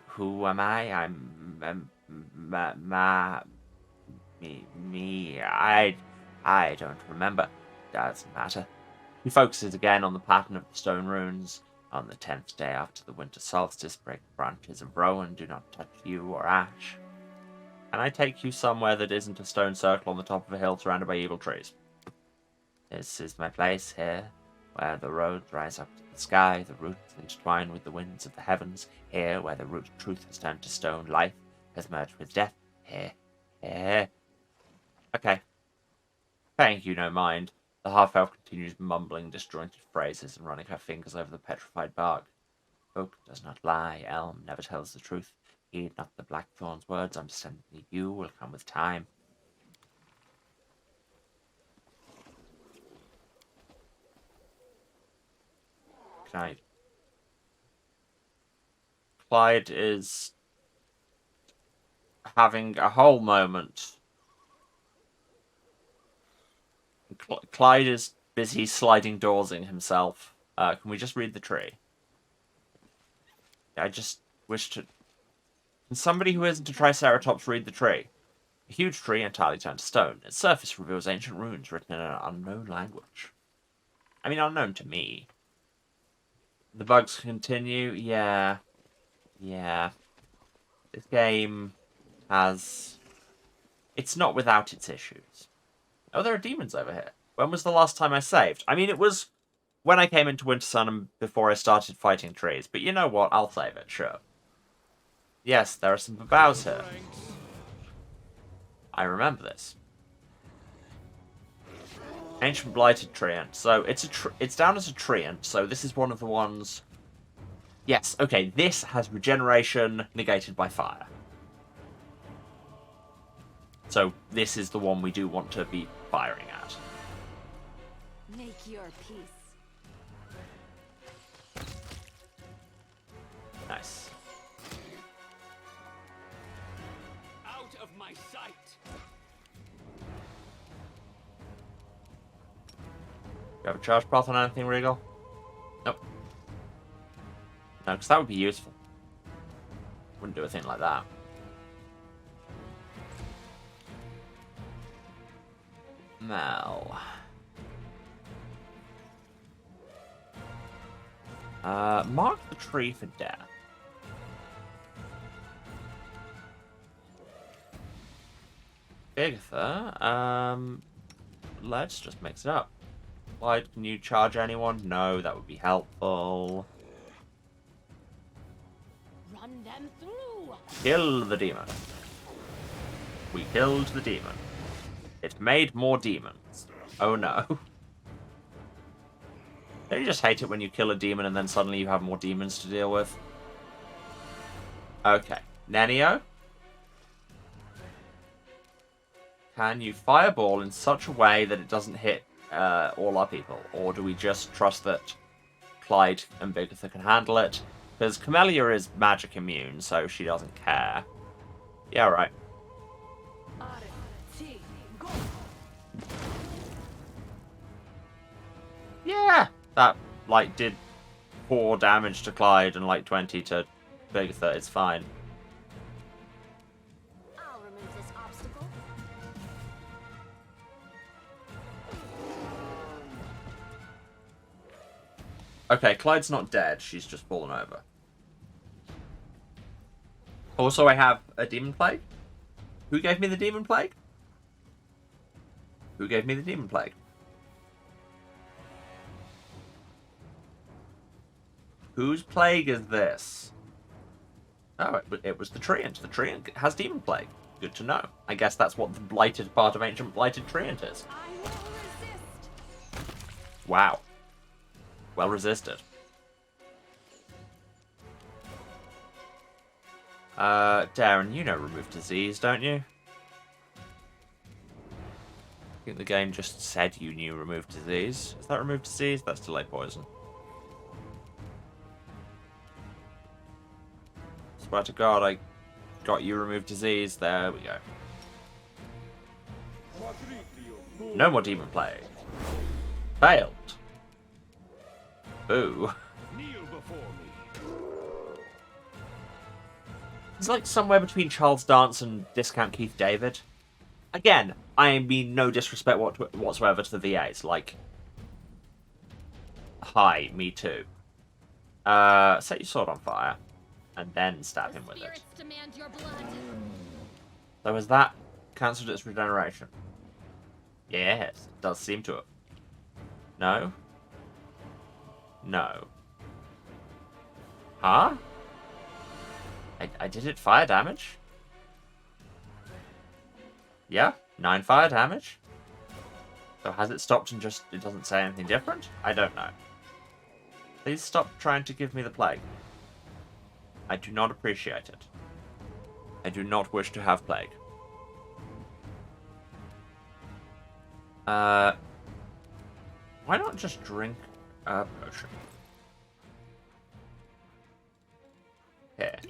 Who am I? I don't remember. Doesn't matter. He focuses again on the pattern of the stone runes. On the 10th day after the winter solstice, break branches of rowan, do not touch yew or ash. Can I take you somewhere that isn't a stone circle on the top of a hill surrounded by evil trees? This is my place here, where the roads rise up to the sky, the roots intertwine with the winds of the heavens. Here, where the root of truth has turned to stone, life has merged with death. Here. Okay. Paying you no mind, the half-elf continues mumbling disjointed phrases and running her fingers over the petrified bark. Oak does not lie, elm never tells the truth. Heed not the blackthorn's words, understanding you will come with time. Clyde is having a whole moment. Clyde is busy sliding doorsing himself. Can we just read the tree? I just wish to... Can somebody who isn't a Triceratops read the tree? A huge tree entirely turned to stone. Its surface reveals ancient runes written in an unknown language. I mean, unknown to me. The bugs continue. Yeah. This game has... It's not without its issues. Oh, there are demons over here. When was the last time I saved? I mean, it was when I came into Winter Sun and before I started fighting trees. But you know what? I'll save it, sure. Yes, there are some babaus here. I remember this. Ancient Blighted Treant. So it's down as a treant, so this is one of the ones... Yes, okay, this has regeneration negated by fire. So this is the one we do want to be firing at. Make your peace. Nice. Out of my sight! You have a charge path on anything, Regal? Nope. No, because that would be useful. Wouldn't do a thing like that. Mel. Mark the tree for death. Bigitha, let's just mix it up. Clyde, can you charge anyone? No, that would be helpful. Run them through. Kill the demon. We killed the demon. It made more demons. Oh no. Don't you just hate it when you kill a demon and then suddenly you have more demons to deal with? Okay. Nenio? Can you fireball in such a way that it doesn't hit all our people? Or do we just trust that Clyde and Bigitha can handle it? Because Camellia is magic immune, so she doesn't care. Yeah, right. Yeah, that, like, did 4 damage to Clyde and, like, 20 to Bigitha. It's fine. I'll remove this obstacle. Okay, Clyde's not dead. She's just fallen over. Also, I have a demon plague. Who gave me the demon plague? Who gave me the demon plague? Whose plague is this? Oh, it was the treant. The treant has demon plague. Good to know. I guess that's what the blighted part of ancient blighted treant is. I will resist. Wow. Well resisted. Darren, you know remove disease, don't you? I think the game just said you knew remove disease. Is that remove disease? That's delay poison. Swear to God, I got you remove disease. There we go. No more demon plague. Failed. Boo. Kneel before me. He's like somewhere between Charles Dance and Discount Keith David. Again, I mean no disrespect whatsoever to the VAs. Like, hi, me too. Set your sword on fire, and then stab him with it. Demand your blood. So has that cancelled its regeneration? Yes, it does seem to have. No? No. Huh? I did it fire damage? Yeah, 9 fire damage. So has it stopped and just it doesn't say anything different? I don't know. Please stop trying to give me the plague. I do not appreciate it. I do not wish to have plague. Why not just drink a potion?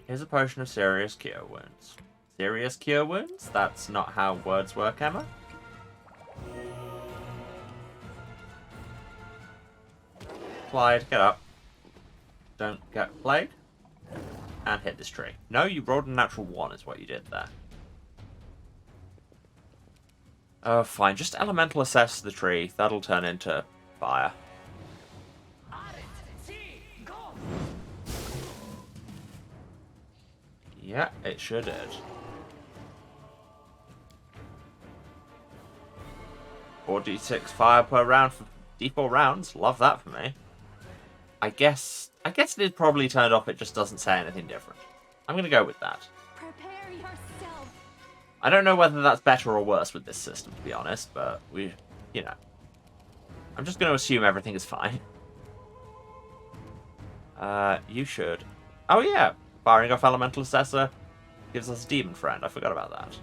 Here's a potion of serious cure wounds. Serious cure wounds? That's not how words work, Emma. Clyde, get up. Don't get plague. And hit this tree. No, you rolled a natural 1 is what you did there. Oh, fine. Just elemental assess the tree. That'll turn into fire. Yeah, it sure did. 4d6 fire per round for d4 rounds. Love that for me. I guess it is probably turned off. It just doesn't say anything different. I'm gonna go with that. Prepare yourself. I don't know whether that's better or worse with this system, to be honest, but you know. I'm just going to assume everything is fine. You should. Oh yeah, firing off Elemental Assessor gives us a demon friend. I forgot about that.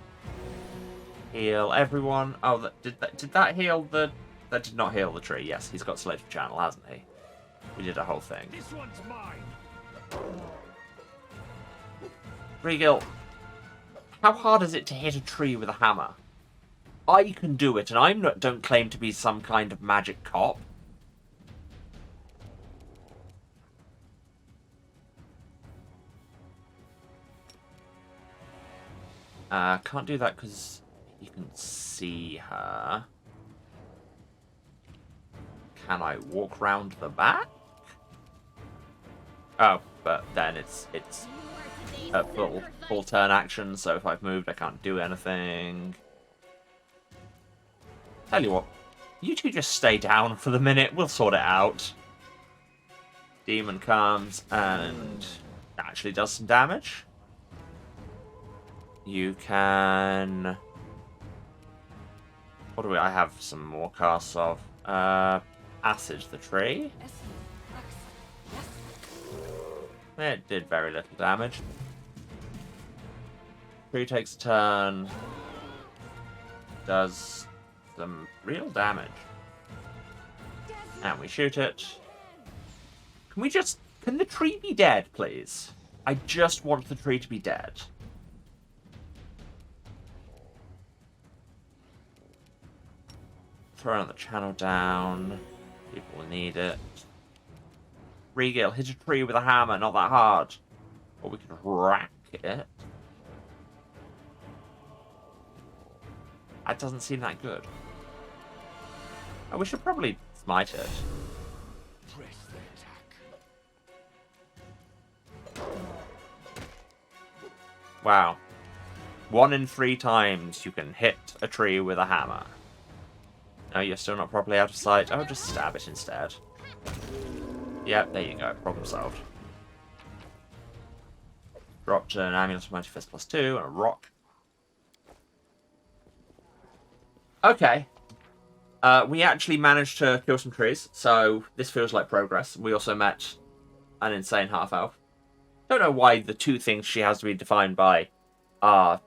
Heal everyone. Oh, did that heal the... That did not heal the tree. Yes, he's got Selective Channel, hasn't he? We did a whole thing. This one's mine. Regil, how hard is it to hit a tree with a hammer? I can do it, and don't claim to be some kind of magic cop. Can't do that because you can see her. Can I walk round the back? Oh, but then it's a full turn action, so if I've moved I can't do anything. Tell you what, you two just stay down for the minute, we'll sort it out. Demon comes and actually does some damage. You can... What do I have some more casts of? Acid the tree. It did very little damage. Tree takes a turn. Does some real damage. And we shoot it. Can the tree be dead, please? I just want the tree to be dead. Throwing the channel down. People will need it. Regale, hit a tree with a hammer, not that hard. Or we could rack it. That doesn't seem that good. Oh, we should probably smite it. Press the attack. Wow. 1 in 3 times you can hit a tree with a hammer. No, you're still not properly out of sight. Oh, just stab it instead. Yep, there you go. Problem solved. Dropped an amulet of Mighty Fist +2 and a rock. Okay. We actually managed to kill some trees, so this feels like progress. We also met an insane half-elf. Don't know why the two things she has to be defined by are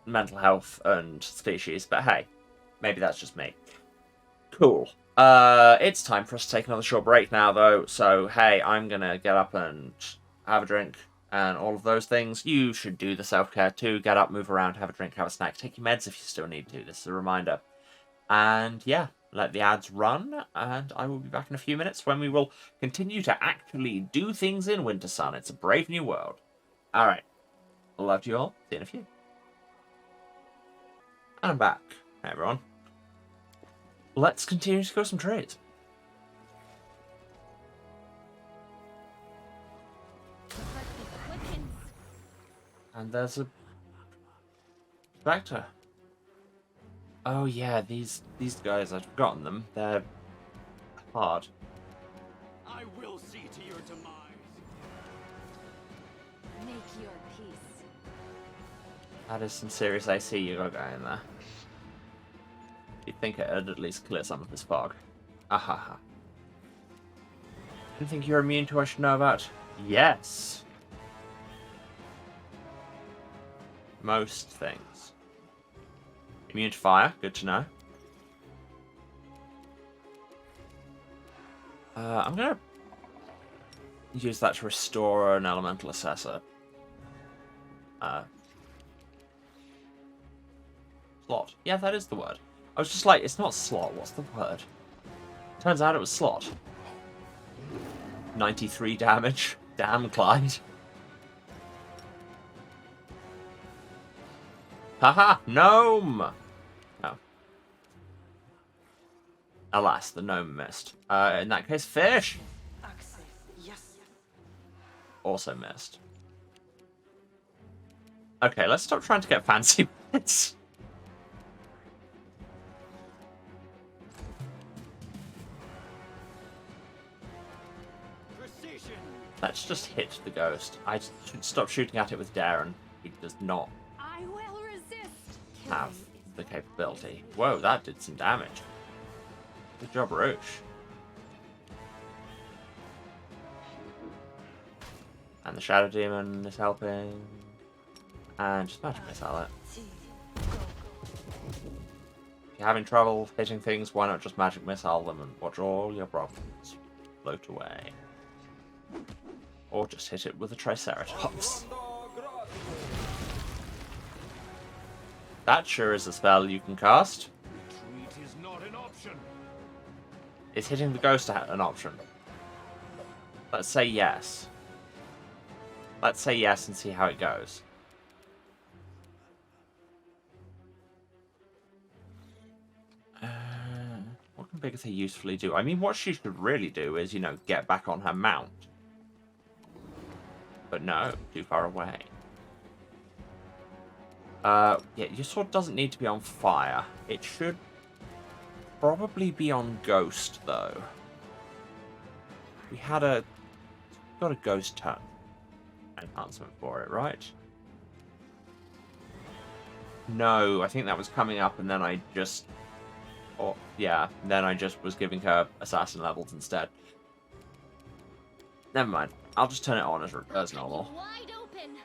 mental health and species, but hey, maybe that's just me. Cool. It's time for us to take another short break now, though, so hey, I'm gonna get up and have a drink and all of those things. You should do the self-care too. Get up, move around, have a drink, have a snack, take your meds if you still need to. This is a reminder. And yeah, let the ads run, and I will be back in a few minutes when we will continue to actually do things in Winter Sun. It's a brave new world. Alright. Love you all. See you in a few. And I'm back. Hey everyone. Let's continue to go some trades. And there's a Spectre. Oh yeah, these guys, I've forgotten them. They're hard. I will see to your demise. Make your peace. That is some serious AC you got going there. You'd think it'd at least clear some of this fog. Ahaha. Anything you're immune to I should know about? Yes. Most things. Immune to fire, good to know. I'm gonna use that to restore an elemental assessor. Slot. Yeah, that is the word. I was just like, it's not slot, what's the word? Turns out it was slot. 93 damage. Damn, Clyde. Haha! Gnome! Oh. Alas, the gnome missed. In that case, fish! Yes. Also missed. Okay, let's stop trying to get fancy bits. Precision. Let's just hit the ghost. I should stop shooting at it with Darren. He does not I will resist. have the capability. Whoa, that did some damage. Good job, Roche. And the Shadow Demon is helping. And just magic missile it. If you're having trouble hitting things, why not just magic missile them and watch all your problems float away? Or just hit it with a Triceratops. That sure is a spell you can cast. Retreat is not an option. Is hitting the ghost an option? Let's say yes. Let's say yes and see how it goes. What can Bigitha usefully do? I mean, what she should really do is, you know, get back on her mount. But no, too far away. Yeah, your sword doesn't need to be on fire. It should probably be on ghost, though. We had got a ghost turn enhancement for it, right? No, I think that was coming up, and then I just... Oh, yeah, then I just was giving her assassin levels instead. Never mind. I'll just turn it on as normal. Wide open.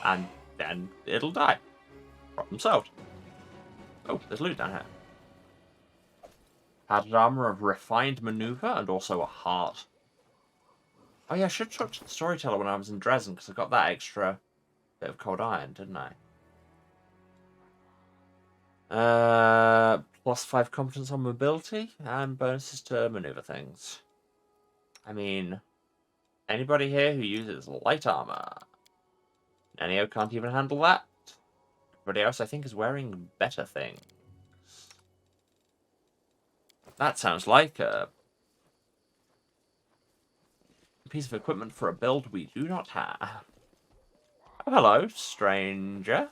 And then it'll die. Problem solved. Oh, there's loot down here. Padded armor of refined maneuver and also a heart. Oh yeah, I should talk to the storyteller when I was in Dresden because I got that extra bit of cold iron, didn't I? +5 competence on mobility and bonuses to maneuver things. I mean, anybody here who uses light armor? Nenio can't even handle that. Everybody else, I think, is wearing better things. That sounds like a piece of equipment for a build we do not have. Oh, Oh, hello, stranger.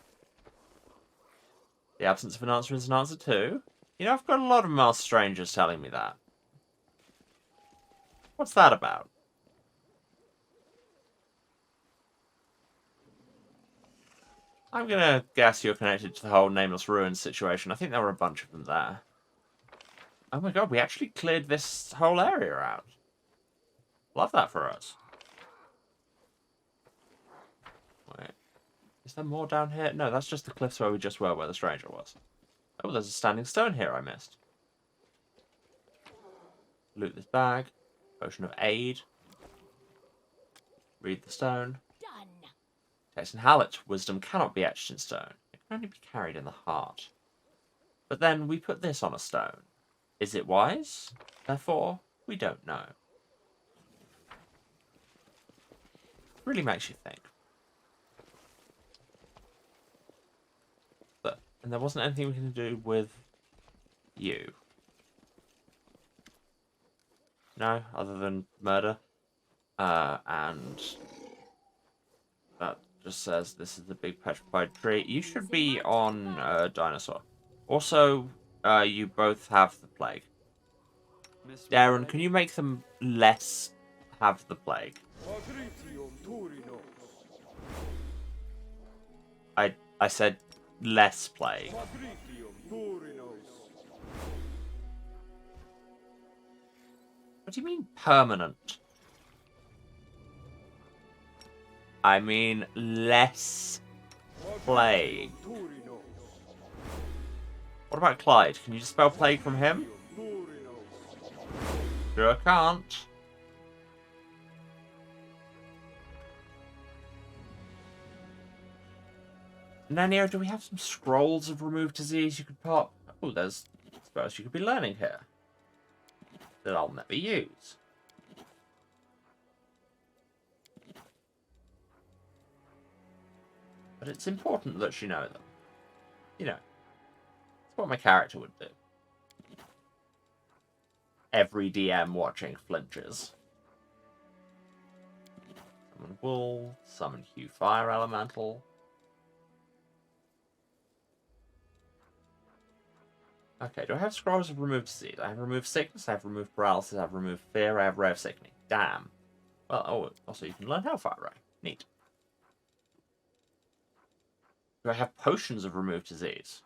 The absence of an answer is an answer too. You know, I've got a lot of mouse strangers telling me that. What's that about? I'm gonna guess you're connected to the whole Nameless Ruins situation. I think there were a bunch of them there. Oh my god, we actually cleared this whole area out. Love that for us. Wait. Is there more down here? No, that's just the cliffs where we just were, where the stranger was. Oh, there's a standing stone here I missed. Loot this bag. Potion of aid. Read the stone. Done. Text and Hallett. Wisdom cannot be etched in stone. It can only be carried in the heart. But then we put this on a stone. Is it wise? Therefore, we don't know. Really makes you think. But, and there wasn't anything we can do with you. No, other than murder. And that just says this is a big petrified tree. You should be on a dinosaur. Also, you both have the plague. Darren, can you make them less have the plague? I said less plague. What do you mean permanent? I mean less plague. What about Clyde? Can you dispel plague from him? Sure can't. Nanio, do we have some scrolls of remove disease you could pop? Oh, there's spells you could be learning here that I'll never use. But it's important that you know them. You know, it's what my character would do. Every DM watching flinches. Summon Wool, summon Hue Fire Elemental. Okay, do I have scrolls of remove disease? I have removed sickness, I have removed paralysis, I have removed fear, I have ray of sickening. Damn. Well, oh, also you can learn Hellfire Ray. Neat. Do I have potions of remove disease?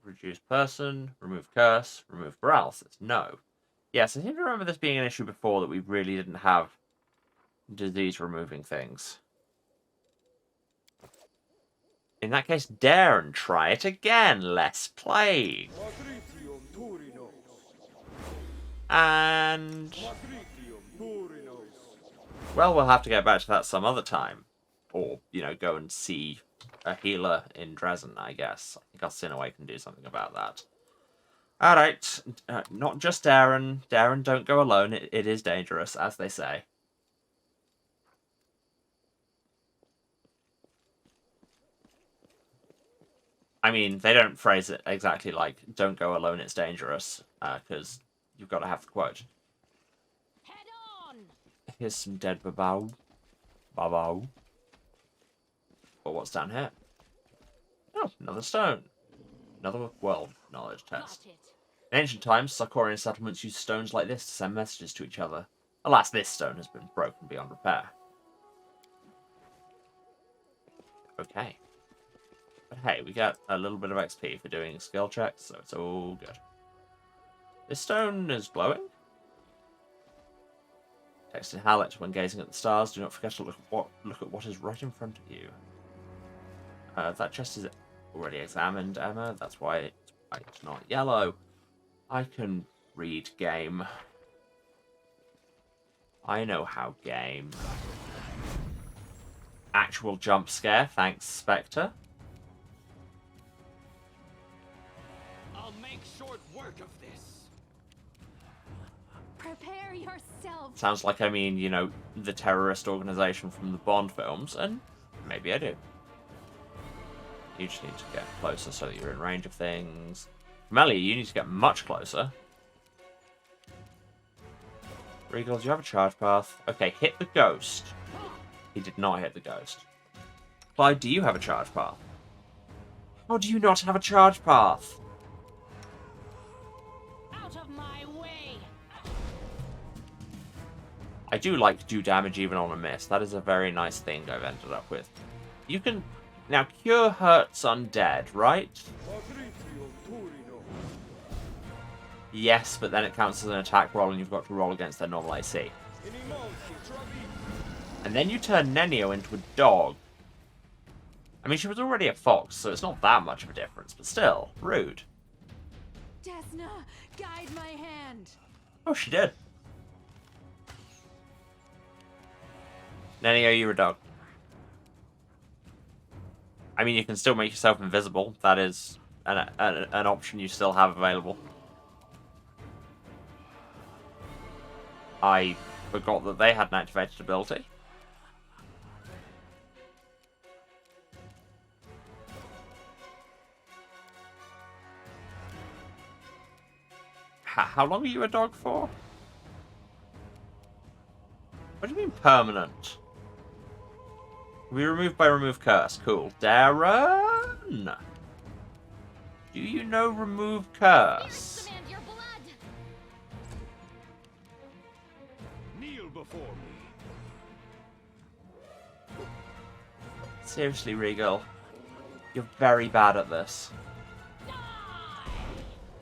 Reduce person, remove curse, remove paralysis. No. Yes, I seem to remember this being an issue before that we really didn't have disease removing things. In that case, dare and try it again. Less plague. And well, we'll have to get back to that some other time. Or, you know, go and see a healer in Dresden, I guess. I think Alcinoway can do something about that. Alright, not just Darren. Darren, don't go alone. It is dangerous, as they say. I mean, they don't phrase it exactly like, don't go alone, it's dangerous, because you've got to have the quote. Head on. Here's some dead babao. Babao. But what's down here? Oh, another stone. Another world knowledge test. In ancient times, Sarkorian settlements used stones like this to send messages to each other. Alas, this stone has been broken beyond repair. Okay. But hey, we got a little bit of XP for doing skill checks, so it's all good. This stone is glowing. Text in Hallett, when gazing at the stars, do not forget to look at what is right in front of you. That chest is already examined, Emma. That's why it's white, not yellow. I can read game. I know how game. Actual jump scare, thanks, Spectre. I'll make short work of this. Prepare yourself. Sounds like I mean, you know, the terrorist organization from the Bond films, and maybe I do. You just need to get closer so that you're in range of things. Melia, you need to get much closer. Regal, do you have a charge path? Okay, hit the ghost. He did not hit the ghost. Clyde, do you have a charge path? How do you not have a charge path? Out of my way! I do like to do damage even on a miss. That is a very nice thing I've ended up with. You can... Now, Cure hurts undead, right? Yes, but then it counts as an attack roll and you've got to roll against their normal AC. And then you turn Nenio into a dog. I mean, she was already a fox, so it's not that much of a difference, but still, rude. Desna, guide my hand! Oh, she did. Nenio, you're a dog. I mean, you can still make yourself invisible. That is an option you still have available. I forgot that they had an activated ability. How long are you a dog for? What do you mean permanent? We removed by remove curse. Cool. Darren! Do you know remove curse? Demand your blood! Kneel before me. Seriously, Regal. You're very bad at this.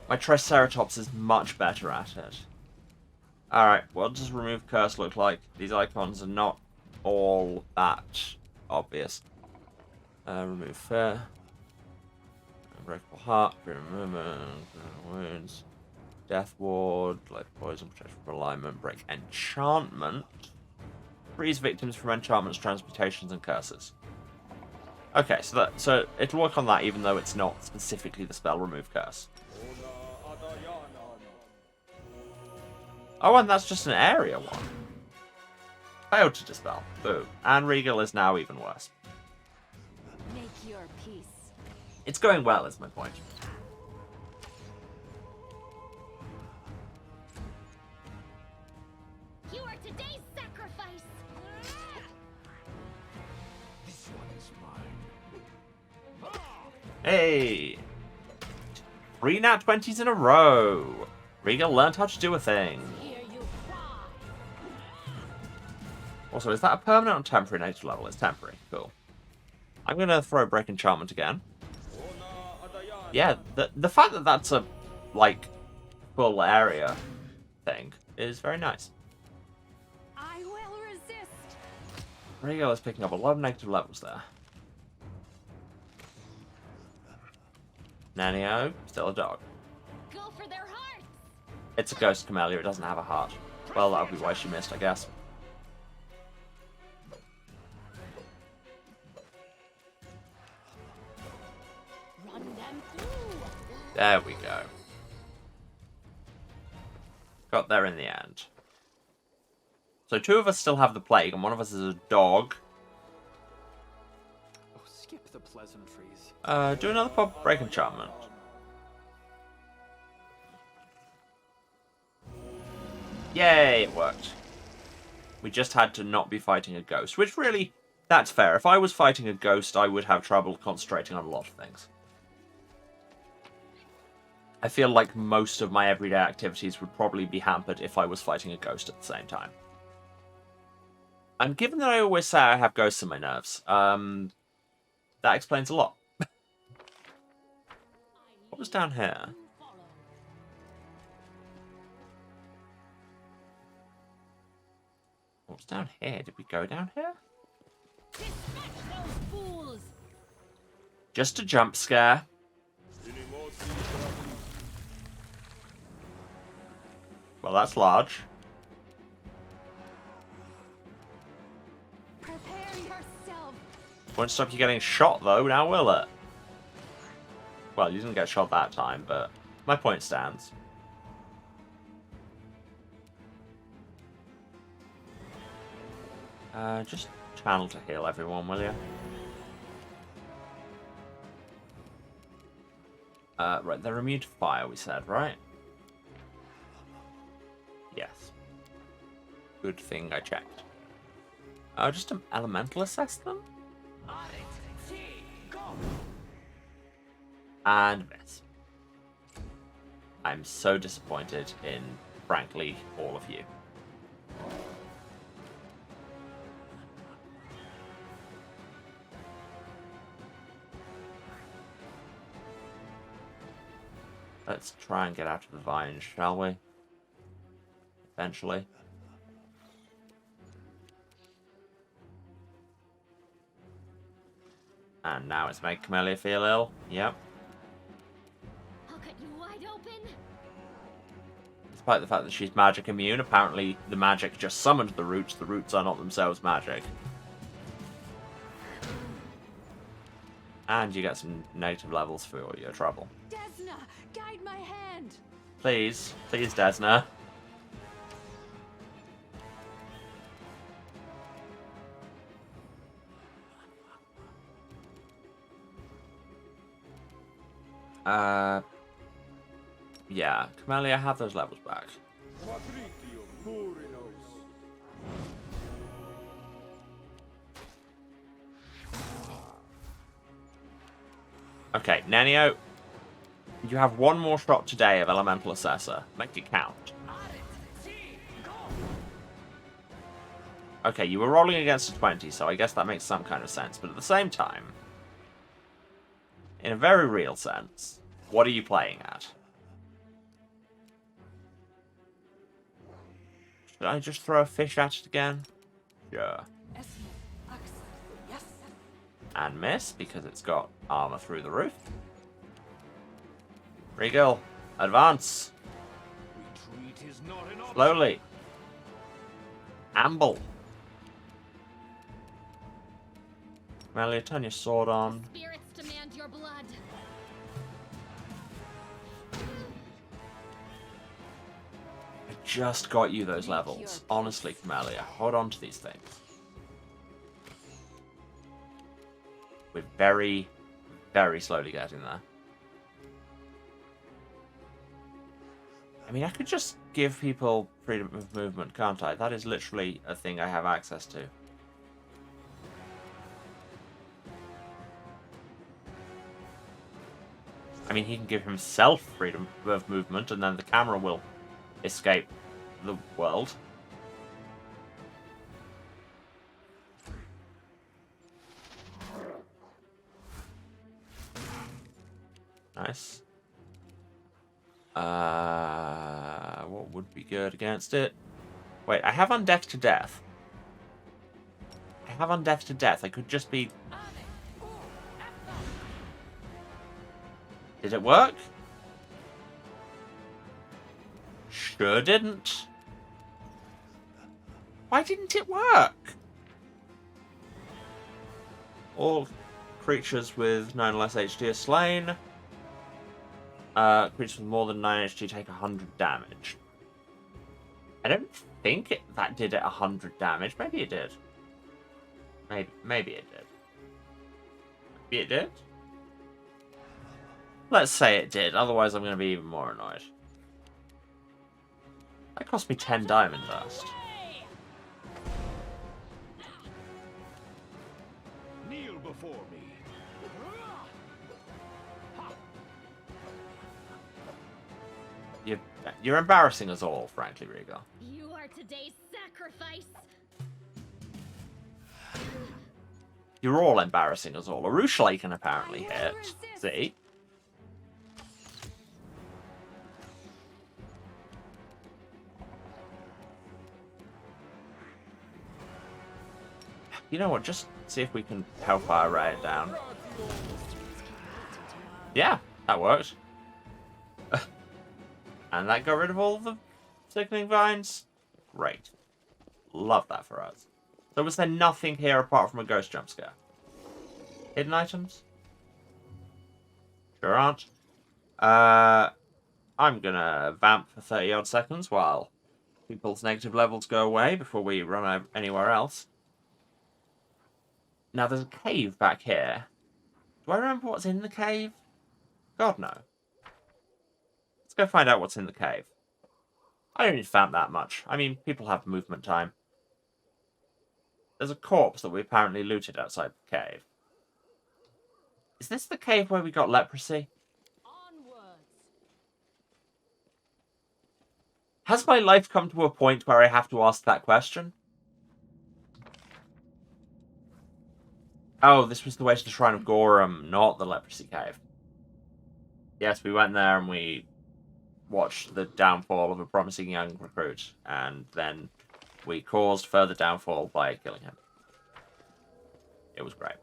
My Triceratops is much better at it. Alright, what does remove curse look like? These icons are not all that obvious. Remove fear. Unbreakable heart. Wounds. Death ward. Life poison. Protection from alignment. Break enchantment. Frees victims from enchantments, transmutations, and curses. Okay, so it'll work on that even though it's not specifically the spell remove curse. Oh, and that's just an area one. Failed to dispel. Boom. And Regal is now even worse. Make your peace. It's going well, is my point. You are today's sacrifice! This one is mine. Hey! 3 nat 20s in a row! Regal learned how to do a thing. Hear you cry! Also, is that a permanent or temporary nature level? It's temporary. Cool. I'm going to throw Break Enchantment again. Yeah, the fact that that's a, like, full area thing is very nice. I will resist! Regal is picking up a lot of negative levels there. Nanio, still a dog. Go for their hearts! It's a ghost camellia, it doesn't have a heart. Well, that would be why she missed, I guess. Run them through! There we go. Got there in the end. So 2 of us still have the plague, and 1 of us is a dog. Oh, skip the pleasantries. Do another pop Break Enchantment. Yay, it worked. We just had to not be fighting a ghost, which really, that's fair. If I was fighting a ghost, I would have trouble concentrating on a lot of things. I feel like most of my everyday activities would probably be hampered if I was fighting a ghost at the same time. And given that I always say I have ghosts in my nerves, that explains a lot. What was down here? What's down here? Did we go down here? Dispatch those fools! Just a jump scare. Well, that's large. Prepare yourself! Won't stop you getting shot, though, now will it? Well, you didn't get shot that time, but my point stands. Just channel to heal everyone, will you? Right, they're immune to fire, we said, right? Yes. Good thing I checked. Just to elemental assess them? And miss. I'm so disappointed in, frankly, all of you. Let's try and get out of the vines, shall we? Eventually. And now it's made Camellia feel ill. Yep. I'll cut you wide open. Despite the fact that she's magic immune, apparently the magic just summoned the roots. The roots are not themselves magic. And you get some negative levels for all your trouble. Desna, guide my hand. Please. Please, Desna. Yeah, Camellia, have those levels back. Okay, Nenio, you have one more shot today of Elemental Assessor. Make it count. Okay, you were rolling against a 20, so I guess that makes some kind of sense. But at the same time, in a very real sense, what are you playing at? Should I just throw a fish at it again? Sure. And miss, because it's got armor through the roof. Regal, advance. Retreat is not an option. Slowly. Amble. Camellia, turn your sword on. Spirits demand your blood. I just got you those levels. Honestly, Camellia, hold on to these things. We're very, very slowly getting there. I mean, I could just give people freedom of movement, can't I? That is literally a thing I have access to. I mean, he can give himself freedom of movement, and then the camera will escape the world. Nice. What would be good against it? Wait, I have Undeath to Death. I could just be... Did it work? Sure didn't. Why didn't it work? All creatures with 9 or less HD are slain. Creatures with more than 9 HD take 100 damage. I don't think that did it 100 damage. Maybe it did. Maybe it did. Maybe it did? Let's say it did, otherwise I'm going to be even more annoyed. That cost me 10 diamond dust. Kneel before me. You're embarrassing us all, frankly, Regal. You are today's sacrifice. You're all embarrassing us all. Arushale can apparently hit. See? You know what? Just see if we can Hellfire Ray it down. Yeah, that worked. And that got rid of all the sickening vines. Great. Love that for us. So was there nothing here apart from a ghost jump scare? Hidden items? Sure aren't. I'm gonna vamp for 30 odd seconds while people's negative levels go away before we run anywhere else. Now there's a cave back here. Do I remember what's in the cave? God, no. Let's go find out what's in the cave. I don't need to vamp that much. I mean, people have movement time. There's a corpse that we apparently looted outside the cave. Is this the cave where we got leprosy? Has my life come to a point where I have to ask that question? Oh, this was the way to the Shrine of Gorham, not the Leprosy Cave. Yes, we went there and we watched the downfall of a promising young recruit, and then we caused further downfall by killing him. It was great.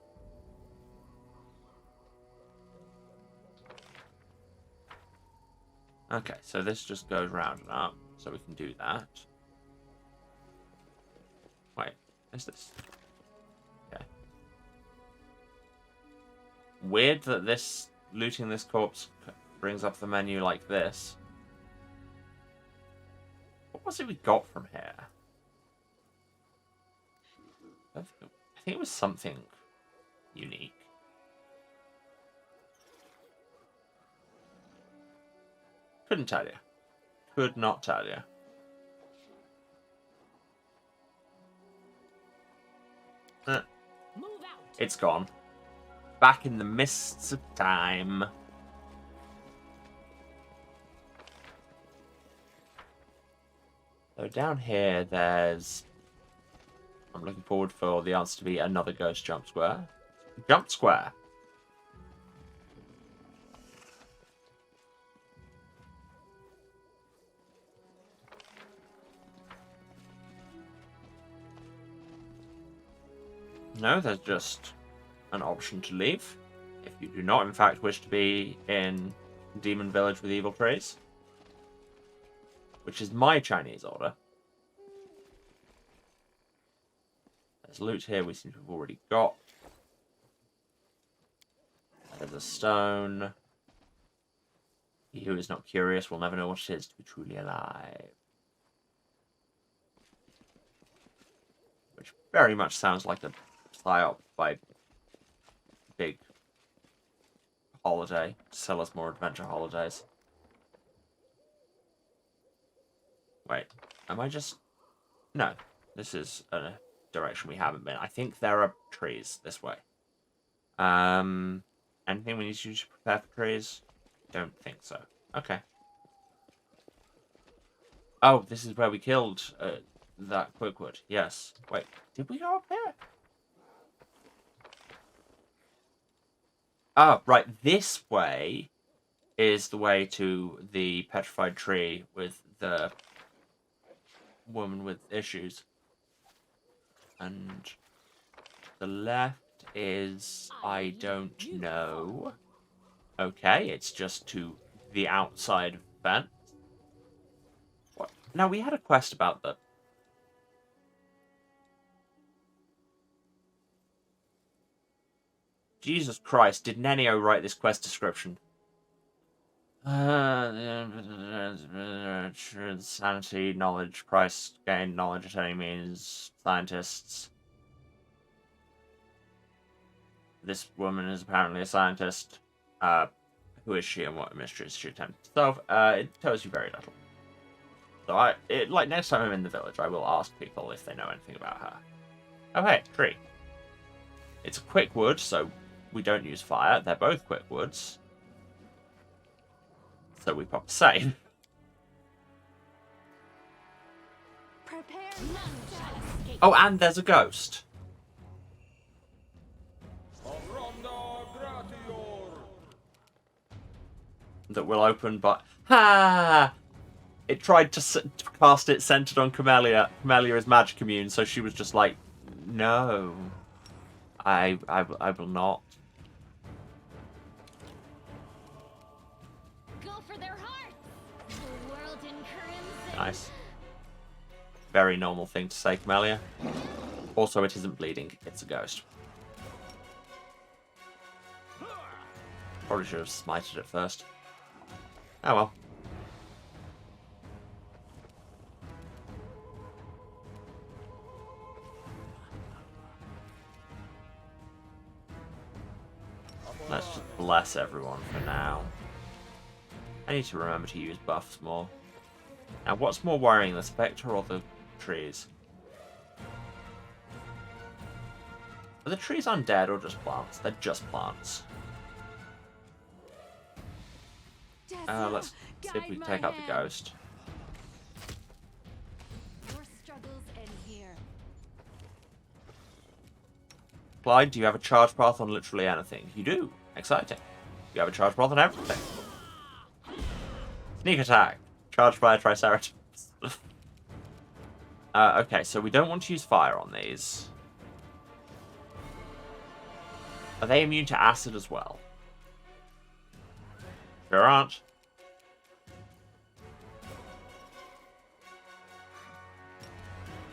Okay, so this just goes round and up, so we can do that. Wait, is this? Okay. Weird that this looting this corpse brings up the menu like this. What was it we got from here? I think it was something unique. Couldn't tell you. Could not tell you. Move out. It's gone. Back in the mists of time. So down here, there's... I'm looking forward for the answer to be another ghost jump square. Jump square! No, there's just an option to leave. If you do not, in fact, wish to be in Demon Village with Evil Trees. Which is my Chinese order. There's loot here we seem to have already got. There's a stone. He who is not curious will never know what it is to be truly alive. Which very much sounds like a psyop by Big Holiday to sell us more adventure holidays. Wait, am I just... No, this is a direction we haven't been. I think there are trees this way. Anything we need to do to prepare for trees? Don't think so. Okay. Oh, this is where we killed that Quickwood. Yes. Wait, did we go up here? Ah, right. This way is the way to the petrified tree with the woman with issues. And the left is... I don't know. Okay, it's just to the outside of the fence. What? Now, we had a quest about the... Jesus Christ, did Nenio write this quest description? Sanity, knowledge, price, gain knowledge at any means, scientists. This woman is apparently a scientist. Who is she and what mysteries she attempts to solve? It tells you very little. So next time I'm in the village, I will ask people if they know anything about her. Oh hey, tree. It's a quick wood, so we don't use fire. They're both quick woods. So we pop a save. Prepare. None shall escape. Oh, and there's a ghost. That will open, but... Ha! It tried to cast it centered on Camellia. Camellia is magic immune, so she was just like, no. I will not. Go for their hearts. The world in crimson. Nice. Very normal thing to say, Camellia. Also, it isn't bleeding. It's a ghost. Probably should have smited it first. Oh well. Let's just bless everyone for now. I need to remember to use buffs more. Now, what's more worrying, the spectre or the trees? Are the trees undead or just plants? They're just plants. Let's see if we take out the ghost. Clyde, do you have a charge path on literally anything? You do. Exciting. You have a charge path on everything. Sneak attack. Charged by a Triceratops. Okay, so we don't want to use fire on these. Are they immune to acid as well? Sure aren't.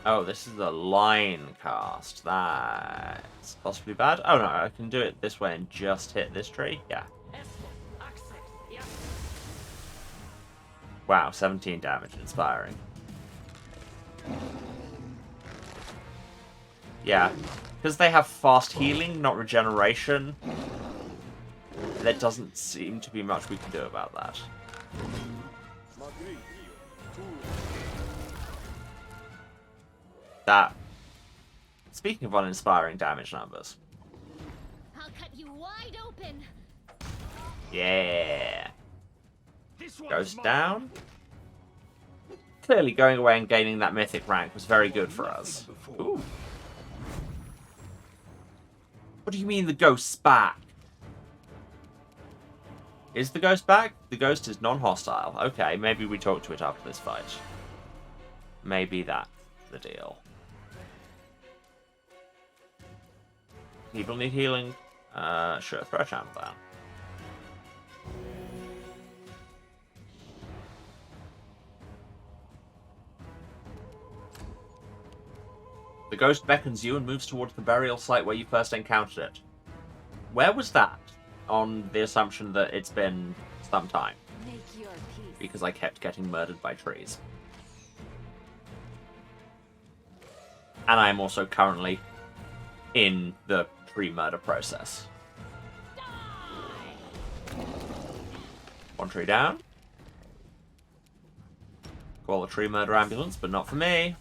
Oh, this is a line cast. That's possibly bad. Oh no, I can do it this way and just hit this tree. Yeah. Wow, 17 damage, inspiring. Yeah, because they have fast healing, not regeneration, there doesn't seem to be much we can do about that. That. Speaking of uninspiring damage numbers. I'll cut you wide open. Yeah. Goes down. Clearly going away and gaining that mythic rank was very good for us. Ooh. What do you mean the ghost's back? Is the ghost back? The ghost is non-hostile. Okay, maybe we talk to it after this fight. Maybe that's the deal. People need healing. Sure, throw a channel down. The ghost beckons you and moves towards the burial site where you first encountered it. Where was that? On the assumption that it's been some time. Make your peace. Because I kept getting murdered by trees. And I am also currently in the tree murder process. One tree down. Call the tree murder ambulance, but not for me.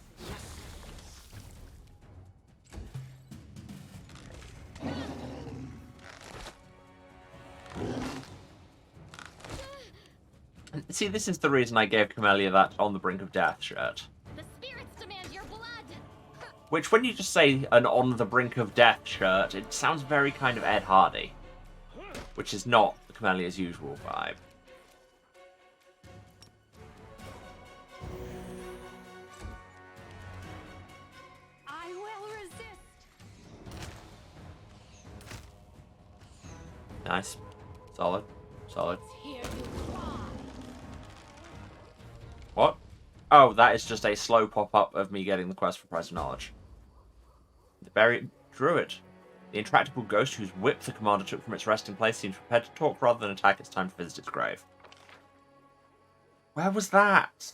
See, this is the reason I gave Camellia that On the Brink of Death shirt. The spirits demand your blood. Which, when you just say an On the Brink of Death shirt, it sounds very kind of Ed Hardy. Which is not Camellia's usual vibe. I will resist. Nice. Solid. Solid. Here you cry. What? Oh, that is just a slow pop-up of me getting the quest for Price of Knowledge. The buried druid. The intractable ghost whose whip the commander took from its resting place seems prepared to talk rather than attack. It's time to visit its grave. Where was that?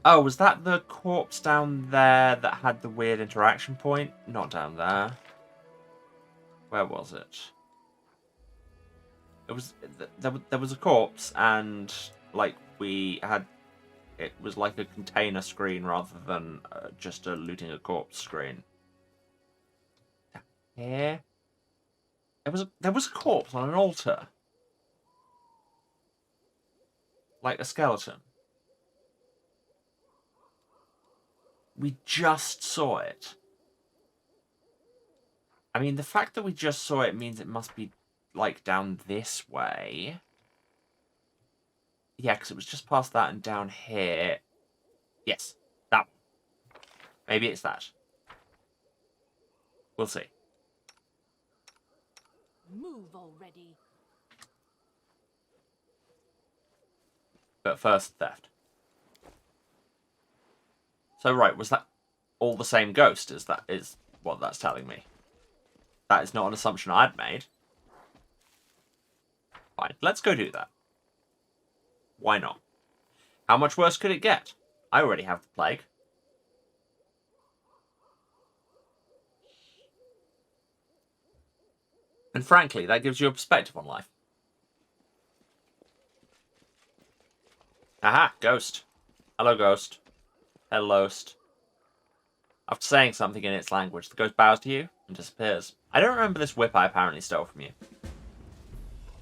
Oh, was that the corpse down there that had the weird interaction point? Not down there. Where was it? It was there was a corpse, and like we had, it was like a container screen rather than just a looting a corpse screen. Here, there was a corpse on an altar, like a skeleton. We just saw it. I mean, the fact that we just saw it means it must be like down this way. Yeah, because it was just past that and down here. Yes, that one. Maybe it's that. We'll see. Move already. But first, theft. So, right, was that all the same ghost? Is what that's telling me? That is not an assumption I'd made. Fine, let's go do that. Why not? How much worse could it get? I already have the plague. And frankly, that gives you a perspective on life. Aha, ghost. Hello, ghost. Hellost. After saying something in its language, the ghost bows to you and disappears. I don't remember this whip I apparently stole from you.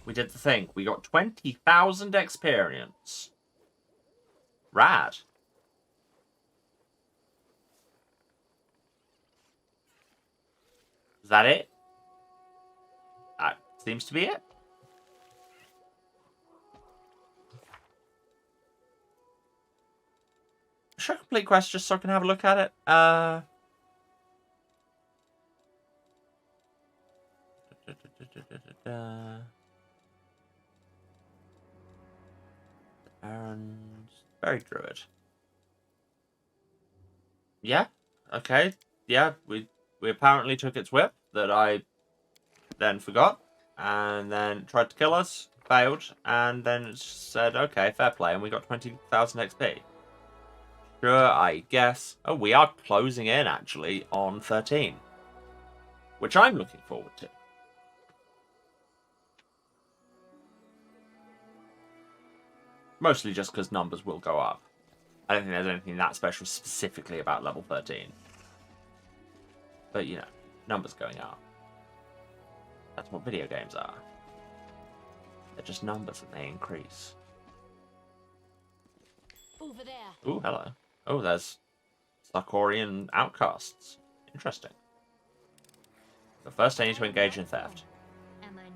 We did the thing. We got 20,000 experience. Rad. Is that it? That seems to be it. Should I complete quest just so I can have a look at it? Errands. Very druid. Yeah. Okay. Yeah. We apparently took its whip that I then forgot, and then tried to kill us, failed, and then it said, "Okay, fair play," and we got 20,000 XP. Sure, I guess. Oh, we are closing in actually on 13, which I'm looking forward to. Mostly just because numbers will go up. I don't think there's anything that special specifically about level 13. But, you know, numbers going up. That's what video games are. They're just numbers and they increase. Over there. Ooh, hello. Oh, there's Sarkorian outcasts. Interesting. But first I need to engage in theft. Am I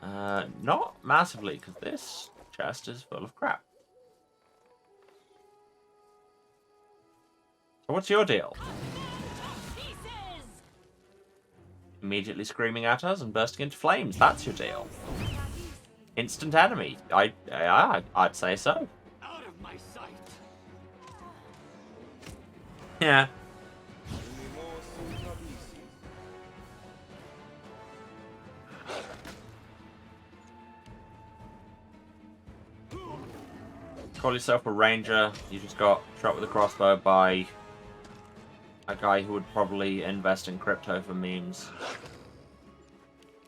not? Not massively, because this chest is full of crap. So what's your deal? Pieces! Immediately screaming at us and bursting into flames. That's your deal. Instant enemy. I'd say so. Out of my sight. Yeah. Call yourself a ranger. You just got shot with a crossbow by a guy who would probably invest in crypto for memes.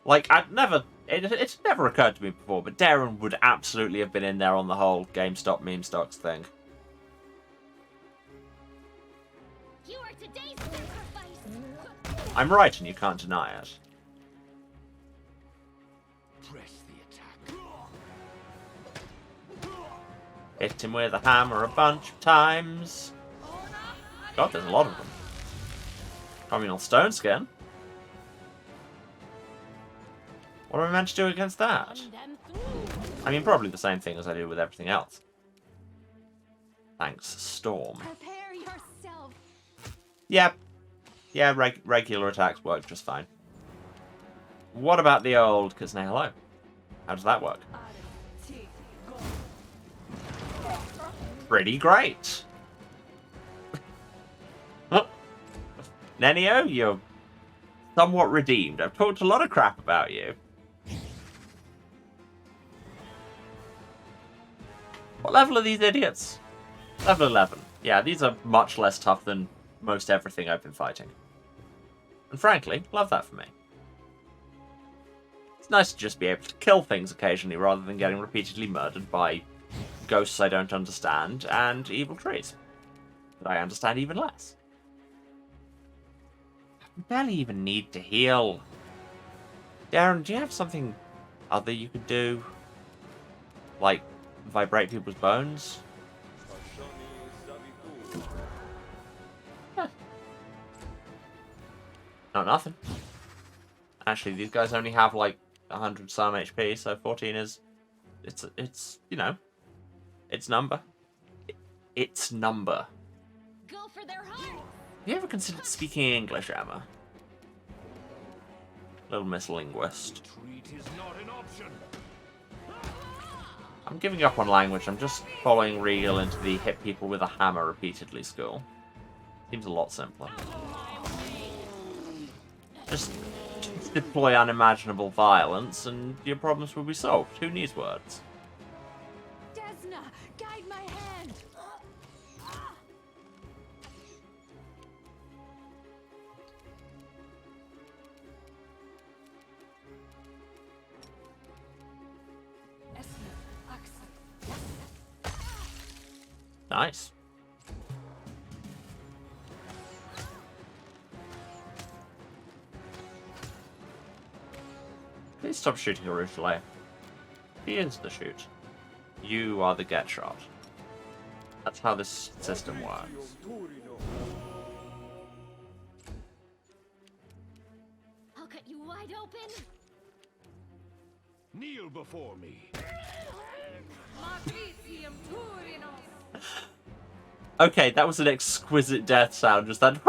Like, it's never occurred to me before, but Darren would absolutely have been in there on the whole GameStop meme stocks thing. You are today's sacrifice. I'm right, and you can't deny it. Press the attack. Hit him with a hammer a bunch of times. God, there's a lot of them. Communal stone skin. What am I meant to do against that? Run them through. I mean, probably the same thing as I do with everything else. Thanks, Storm. Prepare yourself. Yep. Yeah, regular attacks work just fine. What about the old Kizne Hello? How does that work? Pretty great. Nenio, you're somewhat redeemed. I've talked a lot of crap about you. What level are these idiots? Level 11. Yeah, these are much less tough than most everything I've been fighting. And frankly, love that for me. It's nice to just be able to kill things occasionally rather than getting repeatedly murdered by ghosts I don't understand and evil trees that I understand even less. I barely even need to heal. Darren, do you have something other you could do? Like, vibrate people's bones? No, nothing. Actually, these guys only have like 100 some HP, so 14 is... It's you know, it's number. It's number. Go for their heart. Have you ever considered speaking English, Emma? Little Miss Linguist. Retreat is not an option. I'm giving up on language. I'm just following Regal into the hit people with a hammer repeatedly school. Seems a lot simpler. Just deploy unimaginable violence and your problems will be solved. Who needs words? Desna, guide my hand. Nice. Please stop shooting Arufale. He is the shoot. You are the get shot. That's how this system works. open! Kneel before me. Okay, that was an exquisite death sound. Just that.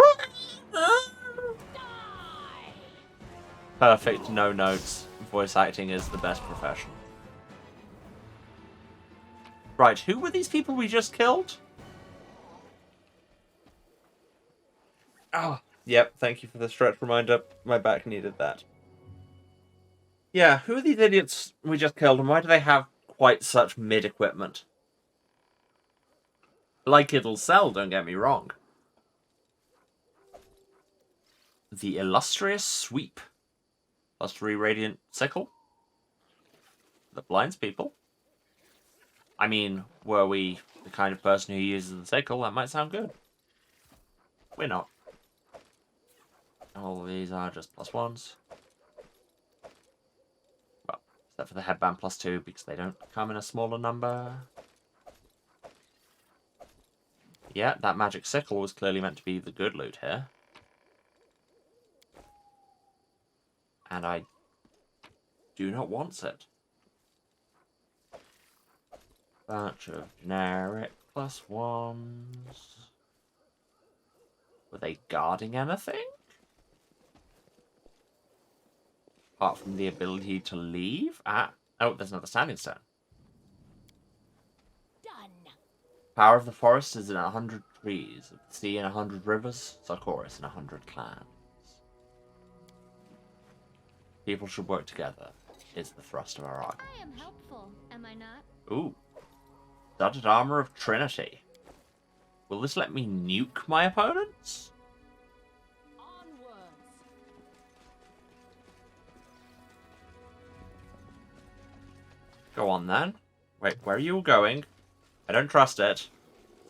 Perfect, no notes. Voice acting is the best profession. Right, who were these people we just killed? Oh, yep, thank you for the stretch reminder. My back needed that. Yeah, who are these idiots we just killed, and why do they have quite such mid-equipment? Like it'll sell, don't get me wrong. The illustrious sweep. +3 radiant sickle. That blinds people. I mean, were we the kind of person who uses the sickle, that might sound good. We're not. All of these are just +1s. Well, except for the headband +2, because they don't come in a smaller number. Yeah, that magic sickle was clearly meant to be the good loot here. And I do not want it. Bunch of generic +1s. Were they guarding anything? Apart from the ability to leave? Ah, oh, there's another standing stone. Done. Power of the forest is in 100 trees, of the sea in 100 rivers, Sarkoris in 100 clans. People should work together, is the thrust of our argument. I am helpful, am I not? Ooh. Studded armor of Trinity. Will this let me nuke my opponents? Onwards. Go on then. Wait, where are you all going? I don't trust it.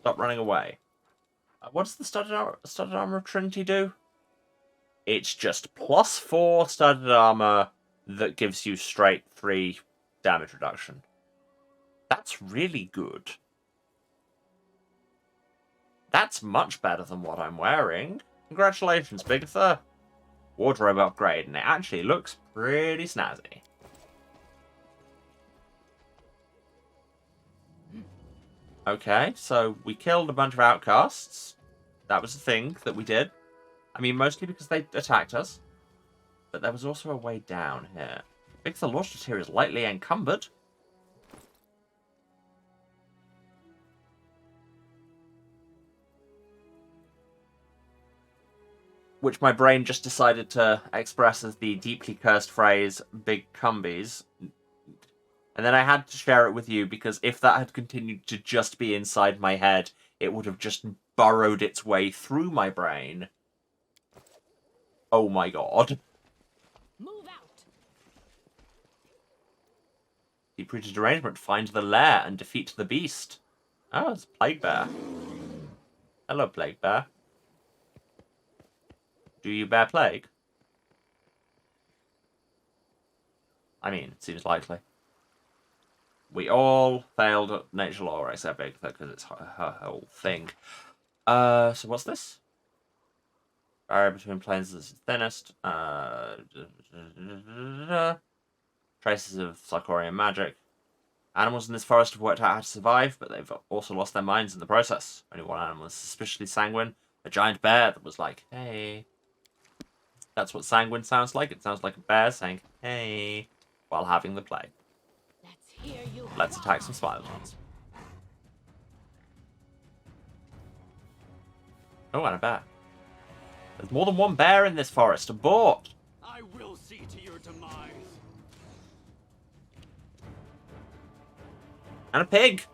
Stop running away. What does the studded armor of Trinity do? It's just +4 studded armor that gives you straight 3 damage reduction. That's really good. That's much better than what I'm wearing. Congratulations, Bigitha. Wardrobe upgrade, and it actually looks pretty snazzy. Okay, so we killed a bunch of outcasts. That was the thing that we did. I mean, mostly because they attacked us. But there was also a way down here. Bigitha launched us here is lightly encumbered. Which my brain just decided to express as the deeply cursed phrase, big cumbies. And then I had to share it with you, because if that had continued to just be inside my head, it would have just burrowed its way through my brain. Oh my god. Move out. Deep-rooted arrangement. Find the lair and defeat the beast. Oh, it's Plague Bear. Hello, Plague Bear. Do you bear plague? I mean, it seems likely. We all failed at nature law except Bigitha, because it's her whole thing. So what's this? Barrier between planes is thinnest. Traces of Sarkorian magic. Animals in this forest have worked out how to survive, but they've also lost their minds in the process. Only one animal is suspiciously sanguine. A giant bear that was like, hey. That's what sanguine sounds like. It sounds like a bear saying, hey, while having the plague. Let's attack some Smilodons. Oh, and a bear. There's more than one bear in this forest. Abort! I will see to your demise. And a pig!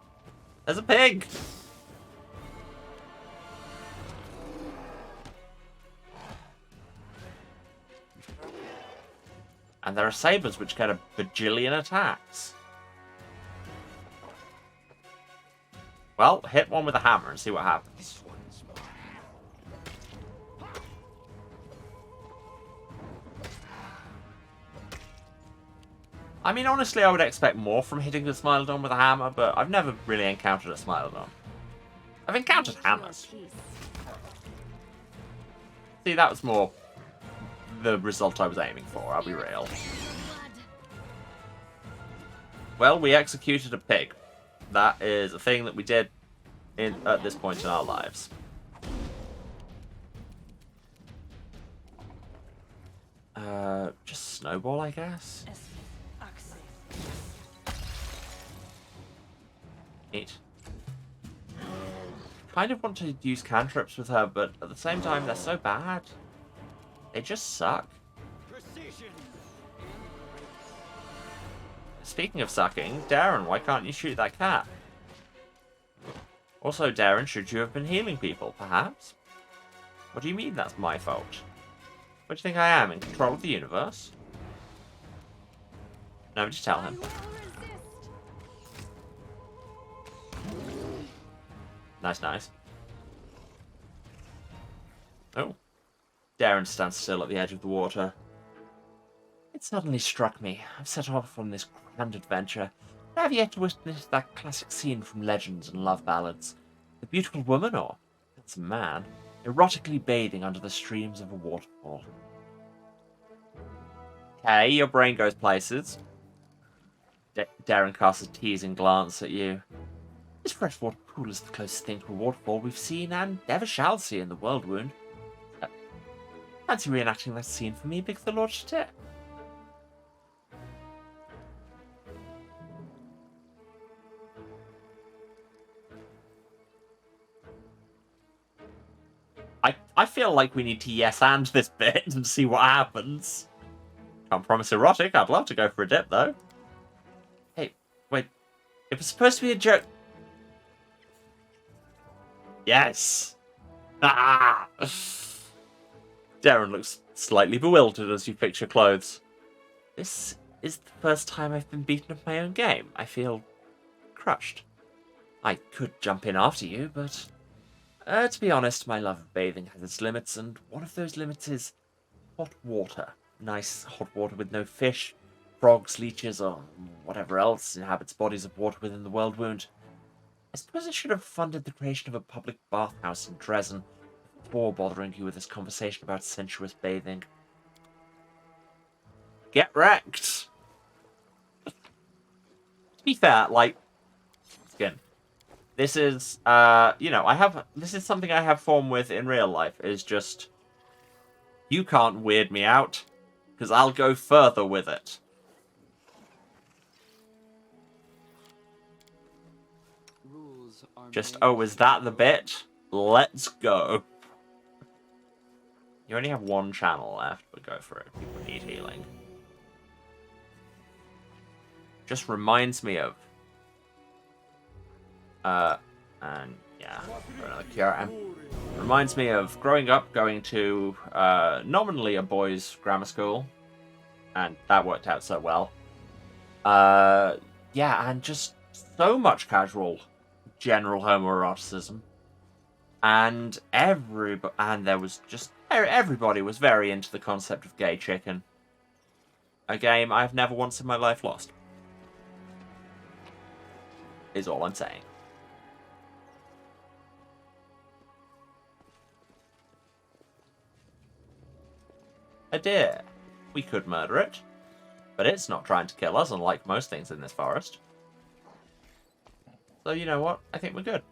There's a pig! And there are sabers which get a bajillion attacks. Well, hit one with a hammer and see what happens. I mean, honestly, I would expect more from hitting the Smilodon with a hammer, but I've never really encountered a Smilodon. I've encountered hammers. See, that was more the result I was aiming for, I'll be real. Well, we executed a pig. That is a thing that we did at this point in our lives. Just snowball, I guess. Neat. Kind of want to use cantrips with her, but at the same time, they're so bad. They just suck. Precision. Speaking of sucking, Darren, why can't you shoot that cat? Also, Darren, should you have been healing people, perhaps? What do you mean that's my fault? What do you think I am, in control of the universe? No, just tell him. Nice, nice. Oh. Darren stands still at the edge of the water. It suddenly struck me. I've set off on this grand adventure. I have yet to witness that classic scene from legends and love ballads. The beautiful woman, or handsome man, erotically bathing under the streams of a waterfall. Okay, your brain goes places. Darren casts a teasing glance at you. This freshwater pool is the closest thing to a waterfall we've seen and ever shall see in the world wound. Fancy reenacting that scene for me, Bigitha Lordship? I feel like we need to yes and this bit and see what happens. Can't promise erotic. I'd love to go for a dip, though. Hey, wait. It was supposed to be a joke. Yes! Ah! Darren looks slightly bewildered as you fix your clothes. This is the first time I've been beaten at my own game. I feel crushed. I could jump in after you, but... to be honest, my love of bathing has its limits, and one of those limits is hot water. Nice hot water with no fish, frogs, leeches, or whatever else inhabits bodies of water within the world wound. I suppose I should have funded the creation of a public bathhouse in Dresden before bothering you with this conversation about sensuous bathing. Get wrecked! To be fair, like, again, this is, this is something I have form with in real life, is just, you can't weird me out, because I'll go further with it. Just, oh, is that the bit? Let's go. You only have one channel left, but go for it. People need healing. Just reminds me of... and yeah, for another cure. Reminds me of growing up, going to nominally a boys' grammar school, and that worked out so well. Yeah, and just so much casual, general homoeroticism, and there was just everybody was very into the concept of gay chicken. A game I've never once in my life lost. Is all I'm saying. A deer. We could murder it, but it's not trying to kill us, unlike most things in this forest. So you know what? I think we're good.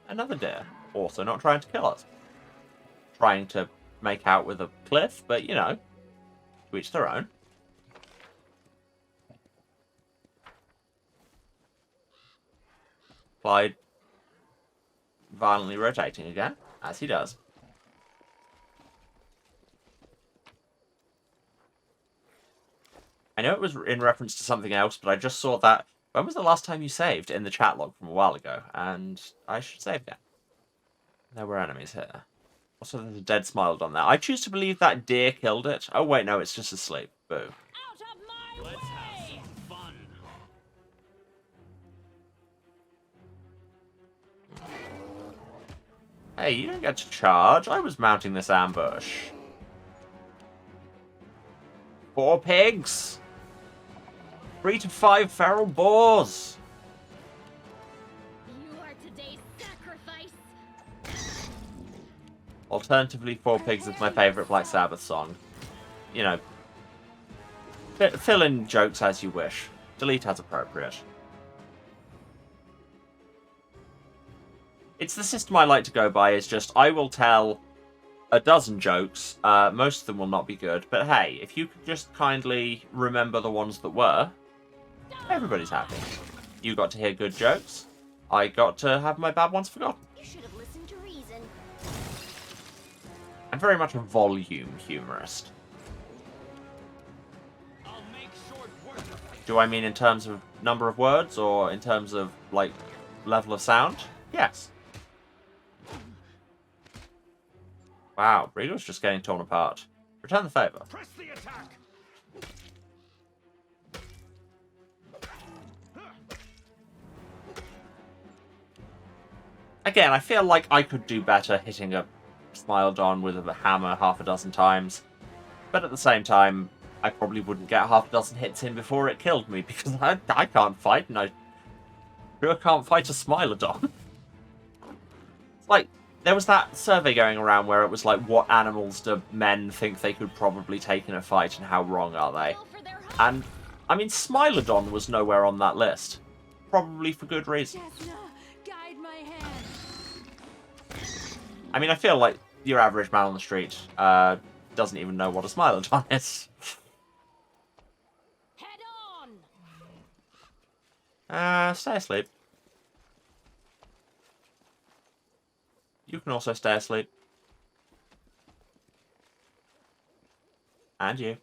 Another deer. Also not trying to kill us. Trying to make out with a cliff, but you know, to each their own. Clyde violently rotating again, as he does. I know it was in reference to something else, but I just saw that. When was the last time you saved in the chat log from a while ago? And I should save again. There were enemies here. Also, there's a dead smiled on there. I choose to believe that deer killed it. Oh, wait, no, it's just asleep. Boo. Out of my way! Have some fun. Hey, you don't get to charge. I was mounting this ambush. 4 pigs. 3 to 5 feral boars. You are today's sacrifice. Alternatively, 4 pigs is my favourite Black Sabbath song. you know, fill in jokes as you wish. Delete as appropriate. It's the system I like to go by, is just I will tell a dozen jokes. Most of them will not be good, but hey, if you could just kindly remember the ones that were, everybody's happy. You got to hear good jokes. I got to have my bad ones forgotten. You should have listened to reason. I'm very much a volume humorist. I'll make short work of it. Do I mean in terms of number of words or in terms of, like, level of sound? Yes. Wow, Regal's just getting torn apart. Return the favour. Press the attack! Again, I feel like I could do better hitting a Smilodon with a hammer half a dozen times. But at the same time, I probably wouldn't get half a dozen hits in before it killed me, because I can't fight, and I sure can't fight a Smilodon. It's like, there was that survey going around where it was like, what animals do men think they could probably take in a fight, and how wrong are they? Go for their And, I mean, Smilodon was nowhere on that list. Probably for good reason. Jasna, guide my hand. I mean, I feel like your average man on the street doesn't even know what a Smilodon is. Head on. Stay asleep. You can also stay asleep. And you.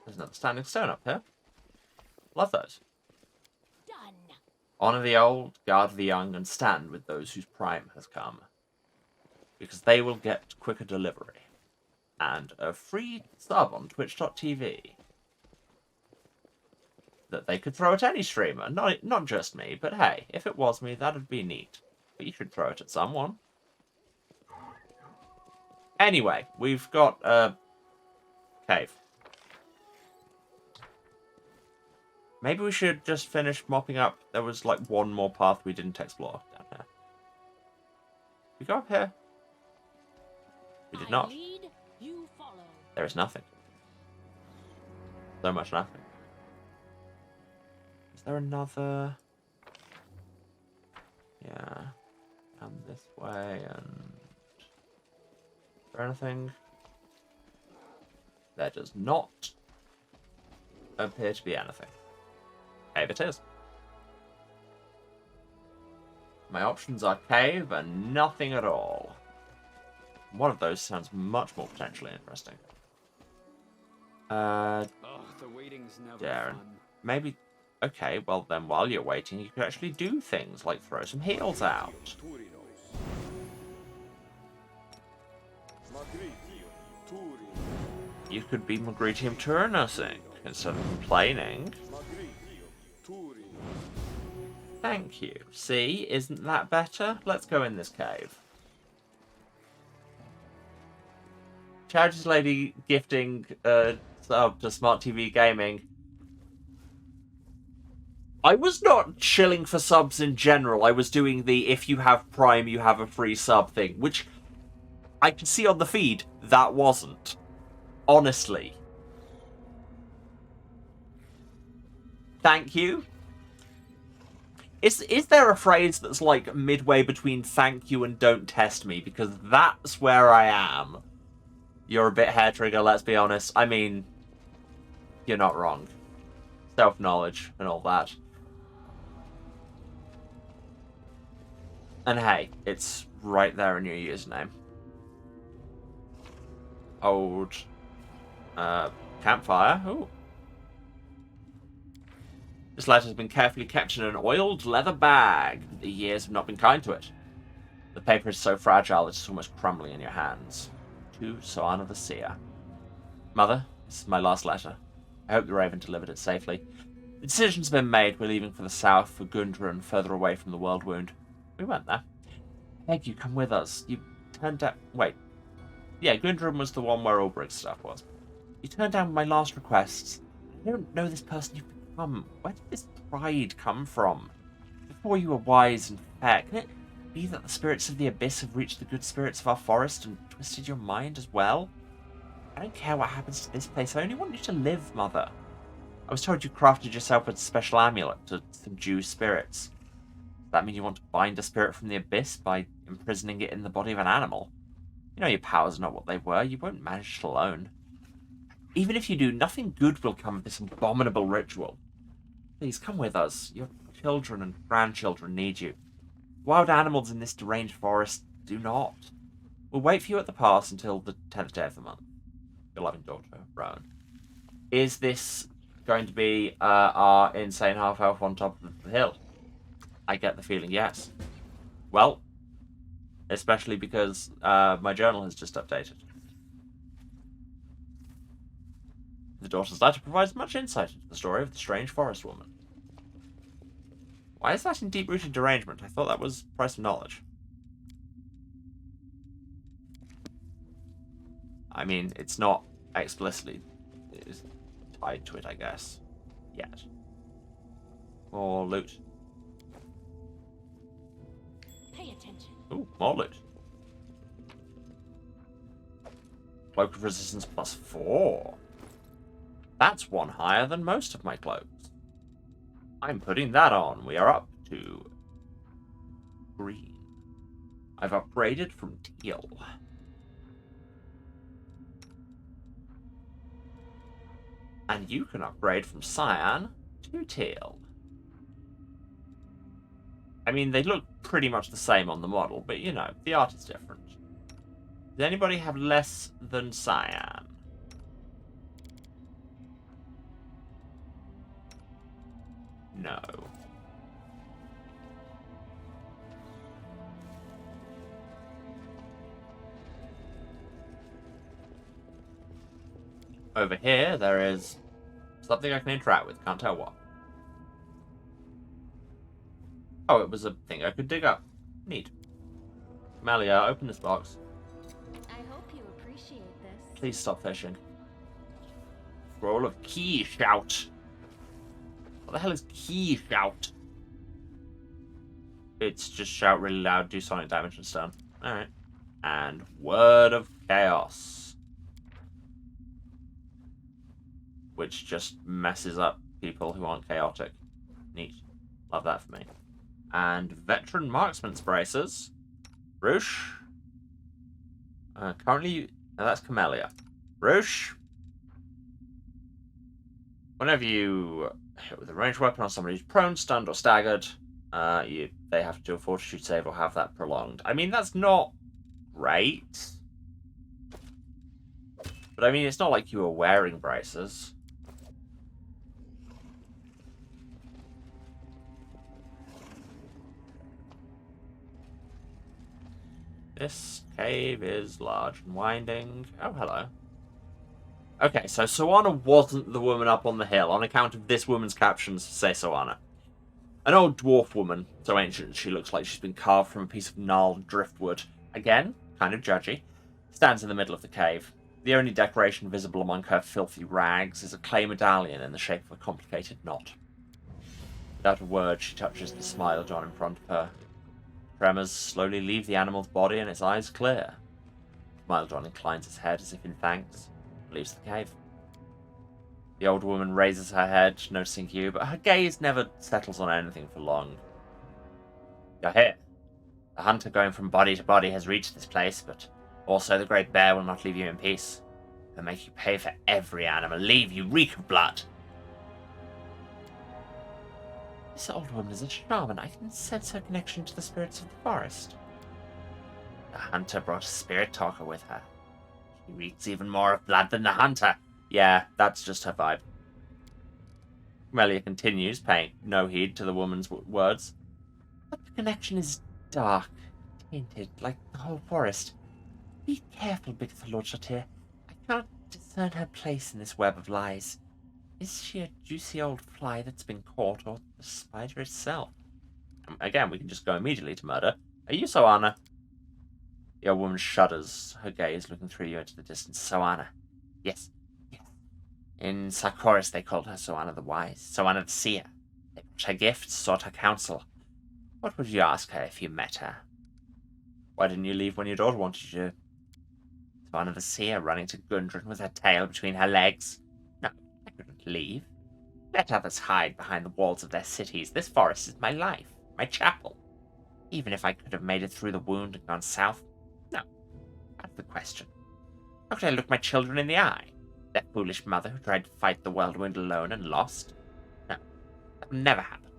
There's another standing stone up here. Love those. Done. Honor the old, guard the young, and stand with those whose prime has come. Because they will get quicker delivery. And a free sub on twitch.tv. That they could throw at any streamer. Not just me, but hey, if it was me, that'd be neat. But you should throw it at someone. Anyway, we've got a cave. Maybe we should just finish mopping up. There was like one more path we didn't explore down here. We go up here? We did not. I lead, you follow. There is nothing. So much nothing. Is there another? Yeah. Down this way and... Is there anything? There does not appear to be anything. Cave it is. My options are cave and nothing at all. One of those sounds much more potentially interesting. Oh, the waiting's never Darren. fun. Maybe... Okay, well then while you're waiting, you could actually do things like throw some heals out. You could be Magritium Turnusing instead of complaining. Thank you. See, isn't that better? Let's go in this cave. Charities Lady gifting sub to Smart TV Gaming. I was not shilling for subs in general. I was doing the if you have Prime, you have a free sub thing, which I can see on the feed that wasn't. Honestly. Thank you. Is there a phrase that's like midway between thank you and don't test me? Because that's where I am. You're a bit hair trigger, let's be honest. I mean, you're not wrong. Self-knowledge and all that. And hey, it's right there in your username. Old campfire. Ooh. This letter has been carefully kept in an oiled leather bag. The years have not been kind to it. The paper is so fragile it's almost crumbling in your hands. To Soana the Seer. Mother, this is my last letter. I hope the Raven delivered it safely. The decision's been made. We're leaving for the south, for Gundra and further away from the World Wound. We went there. I beg you, come with us. You turned down... Wait. Yeah, Gundren was the one where Ulbricht's stuff was. You turned down my last requests. I don't know this person you've become. Where did this pride come from? Before you were wise and fair, can it be that the spirits of the abyss have reached the good spirits of our forest and twisted your mind as well? I don't care what happens to this place. I only want you to live, Mother. I was told you crafted yourself a special amulet to subdue spirits. Does that mean you want to bind a spirit from the abyss by imprisoning it in the body of an animal? You know your powers are not what they were. You won't manage it alone. Even if you do, nothing good will come of this abominable ritual. Please, come with us. Your children and grandchildren need you. Wild animals in this deranged forest do not. We'll wait for you at the pass until the 10th day of the month. Your loving daughter, Rowan. Is this going to be our insane half-elf on top of the hill? I get the feeling yes. Well, especially because my journal has just updated. The daughter's letter provides much insight into the story of the strange forest woman. Why is that in deep-rooted derangement? I thought that was price of knowledge. I mean, it's not explicitly tied to it, I guess. Yet. More loot. Pay attention. Ooh, more loot. Cloak of resistance +4. That's one higher than most of my cloaks. I'm putting that on. We are up to green. I've upgraded from teal. And you can upgrade from cyan to teal. I mean, they look pretty much the same on the model, but you know, the art is different. Does anybody have less than cyan? No. Over here, there is something I can interact with. Can't tell what. Oh, it was a thing I could dig up. Neat. Malia, open this box. I hope you appreciate this. Please stop fishing. Scroll of key shout. What the hell is key shout? It's just shout really loud, do sonic damage and stun. Alright. And word of chaos. Which just messes up people who aren't chaotic. Neat. Love that for me. And veteran marksman's braces. Roosh. Currently, that's Camellia. Roosh. Whenever you hit with a ranged weapon on somebody who's prone, stunned, or staggered, they have to do a fortitude save or have that prolonged. I mean, that's not great. But I mean, it's not like you were wearing braces. This cave is large and winding. Oh, hello. Okay, so Soana wasn't the woman up on the hill, on account of this woman's captions say Soana. An old dwarf woman, so ancient she looks like she's been carved from a piece of gnarled driftwood. Again, kind of judgy. Stands in the middle of the cave. The only decoration visible among her filthy rags is a clay medallion in the shape of a complicated knot. Without a word, she touches the smile John in front of her. Tremors slowly leave the animal's body and its eyes clear. Smilodon inclines his head as if in thanks, and leaves the cave. The old woman raises her head, noticing you, but her gaze never settles on anything for long. You're here. The hunter going from body to body has reached this place, but also the great bear will not leave you in peace. He'll make you pay for every animal, leave you reek of blood. This old woman is a shaman. I can sense her connection to the spirits of the forest. The hunter brought a spirit talker with her. She reeks even more of blood than the hunter. Yeah, that's just her vibe. Melia continues, paying no heed to the woman's words. But the connection is dark, tainted, like the whole forest. Be careful, Bigitha Lord Shatir. I cannot discern her place in this web of lies. Is she a juicy old fly that's been caught, or the spider itself? Again, we can just go immediately to murder. Are you Soana? The old woman shudders, her gaze looking through you into the distance. Soana. Yes, yes. In Sarkoris they called her Soana the Wise, Soana the Seer. They brought her gifts, sought her counsel. What would you ask her if you met her? Why didn't you leave when your daughter wanted you to? One of the seer running to Gundren with her tail between her legs. No, I couldn't leave. Let others hide behind the walls of their cities. This forest is my life, my chapel. Even if I could have made it through the wound and gone south. No, that's the question. How could I look my children in the eye? Their foolish mother who tried to fight the whirlwind alone and lost? No, that will never happen.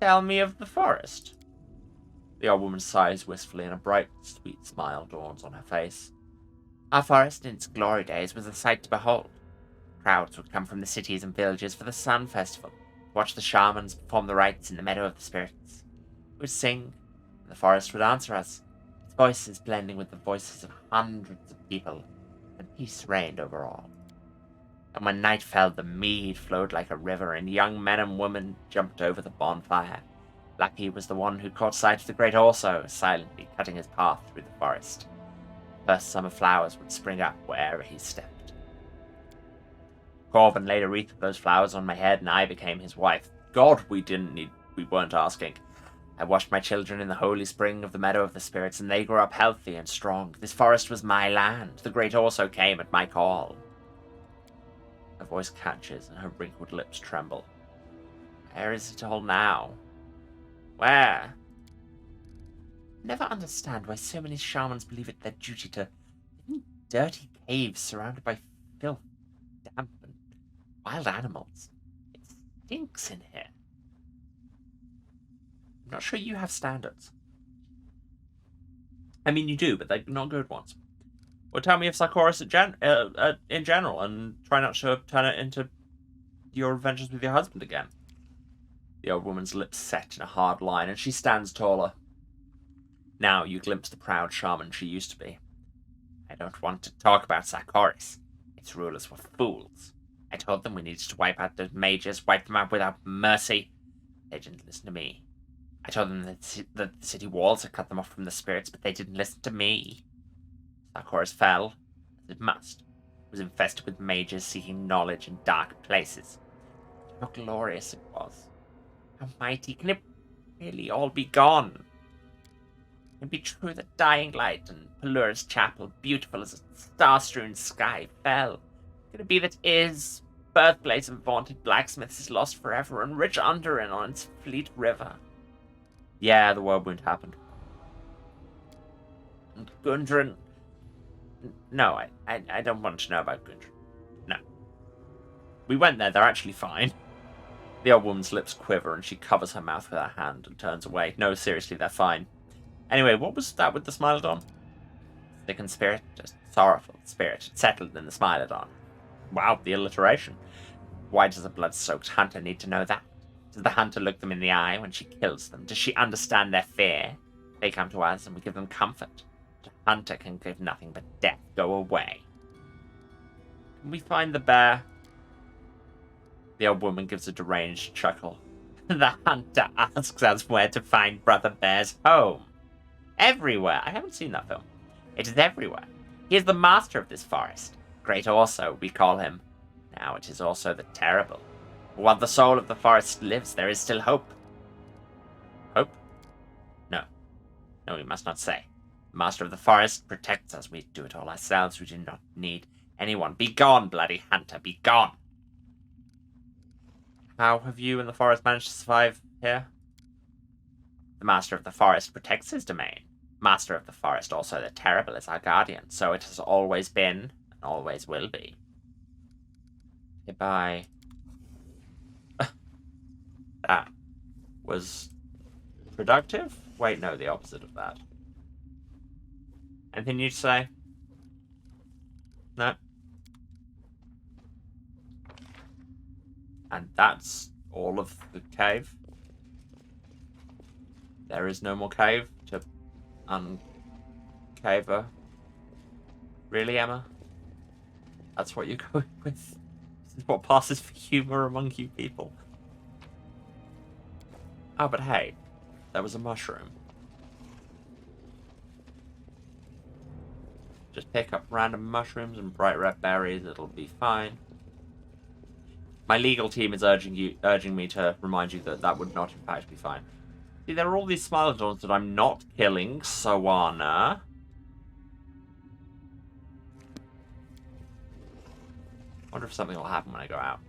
Tell me of the forest. The old woman sighs wistfully, and a bright, sweet smile dawns on her face. Our forest in its glory days was a sight to behold. Crowds would come from the cities and villages for the Sun Festival, to watch the shamans perform the rites in the Meadow of the Spirits. We would sing, and the forest would answer us, its voices blending with the voices of hundreds of people, and peace reigned over all. And when night fell, the mead flowed like a river, and young men and women jumped over the bonfire. Lucky was the one who caught sight of the great Orso, silently cutting his path through the forest. First summer flowers would spring up wherever he stepped. Corvin laid a wreath of those flowers on my head, and I became his wife. God, we weren't asking. I washed my children in the holy spring of the Meadow of the Spirits, and they grew up healthy and strong. This forest was my land. The great Orso came at my call. Her voice catches, and her wrinkled lips tremble. Where is it all now? Where? I never understand why so many shamans believe it their duty to live in dirty caves surrounded by filth, damp, and wild animals. It stinks in here. I'm not sure you have standards. I mean, you do, but they're not good ones. Well, tell me of Sarkoris in general, and try not to turn it into your adventures with your husband again. The old woman's lips set in a hard line, and she stands taller. Now you glimpse the proud shaman she used to be. I don't want to talk about Sarkoris. Its rulers were fools. I told them we needed to wipe out those mages, wipe them out without mercy. They didn't listen to me. I told them that the city walls had cut them off from the spirits, but they didn't listen to me. Sarkoris fell, as it must. It was infested with mages seeking knowledge in dark places. How glorious it was. How mighty. Can it really all be gone? Can it be true that dying light and Pelura's chapel, beautiful as a star-strewn sky, fell? Can it be that Is, birthplace of vaunted blacksmiths, is lost forever, and rich Underin on its fleet river? Yeah, the whirlwind happened. And Gundren... No, I don't want to know about Gundren. No. We went there, they're actually fine. The old woman's lips quiver, and she covers her mouth with her hand and turns away. No, seriously, they're fine. Anyway, what was that with the Smilodon? Thickened spirit, just sorrowful spirit, settled in the Smilodon. Wow, the alliteration. Why does a blood-soaked hunter need to know that? Does the hunter look them in the eye when she kills them? Does she understand their fear? They come to us and we give them comfort. The hunter can give nothing but death. Go away. Can we find the bear? The old woman gives a deranged chuckle. The hunter asks us where to find Brother Bear's home. Everywhere. I haven't seen that film. It is everywhere. He is the master of this forest. Great Orso, we call him. Now it is also the terrible. While the soul of the forest lives, there is still hope. Hope? No. No, we must not say. The master of the forest protects us. We do it all ourselves. We do not need anyone. Be gone, bloody hunter. Be gone. How have you and the forest managed to survive here? The master of the forest protects his domain. Master of the forest, also the terrible, is our guardian. So it has always been, and always will be. Goodbye. That was productive? Wait, no, the opposite of that. Anything you'd say? No? And that's all of the cave. There is no more cave to uncave her. Really, Emma? That's what you're going with? This is what passes for humor among you people. Oh, but hey, there was a mushroom. Just pick up random mushrooms and bright red berries, it'll be fine. My legal team is urging me to remind you that that would not in fact be fine. See, there are all these Smilodons that I'm not killing, Soana. Wonder if something will happen when I go out.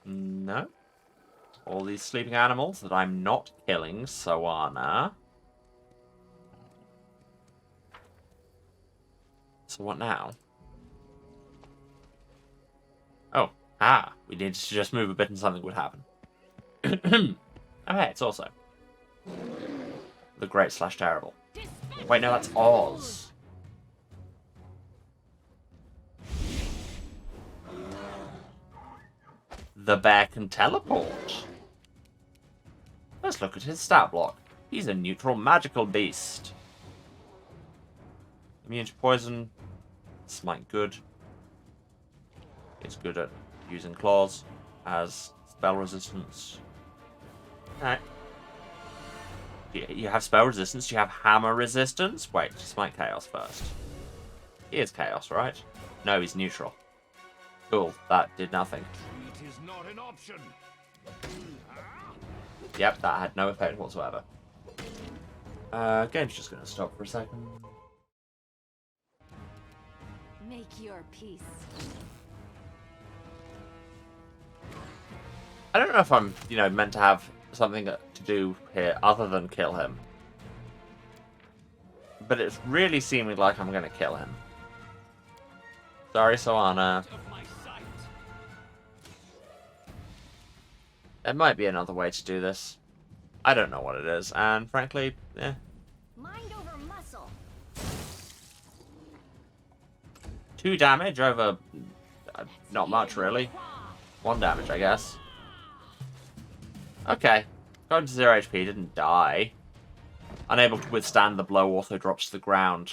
No. All these sleeping animals that I'm not killing, Soana. So what now? Oh, we needed to just move a bit and something would happen. Oh, hey, it's also the Great / Terrible. Wait, no, that's Oz. The bear can teleport. Let's look at his stat block. He's a neutral magical beast. Immune to poison. Smite good. He's good at using claws. Has spell resistance. Alright. You have spell resistance. Do you have hammer resistance? Wait, smite chaos first. He is chaos, right? No, he's neutral. Cool, that did nothing. It is not an option. Yep, that had no effect whatsoever. Game's just gonna stop for a second. Make your peace. I don't know if I'm, meant to have something to do here other than kill him. But it's really seeming like I'm gonna kill him. Sorry, Soana. Of my sight. There might be another way to do this. I don't know what it is, and frankly, Mind over muscle. 2 damage over... not much, really. 1 damage, I guess. Okay. Got to 0 HP, didn't die. Unable to withstand the blow, also drops to the ground.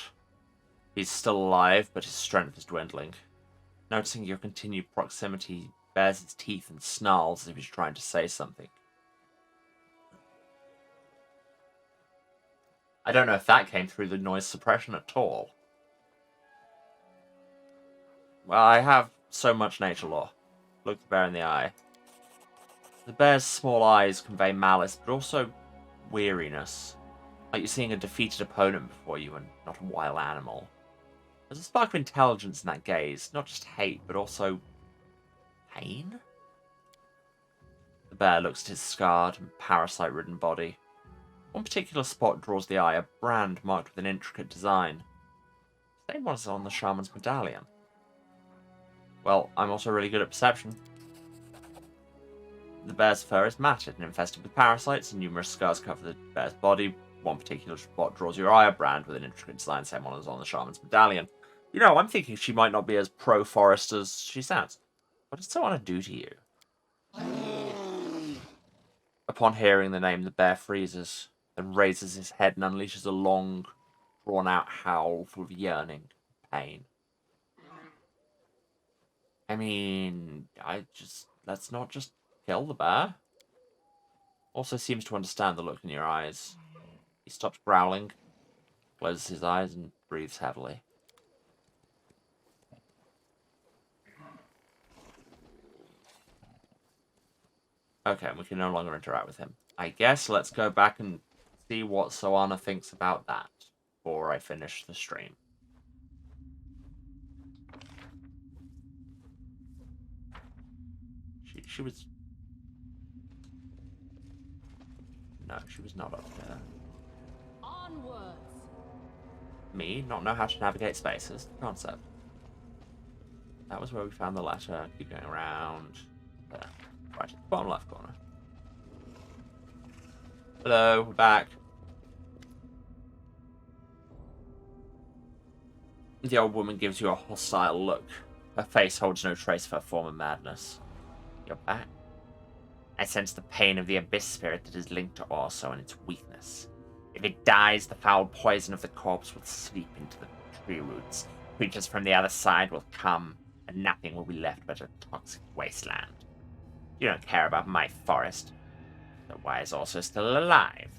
He's still alive, but his strength is dwindling. Noticing your continued proximity, he bares his teeth and snarls as if he's trying to say something. I don't know if that came through the noise suppression at all. Well, I have so much nature lore. Look the bear in the eye. The bear's small eyes convey malice, but also weariness. Like you're seeing a defeated opponent before you and not a wild animal. There's a spark of intelligence in that gaze. Not just hate, but also... pain? The bear looks at his scarred and parasite-ridden body. One particular spot draws the eye, a brand marked with an intricate design. Same one as on the shaman's medallion. Well, I'm also really good at perception. The bear's fur is matted and infested with parasites, and numerous scars cover the bear's body. One particular spot draws your eye, a brand with an intricate design, same one as on the shaman's medallion. I'm thinking she might not be as pro-forest as she sounds. What does Soana do to you? Upon hearing the name, the bear freezes, then raises his head and unleashes a long, drawn-out howl full of yearning and pain. I mean, let's not just kill the bear. Also seems to understand the look in your eyes. He stops growling, closes his eyes, and breathes heavily. Okay, we can no longer interact with him. I guess let's go back and see what Soana thinks about that before I finish the stream. She was... No, she was not up there. Onwards. Me not know how to navigate spaces. Concept. That was where we found the letter. Keep going around. There. Right at the bottom left corner. Hello, we're back. The old woman gives you a hostile look. Her face holds no trace of her former madness. You're back. I sense the pain of the abyss spirit that is linked to Orso and its weakness. If it dies, the foul poison of the corpse will seep into the tree roots. Creatures from the other side will come, and nothing will be left but a toxic wasteland. You don't care about my forest. So why is Orso still alive?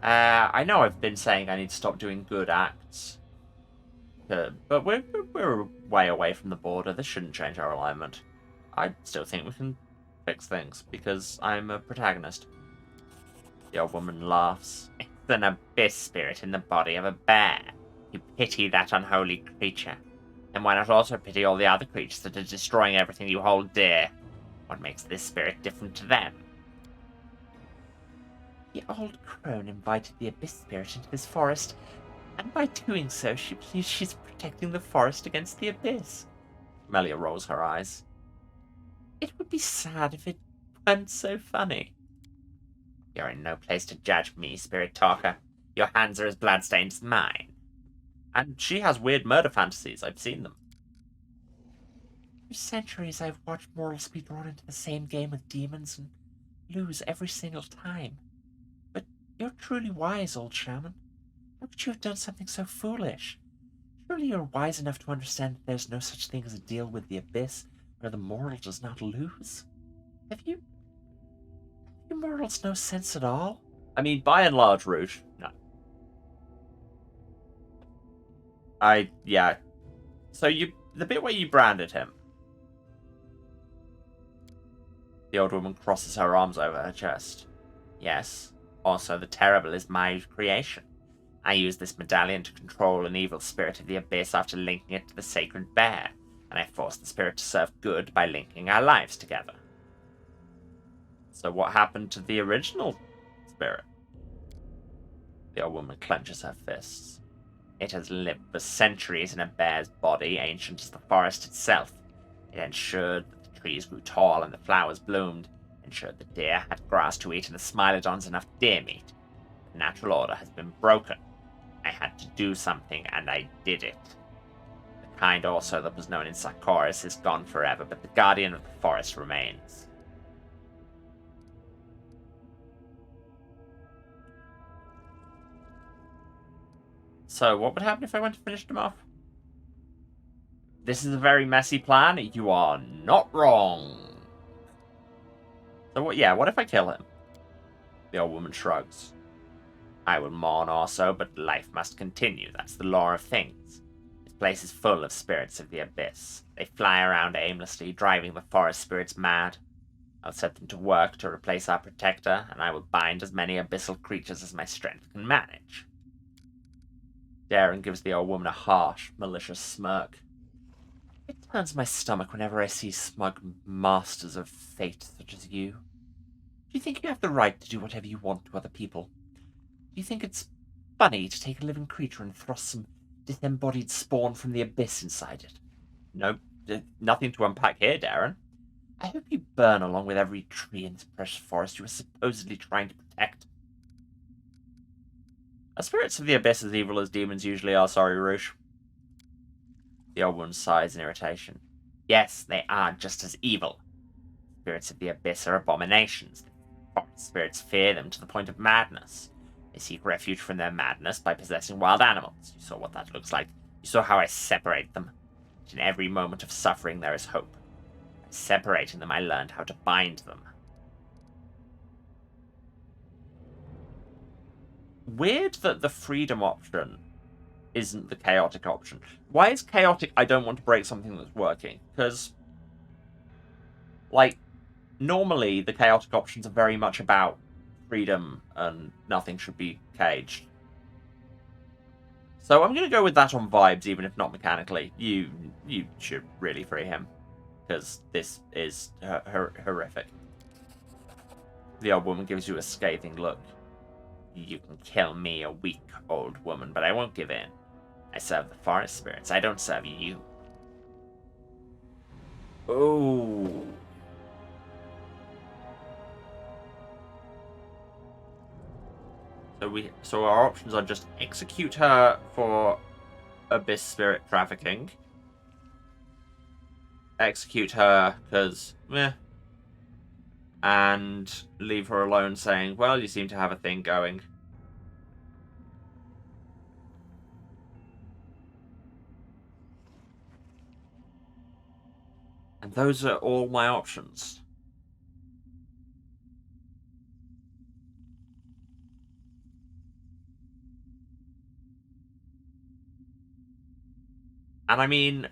I know I've been saying I need to stop doing good acts. But we're way away from the border. This shouldn't change our alignment. I still think we can fix things, because I'm a protagonist. The old woman laughs. It's an abyss spirit in the body of a bear. You pity that unholy creature. And why not also pity all the other creatures that are destroying everything you hold dear? What makes this spirit different to them? The old crone invited the abyss spirit into this forest, and by doing so, she believes she's protecting the forest against the abyss. Melia rolls her eyes. It would be sad if it weren't so funny. You're in no place to judge me, spirit talker. Your hands are as bloodstained as mine. And she has weird murder fantasies. I've seen them. For centuries, I've watched mortals be drawn into the same game with demons and lose every single time. But you're truly wise, old shaman. How could you have done something so foolish? Surely you're wise enough to understand that there's no such thing as a deal with the abyss where the mortal does not lose. Have you mortals no sense at all? I mean, by and large, Rouge, no. Yeah. So the bit where you branded him. The old woman crosses her arms over her chest. Yes. Also, the terrible is my creation. I used this medallion to control an evil spirit of the abyss after linking it to the sacred bear, and I forced the spirit to serve good by linking our lives together. So what happened to the original spirit? The old woman clenches her fists. It has lived for centuries in a bear's body, ancient as the forest itself. It ensured that the trees grew tall and the flowers bloomed, ensured the deer had grass to eat and the Smilodons enough deer meat. The natural order has been broken. I had to do something, and I did it. The kind also that was known in Sarkoris is gone forever, but the guardian of the forest remains. So, what would happen if I went to finish them off? This is a very messy plan. You are not wrong. So, what if I kill him? The old woman shrugs. I will mourn also, but life must continue. That's the law of things. This place is full of spirits of the abyss. They fly around aimlessly, driving the forest spirits mad. I'll set them to work to replace our protector, and I will bind as many abyssal creatures as my strength can manage. Darren gives the old woman a harsh, malicious smirk. It turns my stomach whenever I see smug masters of fate such as you. Do you think you have the right to do whatever you want to other people? Do you think it's funny to take a living creature and thrust some disembodied spawn from the abyss inside it? Nope, nothing to unpack here, Darren. I hope you burn along with every tree in this precious forest you are supposedly trying to protect. Are spirits of the abyss as evil as demons usually are, sorry, Rouge? The old woman sighs in irritation. Yes, they are just as evil. Spirits of the abyss are abominations. Forest spirits fear them to the point of madness. They seek refuge from their madness by possessing wild animals. You saw what that looks like. You saw how I separate them. In every moment of suffering there is hope. By separating them, I learned how to bind them. Weird that the freedom option isn't the chaotic option. Why is chaotic, I don't want to break something that's working? Because, normally the chaotic options are very much about freedom and nothing should be caged. So I'm going to go with that on vibes, even if not mechanically. You should really free him, because this is horrific. The old woman gives you a scathing look. You can kill me, a weak old woman, but I won't give in. I serve the forest spirits. I don't serve you. Oh. So our options are just execute her for abyss spirit trafficking. Execute her because meh. And leave her alone saying, well, you seem to have a thing going. And those are all my options. And I mean,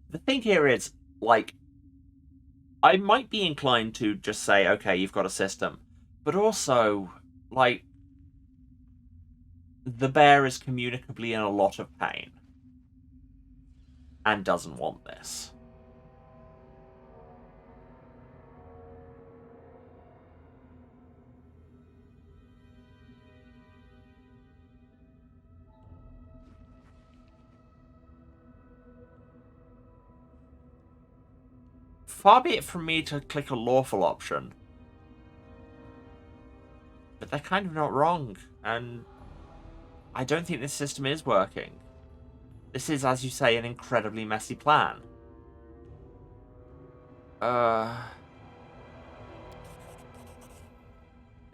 the thing here is, I might be inclined to just say, okay, you've got a system. But also, like, the bear is communicably in a lot of pain. And doesn't want this. Far be it from me to click a lawful option. But they're kind of not wrong, and I don't think this system is working. This is, as you say, an incredibly messy plan. The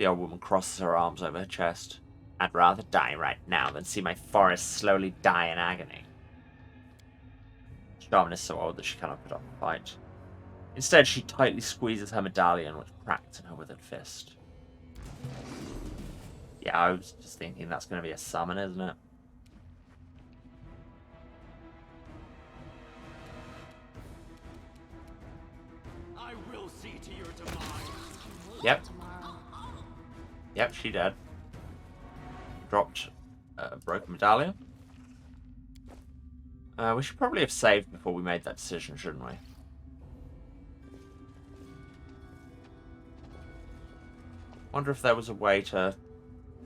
old woman crosses her arms over her chest. I'd rather die right now than see my forest slowly die in agony. Shaman is so old that she cannot put up a fight. Instead, she tightly squeezes her medallion, which cracks in her withered fist. Yeah, I was just thinking that's going to be a summon, isn't it? I will see to your demise. Yep. Yep, she did. Dropped a broken medallion. We should probably have saved before we made that decision, shouldn't we? Wonder if there was a way to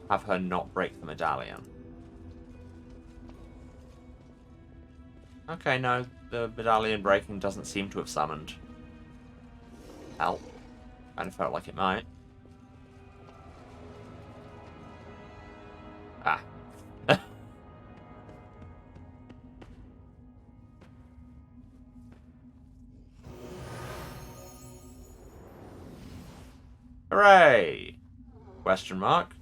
have her not break the medallion. Okay, no, the medallion breaking doesn't seem to have summoned help. Kind of felt like it might. Ah. Hooray! Question mark.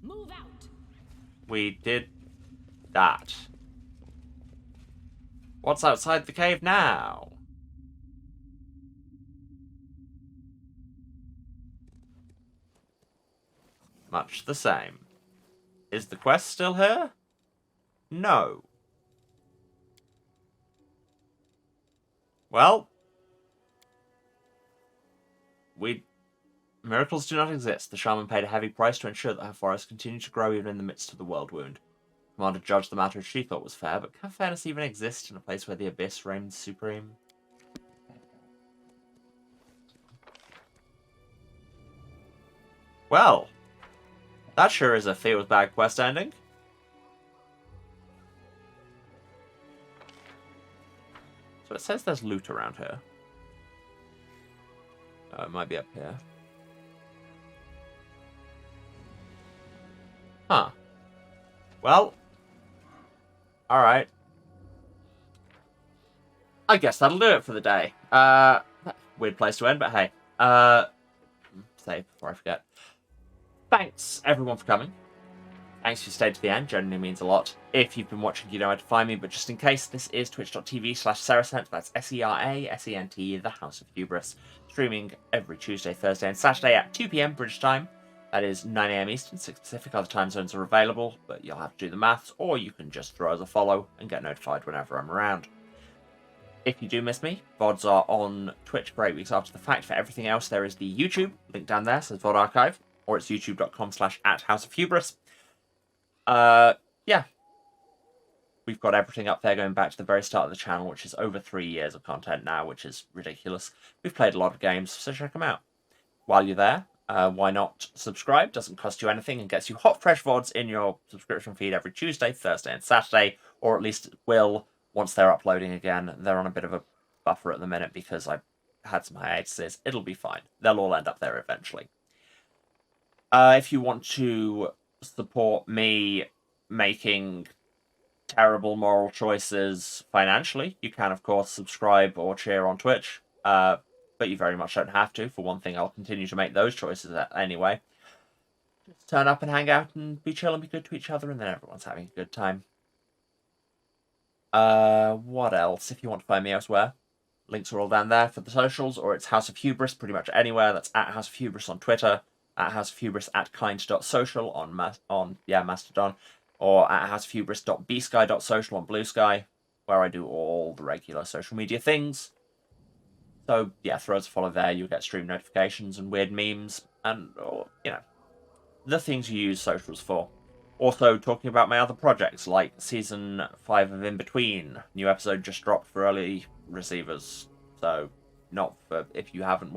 Move out. We did that. What's outside the cave now? Much the same. Is the quest still here? No. Well, miracles do not exist. The shaman paid a heavy price to ensure that her forest continued to grow even in the midst of the world wound. Commander judged the matter as she thought was fair, but can fairness even exist in a place where the abyss reigns supreme? Well, that sure is a feels bad quest ending. So it says there's loot around here. It might be up here. Huh. Well. Alright. I guess that'll do it for the day. Weird place to end, but hey. Save before I forget. Thanks, everyone, for coming. Thanks if you stayed to the end. Genuinely means a lot. If you've been watching, you know where to find me, but just in case, this is twitch.tv/Serasent. That's SERASENT, the House of Hubris. Streaming every Tuesday, Thursday, and Saturday at 2 PM British time. That is 9 AM Eastern, 6 Pacific. Other time zones are available, but you'll have to do the maths, or you can just throw us a follow and get notified whenever I'm around. If you do miss me, VODs are on Twitch for 8 weeks after the fact. For everything else, there is the YouTube, link down there, says VOD Archive, or it's youtube.com/@House of Hubris. Yeah. We've got everything up there going back to the very start of the channel, which is over 3 years of content now, which is ridiculous. We've played a lot of games, so check them out. While you're there, why not subscribe? Doesn't cost you anything and gets you hot, fresh VODs in your subscription feed every Tuesday, Thursday, and Saturday, or at least it will once they're uploading again. They're on a bit of a buffer at the minute because I had some hiatuses. It'll be fine. They'll all end up there eventually. If you want to support me making terrible moral choices financially, you can, of course, subscribe or cheer on Twitch. But you very much don't have to. For one thing, I'll continue to make those choices anyway. Just turn up and hang out and be chill and be good to each other, and then everyone's having a good time. What else? If you want to find me elsewhere, links are all down there for the socials, or it's House of Hubris pretty much anywhere. That's at House of Hubris on Twitter, at House of Hubris at kind.social on Mastodon, or at houseofhubris.bsky.social on Blue Sky, where I do all the regular social media things. So yeah, throw us a follow there. You'll get stream notifications and weird memes and, or, you know, the things you use socials for. Also, talking about my other projects, like Season 5 of In Between. New episode just dropped for early receivers. So, not for if you haven't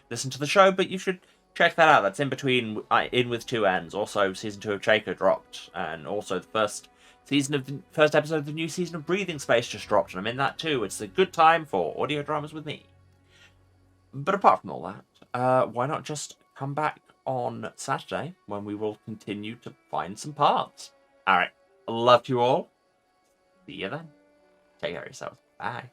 listened to the show, but you should check that out. That's In Between, in with two N's. Also, Season 2 of Chaco dropped. And also, the first episode of the new season of Breathing Space just dropped. And I'm in that too. It's a good time for audio dramas with me. But apart from all that, why not just come back on Saturday when we will continue to find some parts. Alright, love you all. See you then. Take care of yourselves. Bye.